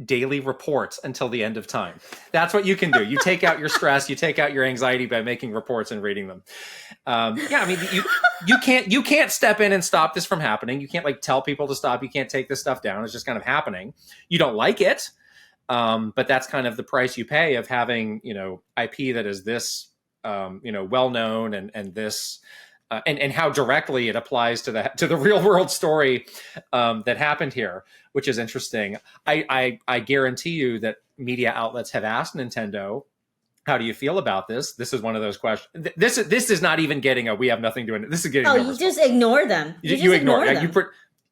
Speaker 2: daily reports until the end of time. That's what you can do. You take out your stress, you take out your anxiety by making reports and reading them. Yeah, I mean, you can't step in and stop this from happening. You can't like tell people to stop. You can't take this stuff down. It's just kind of happening. You don't like it, but that's kind of the price you pay of having IP that is this well known and this. And how directly it applies to the real world story that happened here, which is interesting. I guarantee you that media outlets have asked Nintendo, "How do you feel about this?" This is one of those questions. This is not even getting a "we have nothing to do." This is getting.
Speaker 1: Oh, you just ignore them.
Speaker 2: You ignore them.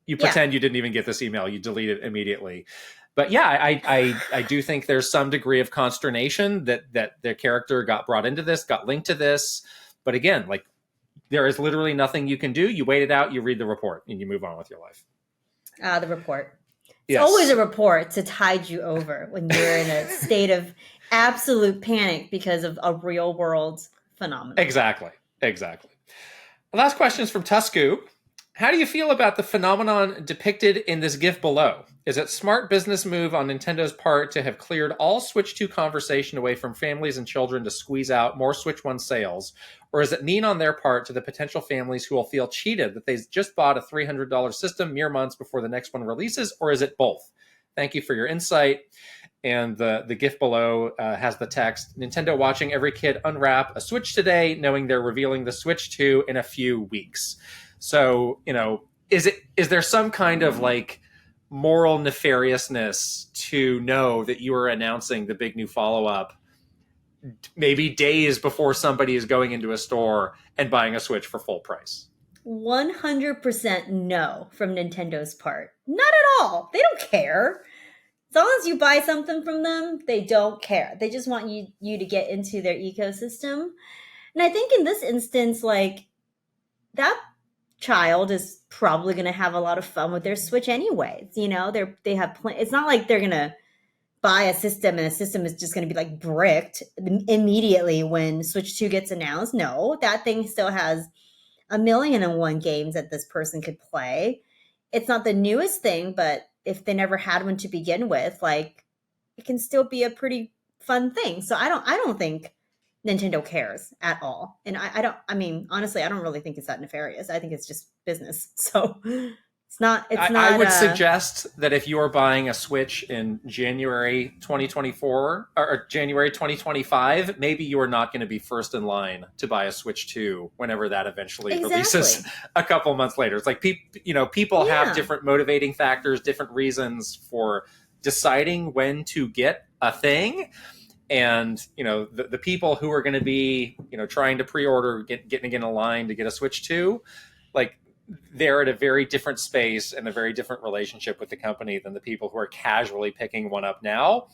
Speaker 2: You pretend
Speaker 1: Yeah.
Speaker 2: you didn't even get this email. You delete it immediately. But yeah, I do think there's some degree of consternation that their character got brought into this, got linked to this. But again, like, there is literally nothing you can do. You wait it out, you read the report, and you move on with your life.
Speaker 1: The report. It's
Speaker 2: Yes.
Speaker 1: always a report to tide you over when you're in a state of absolute panic because of a real world phenomenon.
Speaker 2: Exactly. The last question is from Tusku. How do you feel about the phenomenon depicted in this GIF below? Is it smart business move on Nintendo's part to have cleared all Switch 2 conversation away from families and children to squeeze out more Switch 1 sales? Or is it mean on their part to the potential families who will feel cheated that they just bought a $300 system mere months before the next one releases? Or is it both? Thank you for your insight. And the GIF below has the text, Nintendo watching every kid unwrap a Switch today, knowing they're revealing the Switch 2 in a few weeks. So, is there some kind of like moral nefariousness to know that you are announcing the big new follow-up maybe days before somebody is going into a store and buying a Switch for full price?
Speaker 1: 100% no from Nintendo's part. Not at all. They don't care. As long as you buy something from them, they don't care. They just want you to get into their ecosystem. And I think in this instance, like, that child is probably going to have a lot of fun with their Switch anyways. They have it's not like they're going to buy a system and the system is just going to be like bricked immediately when Switch 2 gets announced. No, that thing still has 1,000,001 games that this person could play. It's not the newest thing, but if they never had one to begin with, like, it can still be a pretty fun thing. So I don't think Nintendo cares at all. And honestly, I don't really think it's that nefarious. I think it's just business. So it's not.
Speaker 2: I would suggest that if you are buying a Switch in January 2024 or January 2025, maybe you are not going to be first in line to buy a Switch 2 whenever that eventually releases a couple months later. It's like people have different motivating factors, different reasons for deciding when to get a thing. And, the people who are going to be, trying to pre-order, getting in a line to get a Switch 2, like, they're at a very different space and a very different relationship with the company than the people who are casually picking one up now.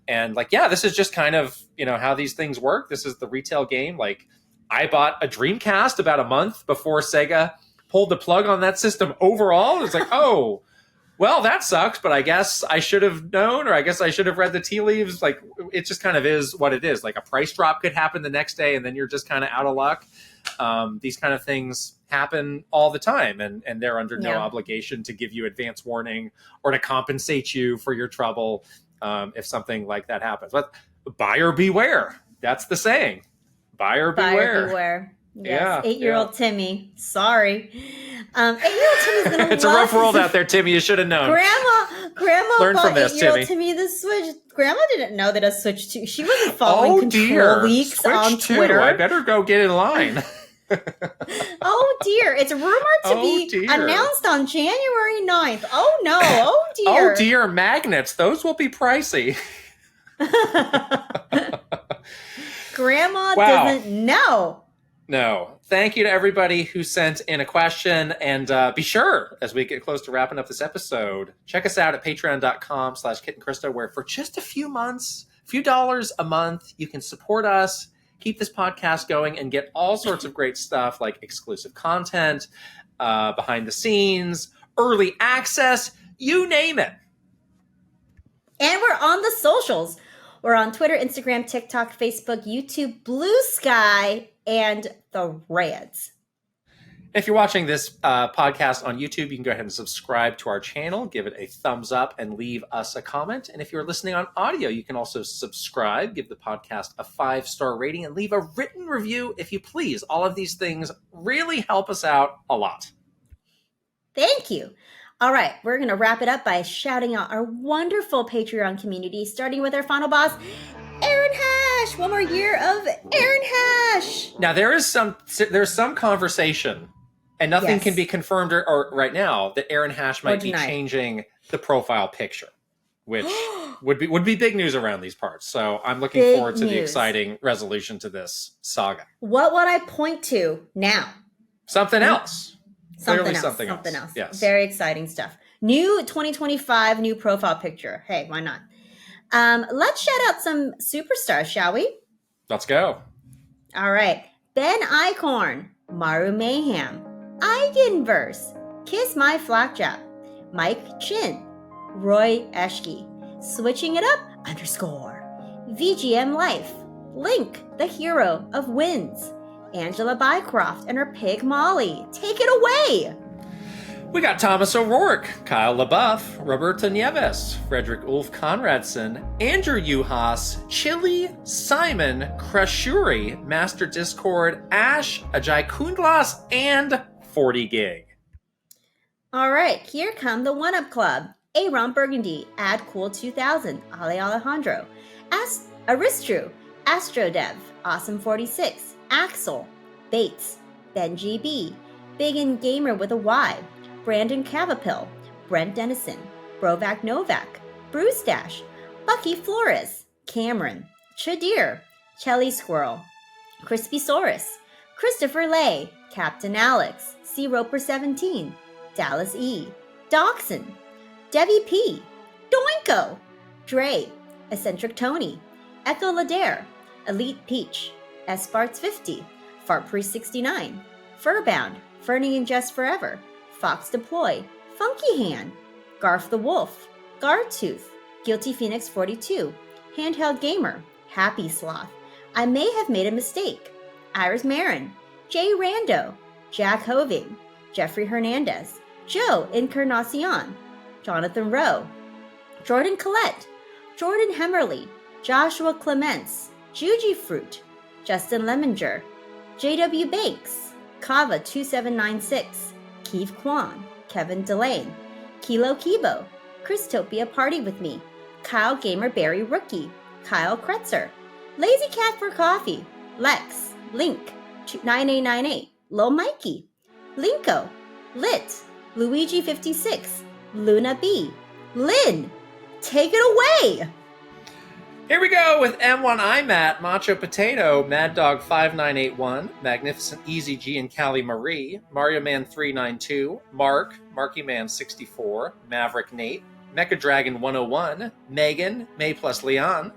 Speaker 2: And like, yeah, this is just kind of, how these things work. This is the retail game. Like, I bought a Dreamcast about a month before Sega pulled the plug on that system overall. It's like, oh, well, that sucks, but I guess I should have known, or I guess I should have read the tea leaves. Like, it just kind of is what it is. Like, a price drop could happen the next day, and then you're just kind of out of luck. These kind of things happen all the time, and they're under no obligation to give you advance warning or to compensate you for your trouble if something like that happens. But buyer beware. That's the saying. Buyer beware.
Speaker 1: Buyer beware. Yes,
Speaker 2: Yeah,
Speaker 1: 8-year-old Timmy. Sorry. 8-year-old Timmy's gonna
Speaker 2: It's a rough world out there, Timmy. You should have known.
Speaker 1: Grandma
Speaker 2: Learn
Speaker 1: bought
Speaker 2: from this,
Speaker 1: 8-year-old
Speaker 2: Timmy.
Speaker 1: Timmy the Switch. Grandma didn't know that a Switch 2. She wasn't following control leaks
Speaker 2: Switch
Speaker 1: on
Speaker 2: 2.
Speaker 1: Twitter.
Speaker 2: I better go get in line.
Speaker 1: Oh dear. It's rumored to be announced on January 9th. Oh no. Oh dear.
Speaker 2: Oh dear, magnets. Those will be pricey.
Speaker 1: Grandma doesn't know.
Speaker 2: No. Thank you to everybody who sent in a question. And be sure, as we get close to wrapping up this episode, check us out at patreon.com/KitandKrysta, where for just a few dollars a month, you can support us, keep this podcast going, and get all sorts of great stuff like exclusive content, behind the scenes, early access, you name it.
Speaker 1: And we're on the socials. We're on Twitter, Instagram, TikTok, Facebook, YouTube, Blue Sky, and the Reds.
Speaker 2: If you're watching this podcast on YouTube, you can go ahead and subscribe to our channel, give it a thumbs up, and leave us a comment. And if you're listening on audio, you can also subscribe, give the podcast a 5-star rating, and leave a written review if you please. All of these things really help us out a lot.
Speaker 1: Thank you. All right, we're going to wrap it up by shouting out our wonderful Patreon community, starting with our final boss, Aaron Hash. One more year of Aaron Hash.
Speaker 2: Now, there's some conversation, and nothing can be confirmed or right now, that Aaron Hash might be changing the profile picture, which would be big news around these parts. So I'm looking forward to the exciting resolution to this saga.
Speaker 1: What would I point to now?
Speaker 2: Something else.
Speaker 1: Something else.
Speaker 2: Yes.
Speaker 1: Very exciting stuff. New 2025, new profile picture. Hey, why not? Let's shout out some superstars, shall we?
Speaker 2: Let's go.
Speaker 1: All right. Ben Eichhorn, Maru Mayhem, Eigenverse, Kiss My Flakjack, Mike Chin, Roy Eschke, Switching It Up _ VGM Life, Link, the hero of Wins, Angela Bycroft and her pig Molly. Take it away.
Speaker 2: We got Thomas O'Rourke, Kyle LaBeouf, Roberta Nieves, Frederick Ulf Conradson, Andrew Uhas, Chili, Simon, Krashuri, Master Discord, Ash, Ajay Kundlas, and 40 Gig.
Speaker 1: All right, here come the One Up Club. Aaron Burgundy, Ad Cool 2000, Ale Alejandro, Aristru, Astrodev, Awesome 46, Axel, Bates, Benji B, Big and Gamer with a Y, Brandon Cavapil, Brent Dennison, Brovac Novak, Bruce Dash, Bucky Flores, Cameron, Chadir, Chelly Squirrel, Crispy Saurus, Christopher Lay, Captain Alex, C Roper 17, Dallas E, Dachshund, Debbie P, Doinko, Dre, Eccentric Tony, Echo Ladair, Elite Peach, Sparts 50, Fart Priest 69, Furbound, Fernie and Jess Forever, Fox Deploy, Funky Hand, Garth the Wolf, Guardtooth, Guilty Phoenix 42, Handheld Gamer, Happy Sloth, I May Have Made a Mistake, Iris Marin, Jay Rando, Jack Hoving, Jeffrey Hernandez, Joe Encarnacion, Jonathan Rowe, Jordan Collette, Jordan Hemmerly, Joshua Clements, Juji Fruit, Justin Lemminger, JW Banks, Kava 2796, Keith Kwan, Kevin Delane, Kilo Kibo, Christopia Party With Me, Kyle Gamer Berry Rookie, Kyle Kretzer, Lazy Cat for Coffee, Lex, Link, 9898, Lil Mikey, Linko, Lit, Luigi 56, Luna B, Lynn. Take it away!
Speaker 2: Here we go with M1 IMAT, Macho Potato, Mad Dog 5981, Magnificent Easy G and Callie Marie, Mario Man 392, Mark, Marky Man 64, Maverick Nate, Mecha Dragon 101, Megan, May plus Leon,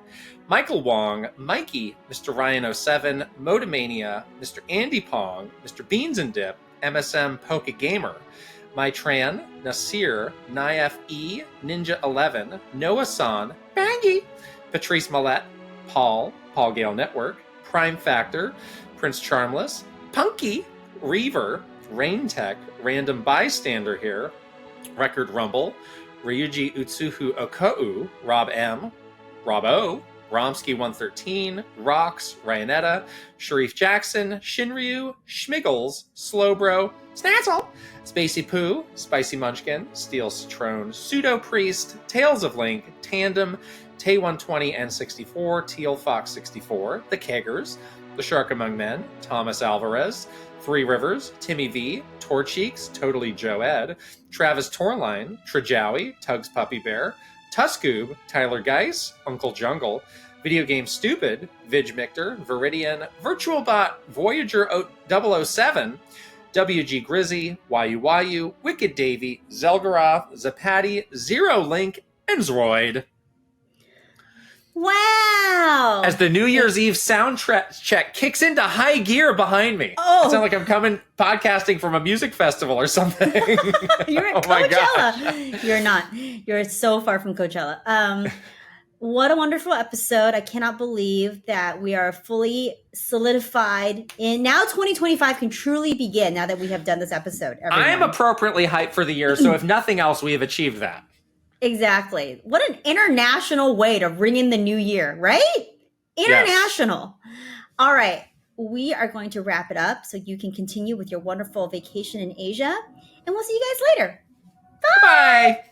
Speaker 2: Michael Wong, Mikey, Mr. Ryan 07, Motomania, Mr. Andy Pong, Mr. Beans and Dip, MSM Poke Gamer, Mytran, Nasir, Naif E, Ninja 11, Noah San, Bangy, Patrice Millette, Paul Gale Network, Prime Factor, Prince Charmless, Punky, Reaver, Rain Tech, Random Bystander here, Record Rumble, Ryuji Utsuhu Okou, Rob M, Rob O, Romsky 113, Rox, Ryanetta, Sharif Jackson, Shinryu, Schmiggles, Slowbro, Snazzle, Spacey Poo, Spicy Munchkin, Steel Citrone, Pseudo Priest, Tales of Link, Tandem, Tay 120 and 64, Teal Fox 64, The Keggers, The Shark Among Men, Thomas Alvarez, Three Rivers, Timmy V, Torcheeks, Totally Joe Ed, Travis Torline, Trajowie, Tugs Puppy Bear, Tuskoob, Tyler Geis, Uncle Jungle, Video Game Stupid, Vidge Mictor, Viridian, VirtualBot, Voyager 007, WG Grizzy, YU, Wicked Davy, Zelgaroth, Zapati, Zero Link, and Zroid.
Speaker 1: Wow!
Speaker 2: As the New Year's Eve soundtrack check kicks into high gear behind me.
Speaker 1: Oh.
Speaker 2: It sounds like I'm coming podcasting from a music festival or something.
Speaker 1: You're at Coachella. You're not. You're so far from Coachella. What a wonderful episode. I cannot believe that we are fully solidified in now 2025 can truly begin now that we have done this episode.
Speaker 2: I am appropriately hyped for the year, so if nothing else, we have achieved that.
Speaker 1: Exactly. What an international way to ring in the new year, right? International. Yes. All right. We are going to wrap it up so you can continue with your wonderful vacation in Asia. And we'll see you guys later. Bye.
Speaker 2: Bye.